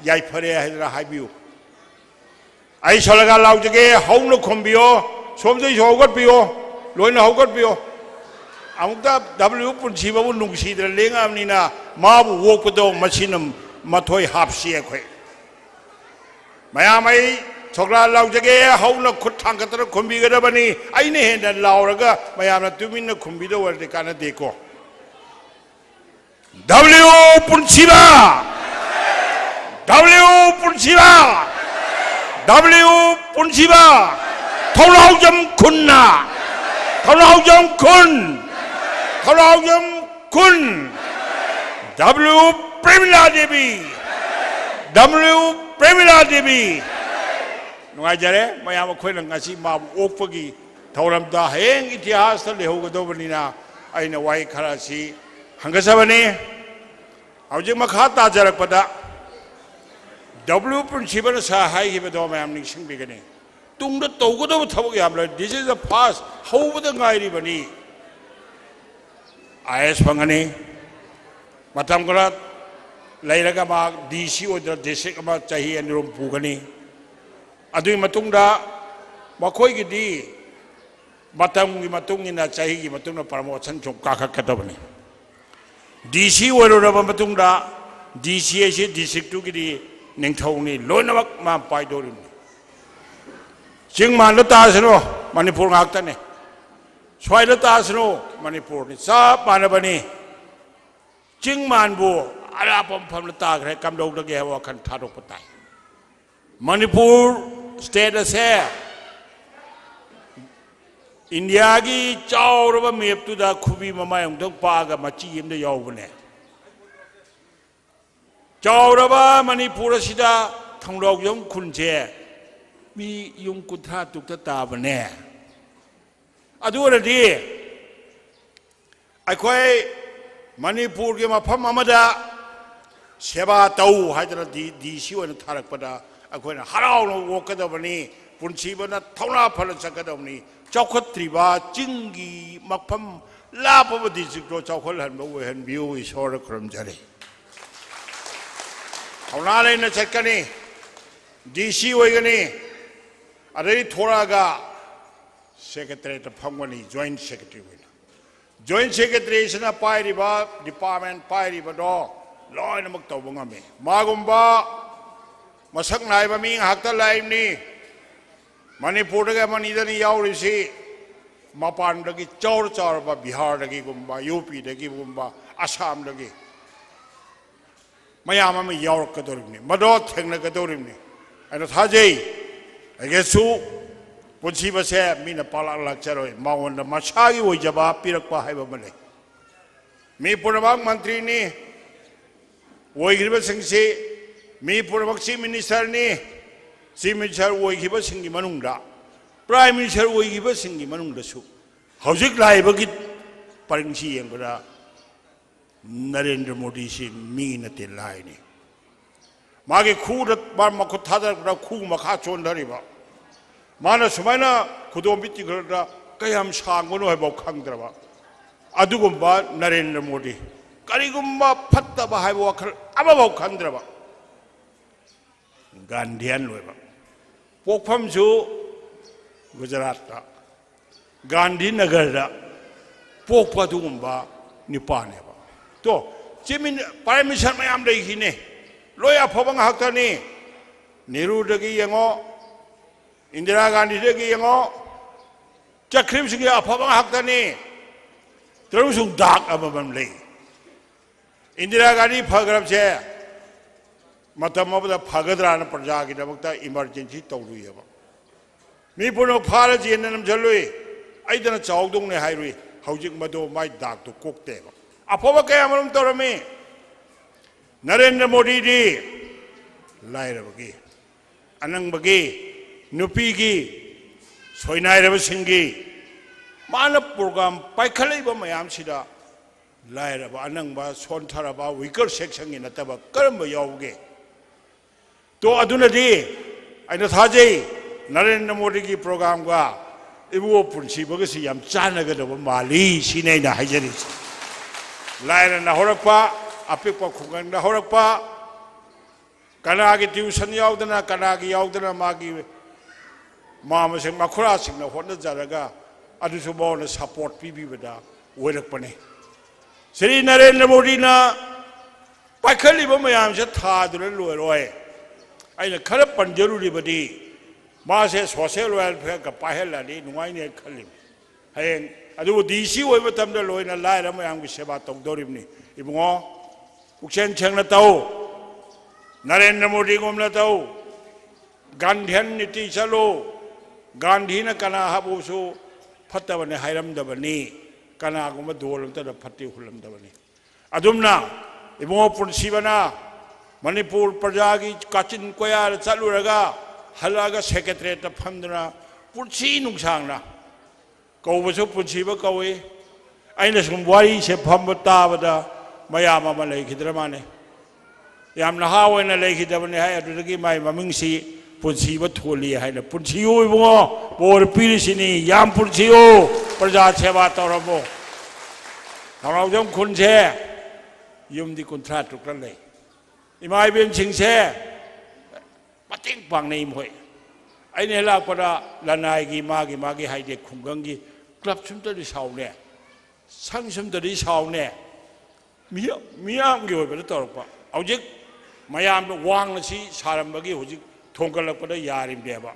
याइफरे हाइरा हाइबियो आई सोलगा लाउजगे हौनो खोमबियो सोमजै होगतपियो लोइना होगतपियो अमुक्ता डब्लू पुनसिबाबु नुंगसिद्र लेंगामनिना माबु वोकपदो मसिनम मथोय हापसि अखोय मयामै छोकरा लाउजगे हौनो खुद थांगतर खुम्बिगदबनी आइने हेन लाउरगा मयामना तुमिन खुम्बिदो वरदे काना देखो डब्लू पुनसिबा डब्लू पुनसिबा डब्लू पुनसिबा थौलाउजम खुन्ना थौलाउजम खुन थौलाउजम खुन डब्लू प्रेमिला देवी डब्लू प्रेमिला देवी नुआइजरे मयाम खोइना ngasi माबु ओकपगी थौरमदा हेंग इतिहास लेहोगदोबनिना आइना वाइ खरासी हंगसबनी हौजिक मखा ताजरकपदा डब्लू प्रिंसिपल सा हाइगिबदो मयाम निसिंबिगनी तुंगदा तौगदो थबक यामला दिस इज द फास्ट हौबदा गाइरिबनी आईएस फंगनी मतम गरा लेरगा मा डीसी ओदर डिस्ट्रिक्ट अमा चाही अनिरुम पुगनी अदुई मतुंगदा मखोइगिदी मतमगी मतुंगिना चाहीगी मतुंगना प्रमोशन जों काखकदबनी डीसी ओररबा मतुंगदा डीसी एसे डिस्ट्रिक्ट टुगिदी निंगथौनी लोइनमक मा पाइदोरिनी चिंगमान तासनो मणिपुर गाक्तने स्वाइद तासनो मणिपुर नि सब मानबनी चिंगमानबो अरापम फम ताग्रे कमदौदगे वखन थारोप ताई मणिपुर स्टेट असे इंडिया की चाउरब मेप तुदा खुबी ममायंग पागा मची यमदे यावबने चाउरब मणिपुर सिदा थंगलौजम खुनसे मी युम कुंथ्रा तुक्ता ताबने अदुरदी अखोय मणिपुर के मफम अमदा सेवा तौ हाइदरा डीसी ओन थारकपदा अखोयना हराउनो वोकदबनी पुनसिबना थौना फल सकदबनी चौखत्रिबा चिंगी मफम लापब डिस्ट्रिक्ट चौखल हनबो वेहनबियो ईश्वर खुरमजरे थौना लेना चकनी डीसी ओइगनी अदई थोरागा सेक्रेटरी फंगनी जॉइंट सेक्रेटरी जॉइंट सेक्रेटरी सना पाइरिबा डिपार्टमेंट पाइरिबदो लोइनमक तौबंगमे मागुंबा मसक नाइबा मी हाक्ता लाइबनी मणिपुर दगे मनीदनी यावरिसी मपान दगी चौर चौरबा बिहार दगी गुंबा यूपी दगी गुंबा असम दगी मयाम अम यावरकदोरिबनी मदो थेंगनगदोरिबनी अन थाजै अगेसु पुनसिबसे मीना पाला लाक्चरोय मावंद मसागी ओइजबा पिरकपा हाइबा मले मी पुनबाग मंत्री नि ओइगिबा सिंगसे मी पुनबाग चीफ मिनिस्टर नि चीफ मिनिस्टर ओइगिबा सिंगी मनुंगदा प्राइम मिनिस्टर ओइगिबा सिंगी मनुंगदसु हौजिक लाइबगी परिंगसी यंगबदा नरेंद्र मोदी से मी नते लाइनी मागे खूद बार मखुद थादरबदा खू मखा चोंदरिबा माना सुमाइना खुदोंबिति गरदा कयम सांगनो हैबो खंगद्रबा अदुगुंबा नरेंद्र मोदी करिगुंबा फत्तबा हैबो वखल अबाबो खंगद्रबा गांधीयन लोइबा पोखफमजु गुजरात गांधी नगर पोपदुगुम्बा निपाने तो चिमिन प्राइम मिनिस्टर मैम लेखिने लोय अफब ngakani नेहरू दगी यंगो इंदिरा गांधी दगी यंगो चक्रीम सिंह अफब ngakani तरुसुं दाग अमबम ले इंदिरा गांधी फगरब से मतम अब फगद्रान प्रजा की दमकता इमरजेंसी तौरुयबा मी पुनो फार जेननम जलुई अइदना चाउदुंग ने हाइरुई हौजिक मदो माइ दाग तो कोकतेबा अफब कयामरम तौरमे नरेंद्र मोदी दी लाइरबगी अनंगबगी नुपीगी सोइनाइरबसिंगी माना प्रोग्राम पाइखलैबा मयाम सिदा लाइरबा अनंगबा सोनथरबा वीकर सेक्शन गी नतबा करम यावगे तो अदुनदी आइना थाजै नरेंद्र मोदी की प्रोग्राम का इबो पुनसीबगसी याम चानगदब माली सिनैना हाइजरी लाइरना होरपा अपिक खुगंग होरपा कनागी ट्यूशन यावदना कनागी यावदना मागी मामसे मखुरा सिंह होना जरगा अदुसु बोन सपोर्ट पीबीबदा ओइरकपने श्री नरेंद्र मोदी ना पाखलिब मयाम से थादुर लोरोय अइना खर पंजरुरिबदी मासे सोशल वेलफेयर का पाहेलानी नुवाइने खलिम हयें अदु डीसी ओइ मतमदा लोइना लाइरा मयाम की सेवा तौदोरिबनी इबुंगो पुक्सेन छेंगना ताओ नरेंद्र मोदी गोमना ताओ गांधीन नीति चलो गांधी न कना हाबुसु फत्तबने हायरमदबनी कना गुम दोलमतदा फत्ति हुलमदबनी अदुमना इबुंगो पुनसीबना मणिपुर प्रजा की काचिन कोया चलुरगा हलागा सेक्रेटरीट फमदना पुनसी नुंगसांगना कौबसु पुनसीब कौवे अइना सुम वारी से फम ताबदा मयाम अमा लेखिद्र माने याम नहा ओइना लेखिदबने हाय अदुदगी माय ममिंगसी पुनसीब थोली हायना पुनसियो इबुंगो बोर पीरिसिनी याम पुनसियो प्रजा सेवा तौरबो नरावजम खुनसे युमदी कुंथ्रा टुकरा ले इमाय बेन सिंसे मतिंग पांगनै मोय अइने लापदा लनायगी मागी हाइदे खुंगंगी क्लब सुमतदि सावने संग सुमतदि सावने मियाम की ओइबदा तौरपा हौजिक मयाम वांगसी सारंबगी हौजिक थोंगलपदा यारिमदेबा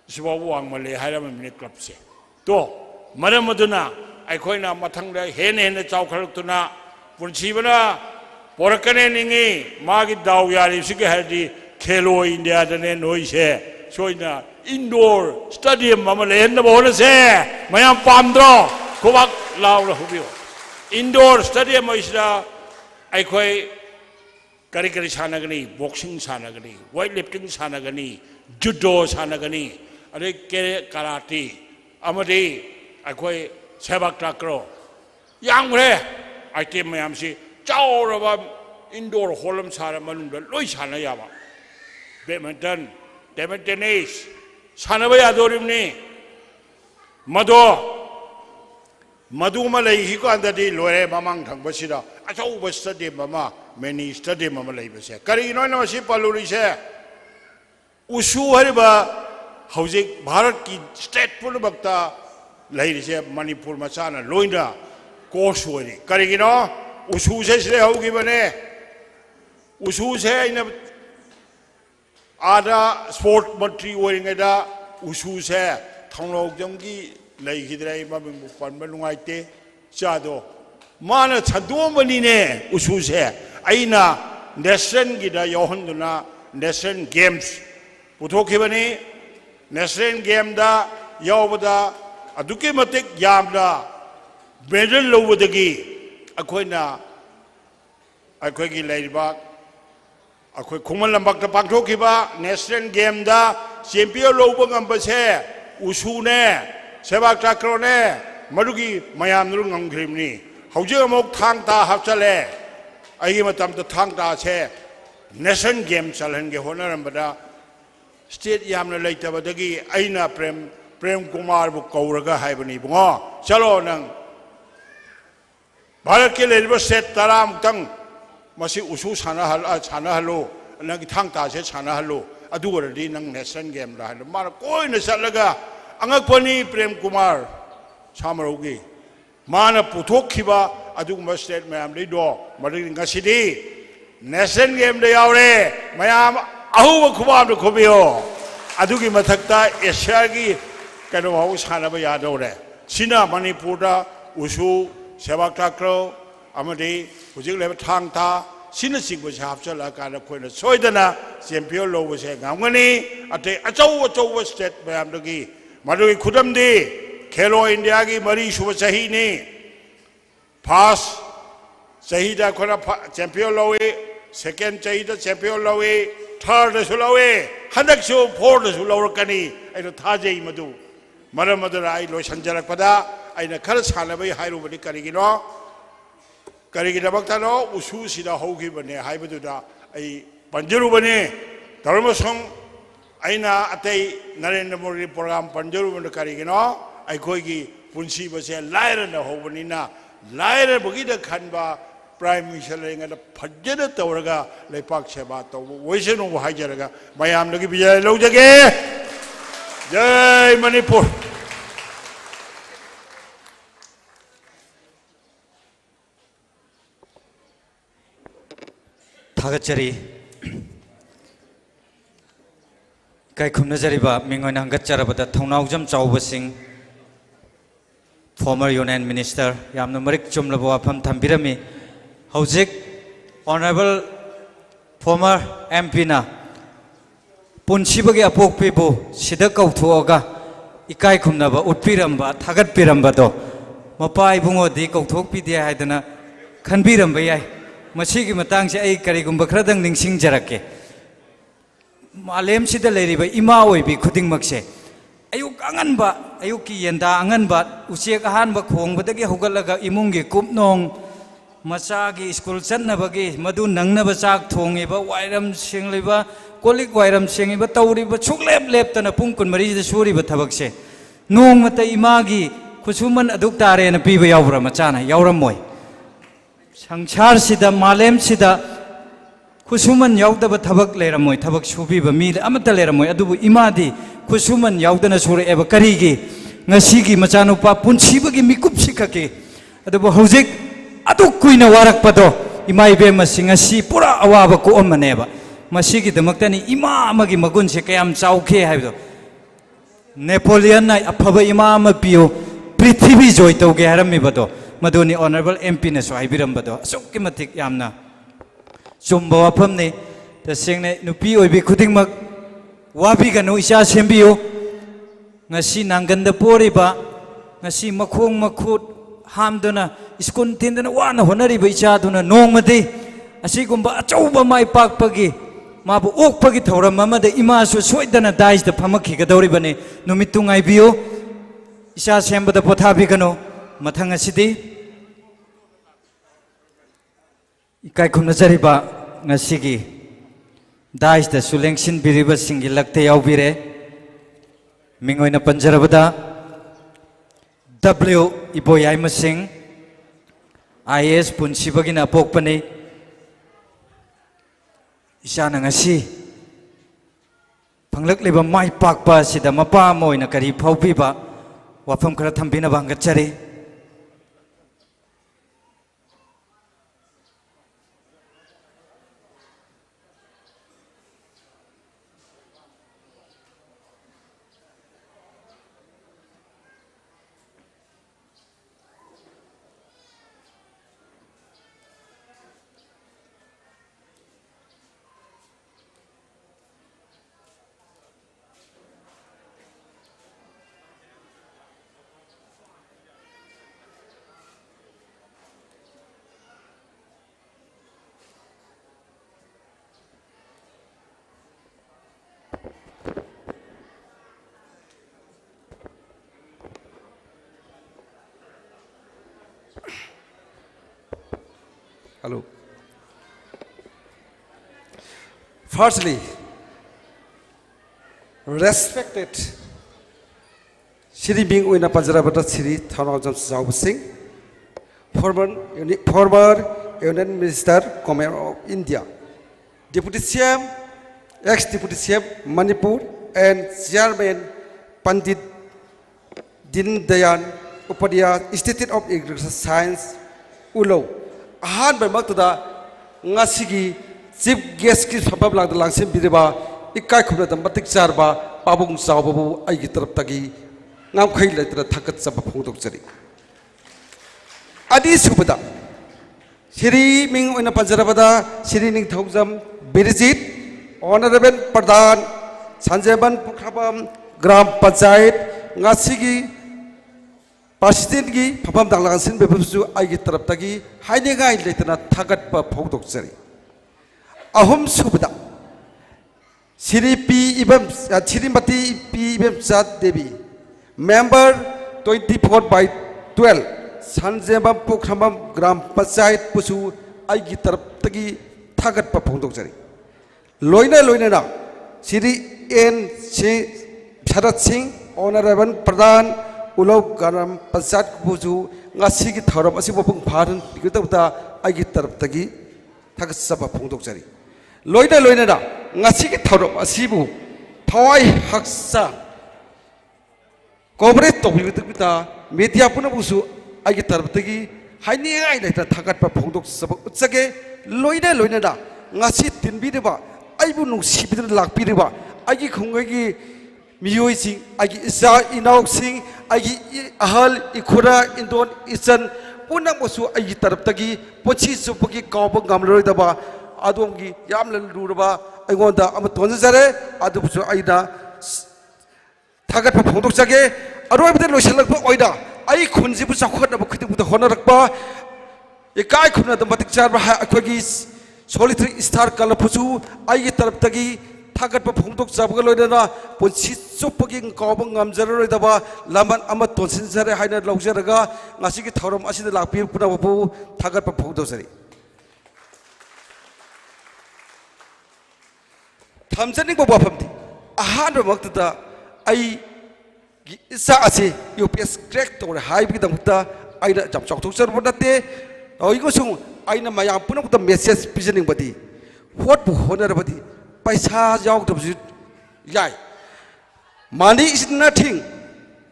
सिबाव वांगमले हायरमने क्लब से तो मरम मदुना अखोइना मथंगदा हेन चावखलक्तुना पुनसीबना पोरकने निंगी मागी दाव यारिसिगे हरदी खेलो इंडिया दने नोइसे सोइना इंडोर स्टेडियम ममले हेन बोनसे मयाम पामद्रो कुबाक लावला हुबियो इंडोर स्टेडियम इस्रा अखोई करी करी सानगनी बॉक्सिंग सानगनी वेट लिफ्टिंग सानगनी जुडो सानगनी अरे कराटे अमदी अखोई सेबक ताक्रो यांगरे आइटम मयाम से चावरबा इंडोर हॉलम सारा मनुंग लोई साना याबा बैडमिंटन टेबल टेनिस सानबा यादोरिमनी मदो मधुमा लेहिको अंददी लोरे ममंग थंगबसिदा अचौब स्टेडियम ममा मेनी स्टेडियम ममा लेबसे करिनो नमसि पलुरिसे उसु हरिबा हौजिक भारत की स्टेट पुनबक्ता लेरिसे मणिपुर मचाना लोइना कोर्स होरी करिगिनो उसु से सिरे होगी बने उसु से इन आधा स्पोर्ट मंत्री ओरिंगेदा उसु से थंगलोजम की लेखिद्रे ममिंग पनबा नुंगाइते चादो माना छदोमबनीने उसु से अइना नेशनल गिदा यौहंदुना नेशनल गेम्स पुथोखिबनी नेशनल गेम दा यौबदा अदुके मतिक यामदा मेडल लौबदगी अखोइना अखोइगी लेरिबा अखोइ खुमल लंबक पांथोखिबा नेशनल गेम दा चैंपियन लौब ngambase उसुने सेवाक ताक्रोने मरुगी मयाम नुरु ngamkhrimni हौजे अमुक थांग ता हापचले अगी मतम तो थांग ता से national game चलहनगे होनरमबदा state यामना लेतबदगी अइना Prem Kumar बु कौरगा हाइबनी बुंगो चलो नंग भारत के लेरिबा स्टेट तरामुक्तंग मसी उसु साना हलो नंग थांग ता से साना हलो अदुगरदी नंग नेशनल गेम ला मार कोइना चलगा अंगपनी प्रेम कुमार सामरोगी माना पुथोखिबा अदुगुम्बा स्टेट मैम दो मदुगी ngasiदी नेशनल गेम दे यावरे मैम अहुब खुबाम दो खुबियो अदुगी मथक्ता एशिया की कनो हाउ सानबा यादोरे सिना मणिपुर उसु सेवाक ताक्रो अमदि हुजिक लेब थांगता सिना सिगबसे हापचलकान खोइना सोइदना चैंपियन लोबसे गामगनी अते अचौ अचौ स्टेट मैम दगी मदुगी खुदमदी खेलो इंडिया की मरी सुब सही ने फर्स्ट सही दा खोना चैंपियन लोवे सेकेंड सही दा चैंपियन लोवे थर्ड सु लोवे हंदक सु फोर्थ सु लोरकनी आइनो थाजै मदु मरम मदुरा आई लो संजरकपदा आइना खर सानबै हाइरुबनि करिगिनो करिगिदबक्तानो उसु सिदा होगिबने हाइबदुदा आई पंजरुबने धर्मसंग आइना अतै नरेंद्र मोदी प्रोग्राम पंजरुबने करिगिनो अखोगी पुंसी बसे लायरन होबनिना लायरबगिद खनबा प्राइम मिनिस्टर लेंगद फजन तौरगा लेपाक सेवा तौ वैसनो हाइजरगा मयामदगी विजय लौजगे जय Manipur थागचरी कायखुमनजरिबा मिंगोयना हंगचरबदा Thounaojam चाउबसिंग former union minister yamna marik chumlabo wafam thambirami hojik honorable former mp na punsibagi apokpibu sida kauthoga ikai khumnaba utpiramba thagat piramba do mapa ibungo di kauthokpi de haidana khanbiramba yai masigi matangse ai karigumba khradang ningsing jarake malem sida leiriba ima oibi khudingmakse ayuk anganba ayuk ki yenda anganba usiek ahanba khongbadagi hugalaga imungi kupnong machagi school chatnabagi madu nangnaba chak thongiba wairam singliba kolik wairam singiba tawriba chuklep leptana pung kunmari da suriba thabakse nongmata imagi khusuman aduk tare na piba yawra machana yawramoy sangsar sida malem sida khusuman yawdaba thabak leramoy thabak subiba mi amata leramoy adubu imadi khusuman yawdana sura eba karigi ngasigi machanupa punsibagi mikup sikake adubu hojik aduk kuina warakpado imai be masinga si pura awaba ko omaneba masigi damaktani ima amagi magun se kayam chauke haido Napoleon na aphaba ima ama pio prithvi joy toge harami bado madoni honorable mp na so haibiram bado asukki matik yamna chumba wafam ne tasengne nupi oibi khudingmak wabi ganu isa sembiyo ngasi nangganda poriba ngasi makhong makhut hamduna iskun tindana wana honariba isa duna nongmadi asigumba achauba mai pakpagi mabu okpagi thoram mamada imasu soidana daisda phamakhi gadoribane numittu ngaibiyo isa sembada pothabi ganu mathang asidi ikai khumna jariba ngasigi daisda sulengsin biriba singi lakte yaubire mingoina panjarabada w iboyai masing is punsibagina pokpani isana ngasi phanglak leba mai pakpa sida mapa moina kari phaupiba wafam khara thambina bangatchari Hello. Firstly, respected Shri Bing Uina Panjarabata Shri Thanawjam Sajau Singh, former Union Minister of India, Deputy CM, ex-Deputy CM Manipur, and Chairman Pandit Din Dayan Upadhyaya Institute of Agricultural Science Ulo ahan bermaktuda ngasigi chief guest ki sabab lang langsim biriba ikai khuna da matik charba pabung sababu ai gi tarap tagi ngam khai letra thakat sab phongdok chari adi subada Shri Ming oina panjarabada Shri Ning Thaujam Birijit Honorable Pradhan Sanjeban Pukhabam Gram Panchayat ngasigi President gi phapam danglang sin bebusu ai gi tarap tagi haine gai letna thagat pa phongdok chari ahum subada Shri P Ibam Shrimati P Ibam Sat Devi member 24/12 Sanjebam Pukhamam Gram Panchayat pusu ai gi tarap tagi thagat pa phongdok chari loina na Shri N Sharat Singh Honorable Pradhan Ulau Gram Panchayat pusu ngasigi tharam asi bopung pharan tikta ai gi tarap tagi thagat sab phongdok chari loina na ngasigi tharam asibu thawai haksa coverage to bita media puna busu ai tarap tagi haini ai le thagat pa phongdok sab utsage loina na ngasi tinbi de ba ai bu nung sibi de lak pi de ba ai gi khungai gi miyoi sing ai gi isa inau sing ai gi ahal ikhura indon isan punang busu ai tarap tagi pochi supagi kawba ngamloi da ba adom gi yam lan ru ba ai gonda am ton jare adu busu ai da thagat pa phongdok jage aroi bide loisalak ba oida ai khunji bu sakhot na khiti bu honarak ba ekai khuna da matik char ba akhagi solitary star kala phusu ai tarap tagi thagat pa phongdok jabga loina ponchi chopagi kawba ngamjaroi da ba laman ama tonsin jare haina laujaraga ngasi gi thorom asida lakpi puna bu thagat pa phongdok jari thamjani ba bapamti ahan ba makta ai isa ase UPS crack to high bi damta aina jam chok thok sar bonate oigo sung aina mayam puna ta message pijening badi what bu honar badi paisa jaw to yai money is nothing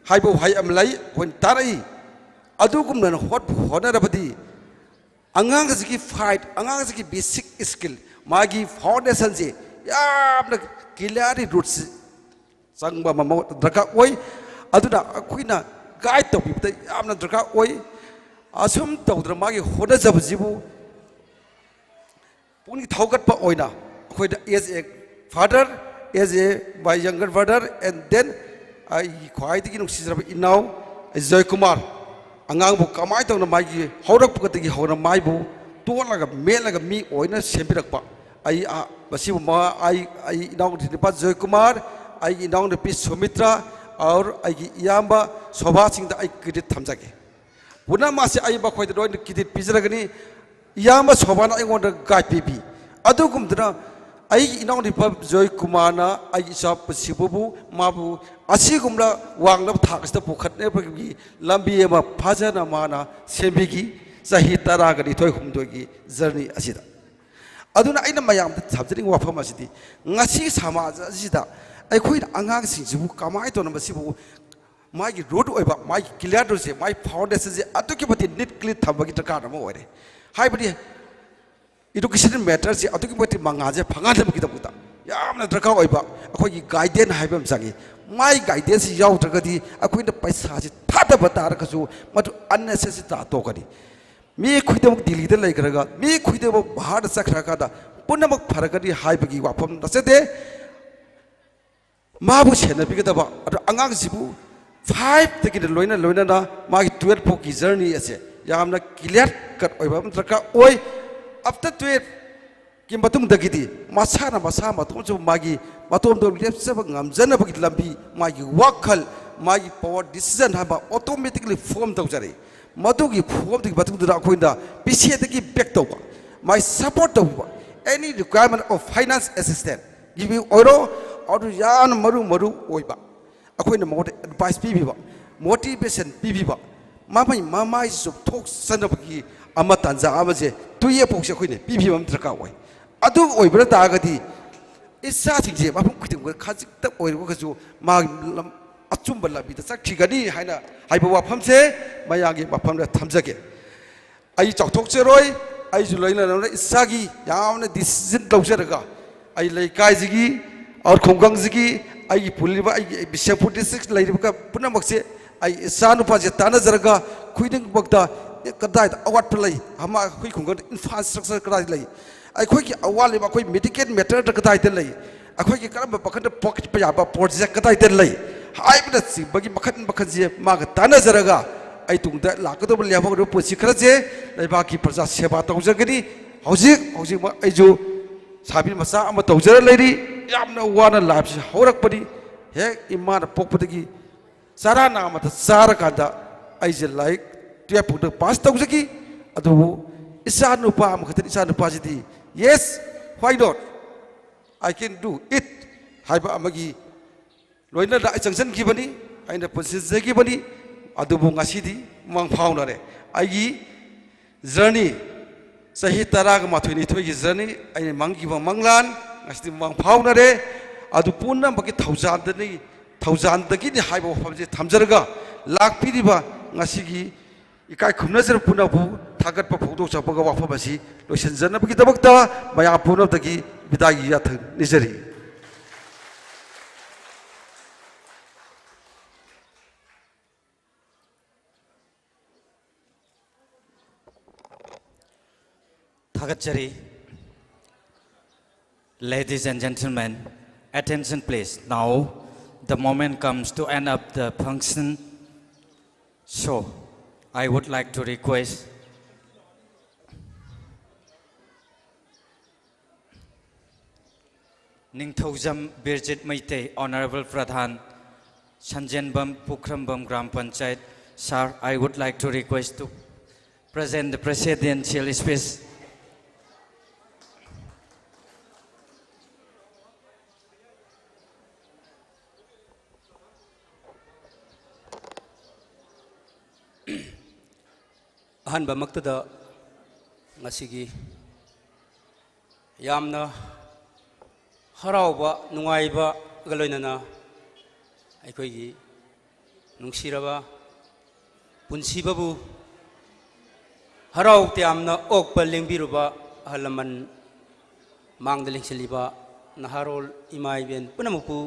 hai bo hai am lai when tarai adu kum na what bu honar badi angang gi fight angang gi basic skill magi foundation je yamna kilari roots sangba mamo draka oi aduna akuina guide to bibta yamna draka oi asum tawdra magi hoda jabjibu puni thaugat pa oina khoi as a father as a my younger brother and then I khwai tigi nung sisra inau Joy Kumar angang bu kamai tawna magi horak pukatigi hona mai bu tolaga melaga mi oina sembirak pa ai basi ma ai inau dipa Joy Kumar ai inau de pi Sumitra और इयाबा शोभा सिंह आई credit थमजागे पुनः मासे आई बखोद ruin credit पिजरगनी इयाबा शोभा guide PB अदुगुमदना आई इनाउ निप Joy कुमारना आई इसा पसिबुबु माबु असिगुमला वांगलब थाकसदा पुखतने बगी लंबी एमा फाजना माना सेंबिगी सही तरागनी थोय हुमदोगी journey असिदा अदुना आइना मयाम थबजरिंग वाफम असिदी ngasi समाज असिदा अखोई आगांग सिंह कमाई तो मागी रोड ओइबा मागी क्लियर से माई फाउंडेशन से अतुकी बति नीट क्लियर थबगी दरकार अमा ओइरे हाइबडी एजुकेशन मैटर से अतुकी बति मंगाजे फंगादबगी दबुता यामना दरकार ओइबा अखोई गाइडेंस हाइबम जागी माई गाइडेंस याउद्रगदी अखोई पैसा से थादब तारकसु मत अननेसेसरी तातोगदी मी खुइदब दिल्ली दे लेगरगा मी खुइदब बाहर सखराकादा पुनमक फरगदी हाइबगी वाफम नसेदे माबु सेनबिगदबा अदो अंगांग जिबु 5 तकी लोइना ना मागी 12 फो की जर्नी असे यामना क्लियर कट ओइबा मत्रका ओइ आफ्टर 12 कि मतुम दगिदी मसा मतुम जो मागी मतुम दो लेप्सब ngamjanabagi lambi मागी वाखल मागी पावर डिसीजन हाबा ऑटोमेटिकली फॉर्म तौजरे मदुगी फॉर्म दि मतुम दुरा खोइना पीछे तकी बैक तौबा माई सपोर्ट तौबा any requirement of finance assistant give you ओरो और यान मरु ओइबा अखोइना मोटे एडवाइस पीबीबा मोटिवेशन पीबीबा मामाई मामाई सु थोक सनबगी अमा तांजा अमाजे तुये पोक्से अखोइने पीबीबा दरकार ओइ अदु ओइबरा तागदी इसा थिंजे माफम खुतिम खाजिक त ओइरगो खजु मा अचुंब लबीद चखिगनी हाइना हाइबा वाफमसे मयांगी मफमदा थमजगे आई चौथोकचरोय आई जुलैना इसागी यामने डिसीजन लौजरगा आई लैकाइजिगी और खोंगंगजिगी आई पुलिबा आई बिशेपुर डिस्ट्रिक्ट लैरिबका पुनमक्से आई इसानुपाजे तानाजरगा खुइदिंग बक्ता कदाय अवाट लೈ हमा खुइ खोंगंग इंफ्रास्ट्रक्चर कदाय लೈ अखोई की अवाले अखोई मेडिकल मैटर कदाय लೈ अखोई की करम बखन पॉकेट पयाबा प्रोजेक्ट कदाय लೈ हाइबदा सिबगी मखन मखनजे माग तानाजरगा आई तुंगदा लाकदब लेबो पुसि खरजे लैबाकी प्रजा सेवा तौजगनी हौजिक हौजिक आइजु साबि मसा अमा तौजर लैरी यामना वाना लाइफ हौरकपनी हे इमान पोकपदगी सारा नाम सारा कादा आइजे लाइक 12 पुट पास तौजगी अदु इसा नुपा अमखत इसा नुपा जिदी yes why not I can do it हाइबा अमगी लोइना दा जंक्शन की बनी आइना पुसिजे की बनी अदुबु ngasiदी mang फाउनरे आइगी जर्नी सही तराग माथुनी थोगी जर्नी आइने मंगी मंगलान ngasiदी mang फाउनरे अदु पुन्ना बकी थौजानदनी थौजानदगी नि हाइबा फमजे थमजरगा लाखपिदिबा ngasiगी इकाय खुमनजर पुनबु थागत पफोदो चपगा वाफबसी लोइसनजनबगी दबक्ता मया पुनबदगी बिदाई याथ निजरी Thagachari, ladies and gentlemen, attention please. Now the moment comes to end up the function. So I would like to request Ningthojam Birjit Maite, Honorable Pradhan, Sanjanbam Pukrambam Gram Panchayat. Sir, I would like to request to present the presidential speech. अहनब मक्तदा ngasiगी यामना हरावबा नुंगाइबा गलोइनना अखोइगी नुंसिरबा पुनसिबबु हरावते यामना ओकपा लेंबिरुबा हलमन मांगद लेंसलिबा नहारोल इमाइबेन पुनमुपु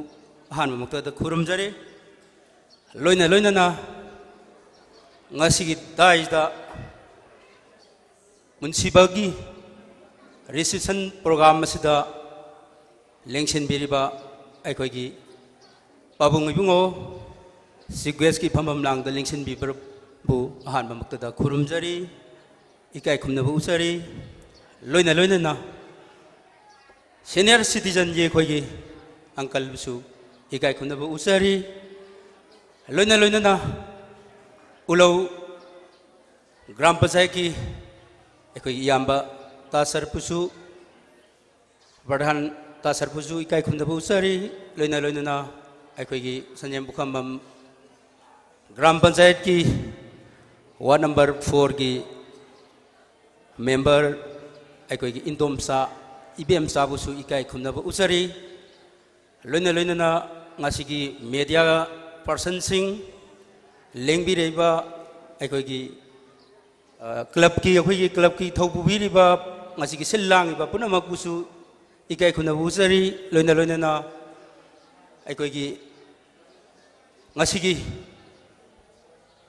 अहनब मक्तदा खुरुमजरे लोइना लोइनना ngasiगी दाइदा मुनसिबगी रिसेप्शन प्रोग्राम असिदा लेंशन बिरिबा अखोइगी पाबुंग इबुंगो सिग्वेस की फमम लांग द लेंशन बिबरबु अहानब मक्तदा खुरुमजरी इकाय खुमनबु उसरी लोइना लोइना सीनियर सिटीजन जे खोइगी अंकल बुसु इकाय खुमनबु उसरी लोइना लोइना उलौ ग्राम पंचायत की याम्बा तासरपुसु प्रधान तासरपुसु इकाय खुंदबु उसरी लोइना लोइना अखोइगी संजय बुखम्बम ग्राम पंचायत की वार्ड नंबर 4 की मेंबर अखोइगी इंदोमसा इबेमसा बुसु इकाय खुंदबु उसरी लोइना लोइना ngasiगी मीडिया पर्सन सिंह लेंबिरेबा अखोइगी क्लब की थौपुबीरिबा ngasiगी सिल्लांगिबा पुनमकुसु इकाय खुनबु उसरी लोइना लोइना अखोइगी ngasiगी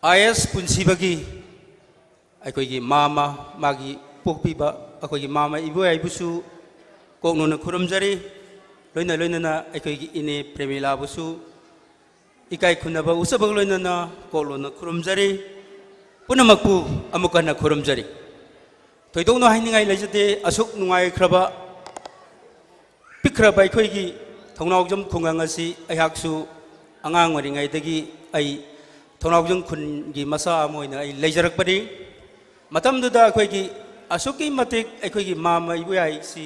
आईएस पुनसिबगी अखोइगी मामा मागी पोकपीबा अखोइगी मामा इबोयाइबुसु कोकनोना खुरुमजरी लोइना लोइना अखोइगी इने प्रेमिला बुसु इकाय खुनबा उसबग लोइना कोकलोना खुरुमजरी पुनमकु अमुकना खुरुमजरी थोइदोंनो हाइनिंगाय लेजते असुक नुंगाइख्रबा पिख्रबा अखोइगी थौनावजम खुंगांगासी अहाकसु अंगांग वरिंगाइदगी आई थौनावजम खुनगी मसा अमोइना आई लेजरकपनी मतमदुदा अखोइगी असुकी मतिक अखोइगी मामा इबुयाइसी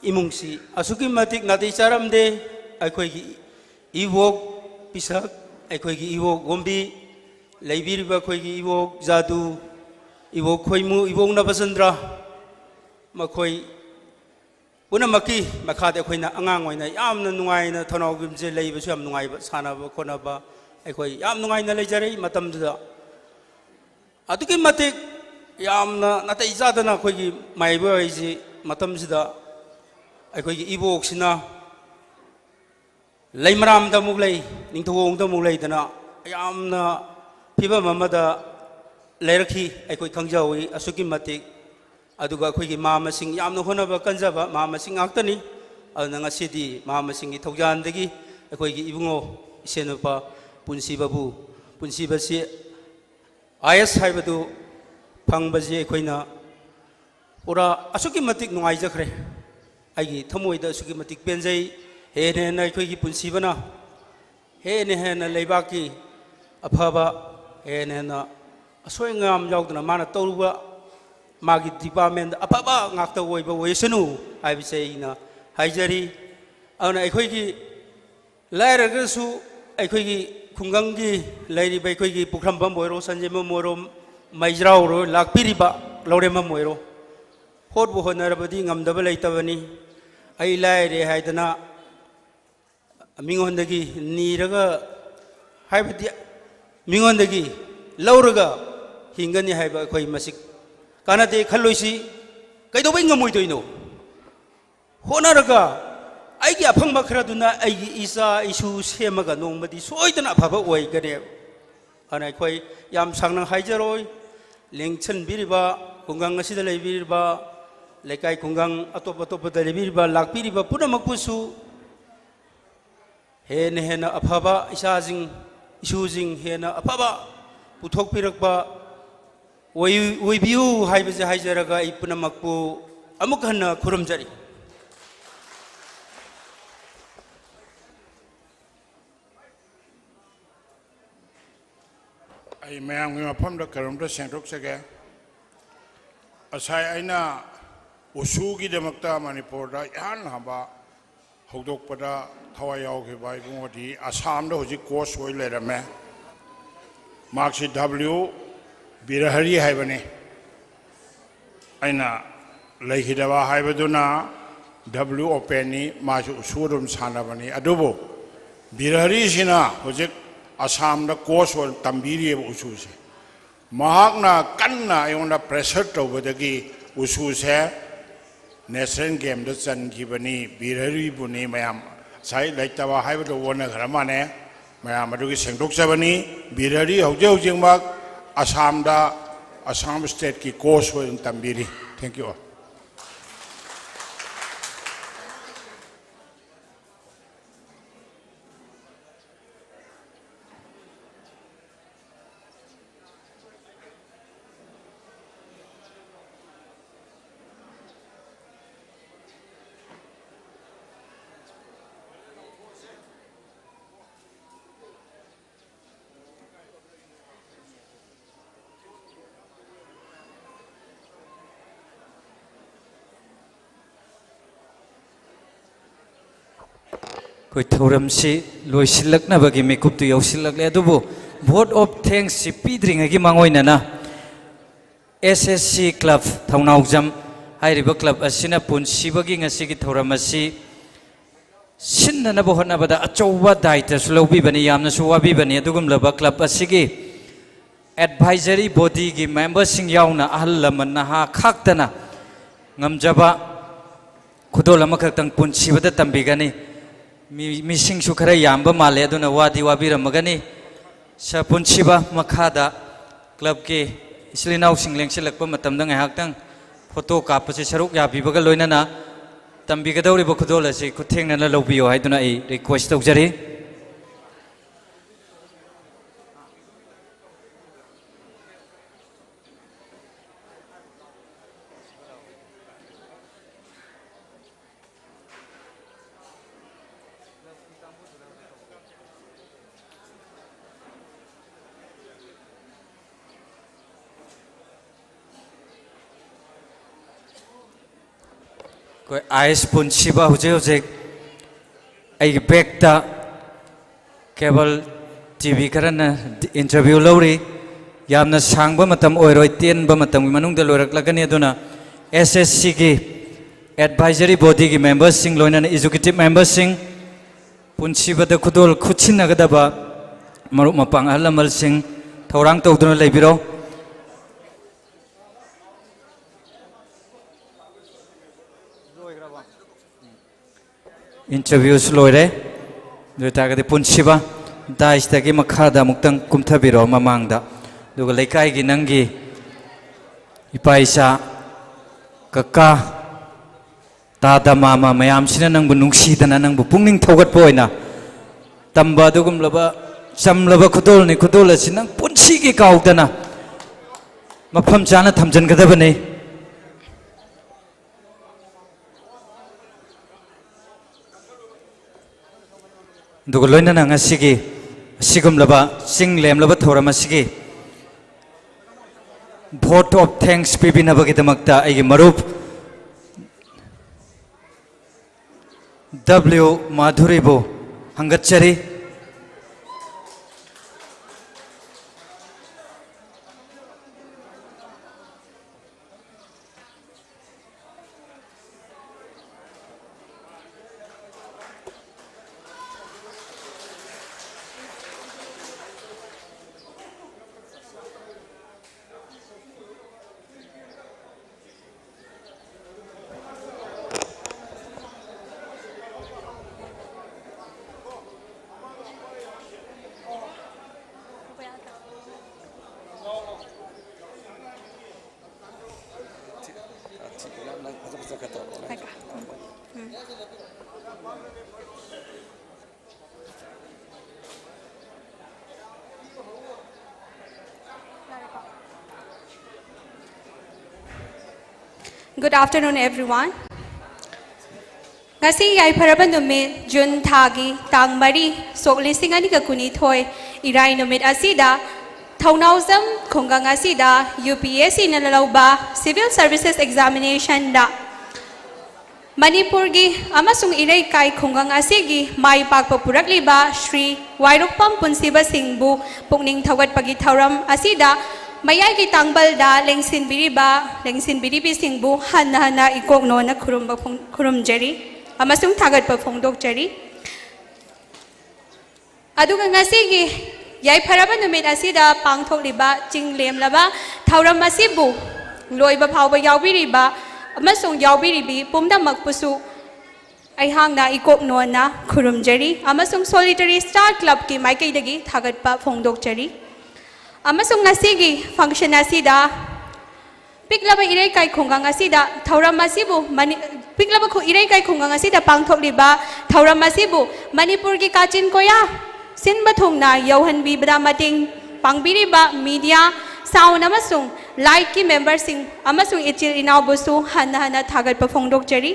इमुंगसी असुकी मतिक नादि चारमदे अखोइगी इवोक पिसक अखोइगी इवोक गोम्बी लेबिरिबा अखोइगी इवोक जादू इवोक खोइमु इवोक नबचंद्र मखोइ पुनमकी मखादे अखोइना अंगांग ओइना यामना नुंगाइना थनौगिमजे लेइबसु याम नुंगाइबा सानाबा खोनाबा अखोइ याम नुंगाइना लेजरै मतमदुदा अदुकी मतिक यामना नातै जादना अखोइगी माइबा हाइजि मतमसिदा अखोइगी इबोक्सिना लेमरामदा मुक लेइ निंथौओंदा मुक लेइदना यामना फिबम अमदा लेरखी अखोइ खंगजावी असुकी मतिक अदुगा अखोइगी मामसिंग यामना होनबा कंजबा मामसिंग आक्तनी अदुना ngasiदी मामसिंगी थौजानदगी अखोइगी इबुंगो इसेनुपा पुनसिबाबु पुनसिबासी आयस हाइबदु फंगबजी अखोइना पूरा असुकी मतिक नुंगाइजखरे आइगी थमोइदा असुकी मतिक पेंजै हेने हेन अखोइगी पुनसिबना हेने हेन लेबाकी अफबा हेने हेन असोयंगाम याउदना माना तौरुबा मागी डिपार्टमेंट अफबा ngakta ओइबा ओइसनु हाइबसेइना हाइजरी अना अखोइगी लाइरगसु अखोइगी खुंगंगी लाइरिबा अखोइगी पुखरमबम ओइरो संजेम मोरो मैजराव रो लाकपिरिबा लौरेम मोइरो होटबो होनरबदी ngamdaba leitabani ai laire haidana mingondagi niraga haibadi mingondagi lauraga hingani haiba khoi masik kanate khalloisi kaidobai ngamoidoino honaraga aigi aphangma khraduna aigi isa isu semaga nongmadi soidana phaba oigane ana khoi yam sangna haijaroi lengchen biriba kungang asida leibiriba lekai kungang atop atop leibiriba lakpiriba punamakpusu hena hena aphaba isajing isujing hena aphaba puthok pirakba oibiu haibaje haijaraga ipunamakpu amuk hanna khurumjari ai mayam ngi mafam da karam da sentrok sege asai aina usu gi demakta manipur da yan haba hodok pada thawai yaw ge bai bungodi assam da hoji course hoi le rame marksi w birahari haibane aina leihidaba haibaduna w open ni ma ju usurum sanabani adubo birahari sina hoji Assam da course wal tambiri usu se mahakna kanna ayona pressure tawbadagi usu se national game da chan gibani birari buni mayam sai laitawa haibado wona gramane mayam adugi sengdok sabani birari hojje hojingmak Assam state ki course wal tambiri thank you koi thoram si loi silak na bagi mekup tu yau silak le adubo vote of thanks si pidring agi mangoi na SSC club thaunau jam hairiba club asina punsi bagi ngasi gi thoram asi sinna na bohna bada achowa daita sulobi bani yamna suwabi bani adugum laba club asigi advisory body gi members sing yauna ahlaman na ha khaktana ngamjaba khudol amakhak punsi bada tambigani Missing Sukara Yamba Male, Duna Wadi Wabira Magani, Sapunchiba Makada, Club K, Islin Housing Lensilak Matamdang Haktang, Photo Kapasi Saruk Yabi Bagaloina, Tambigadori Bokudola, she could take another lobby, I do not request of Jerry. Koi ice punchiba huje ai bekta cable TV karana interview lori yamna sangba matam oiroi ten ba matam manung da lorak lagani aduna SSC gi advisory body की members Singh लोइना educative members Singh पुनसीबद खुदोल खुचिनगदब मरुप मपांग अहल लमल Singh थौरांग तौदुना लेबिरो interviews लोइरे दुतागदे पुनसीबा दाइसतगी मखादा मुक्तंग कुमथबिरो ममांगदा दुगा लेकाइगी नंगी इपाइसा कक्का तादा मामा मयामसिना नंगबु नुंगसीदना नंगबु पुंगनिंग थौगतपोइना तंबा दुगुमलबा चमलबा खुदोलनि खुदोल असि नंग पुनसीगी काउदना मफम चाना थमजनगदबने दुगा लोइना ngasiगी sigumlaba singlemlaba thorama sigi vote of thanks pibinabagidamagta aigi marup W Madhuribo hangatchari Good afternoon, everyone. Ngasi yaifaraba numit June thagi tang mari sok lising ani ka kunithoi irai numit asida thaunauzam khungang asida UPSC nalalauba Civil Services Examination da Manipur gi amasung irai kai khungang asigi mai pakpa purakliba Shri Wairukpam Punsiba Singbu pukning thawat pagi thauram asida Mayai ki tangbal da lengsin biribi singbu hana ikok no na kurum jeri amasung thagat pa phongdok jeri aduga ngasigi yai pharaba numit asida pangthok liba jinglem laba thauram asibu loiba phawba yaubiriba amasung yaubiribi pumdamak pusu aihang na ikok no na kurum jeri amasung solitary star club ki maikai dagi thagat pa phongdok jeri amasung ngasigi function asida piklaba irai kai khungang asida thauram asibu piklaba khu irai kai khungang asida pangthok liba thauram asibu manipur gi kachin koya sinba thongna yauhan bi bada mating pangbiriba media sound amasung light ki member sing amasung ichil inaw busu hana thagat pa phongdok jeri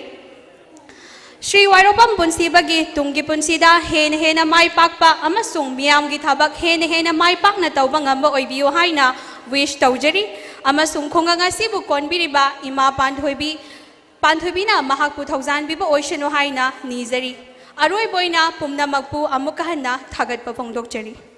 Shri Wairupam Punsibagi Tungi Punsida Hena Mai Pakpa Amasung Miam gi thabak Hena Mai Pak na tawba ngamba oibiyo haina wish tawjari Amasung khungang asibu konbiriba ima panthoibi na mahakpu thauzan biba oishanu haina nizari Aroi boina pumna magpu amukahanna thagat pa phongdok jari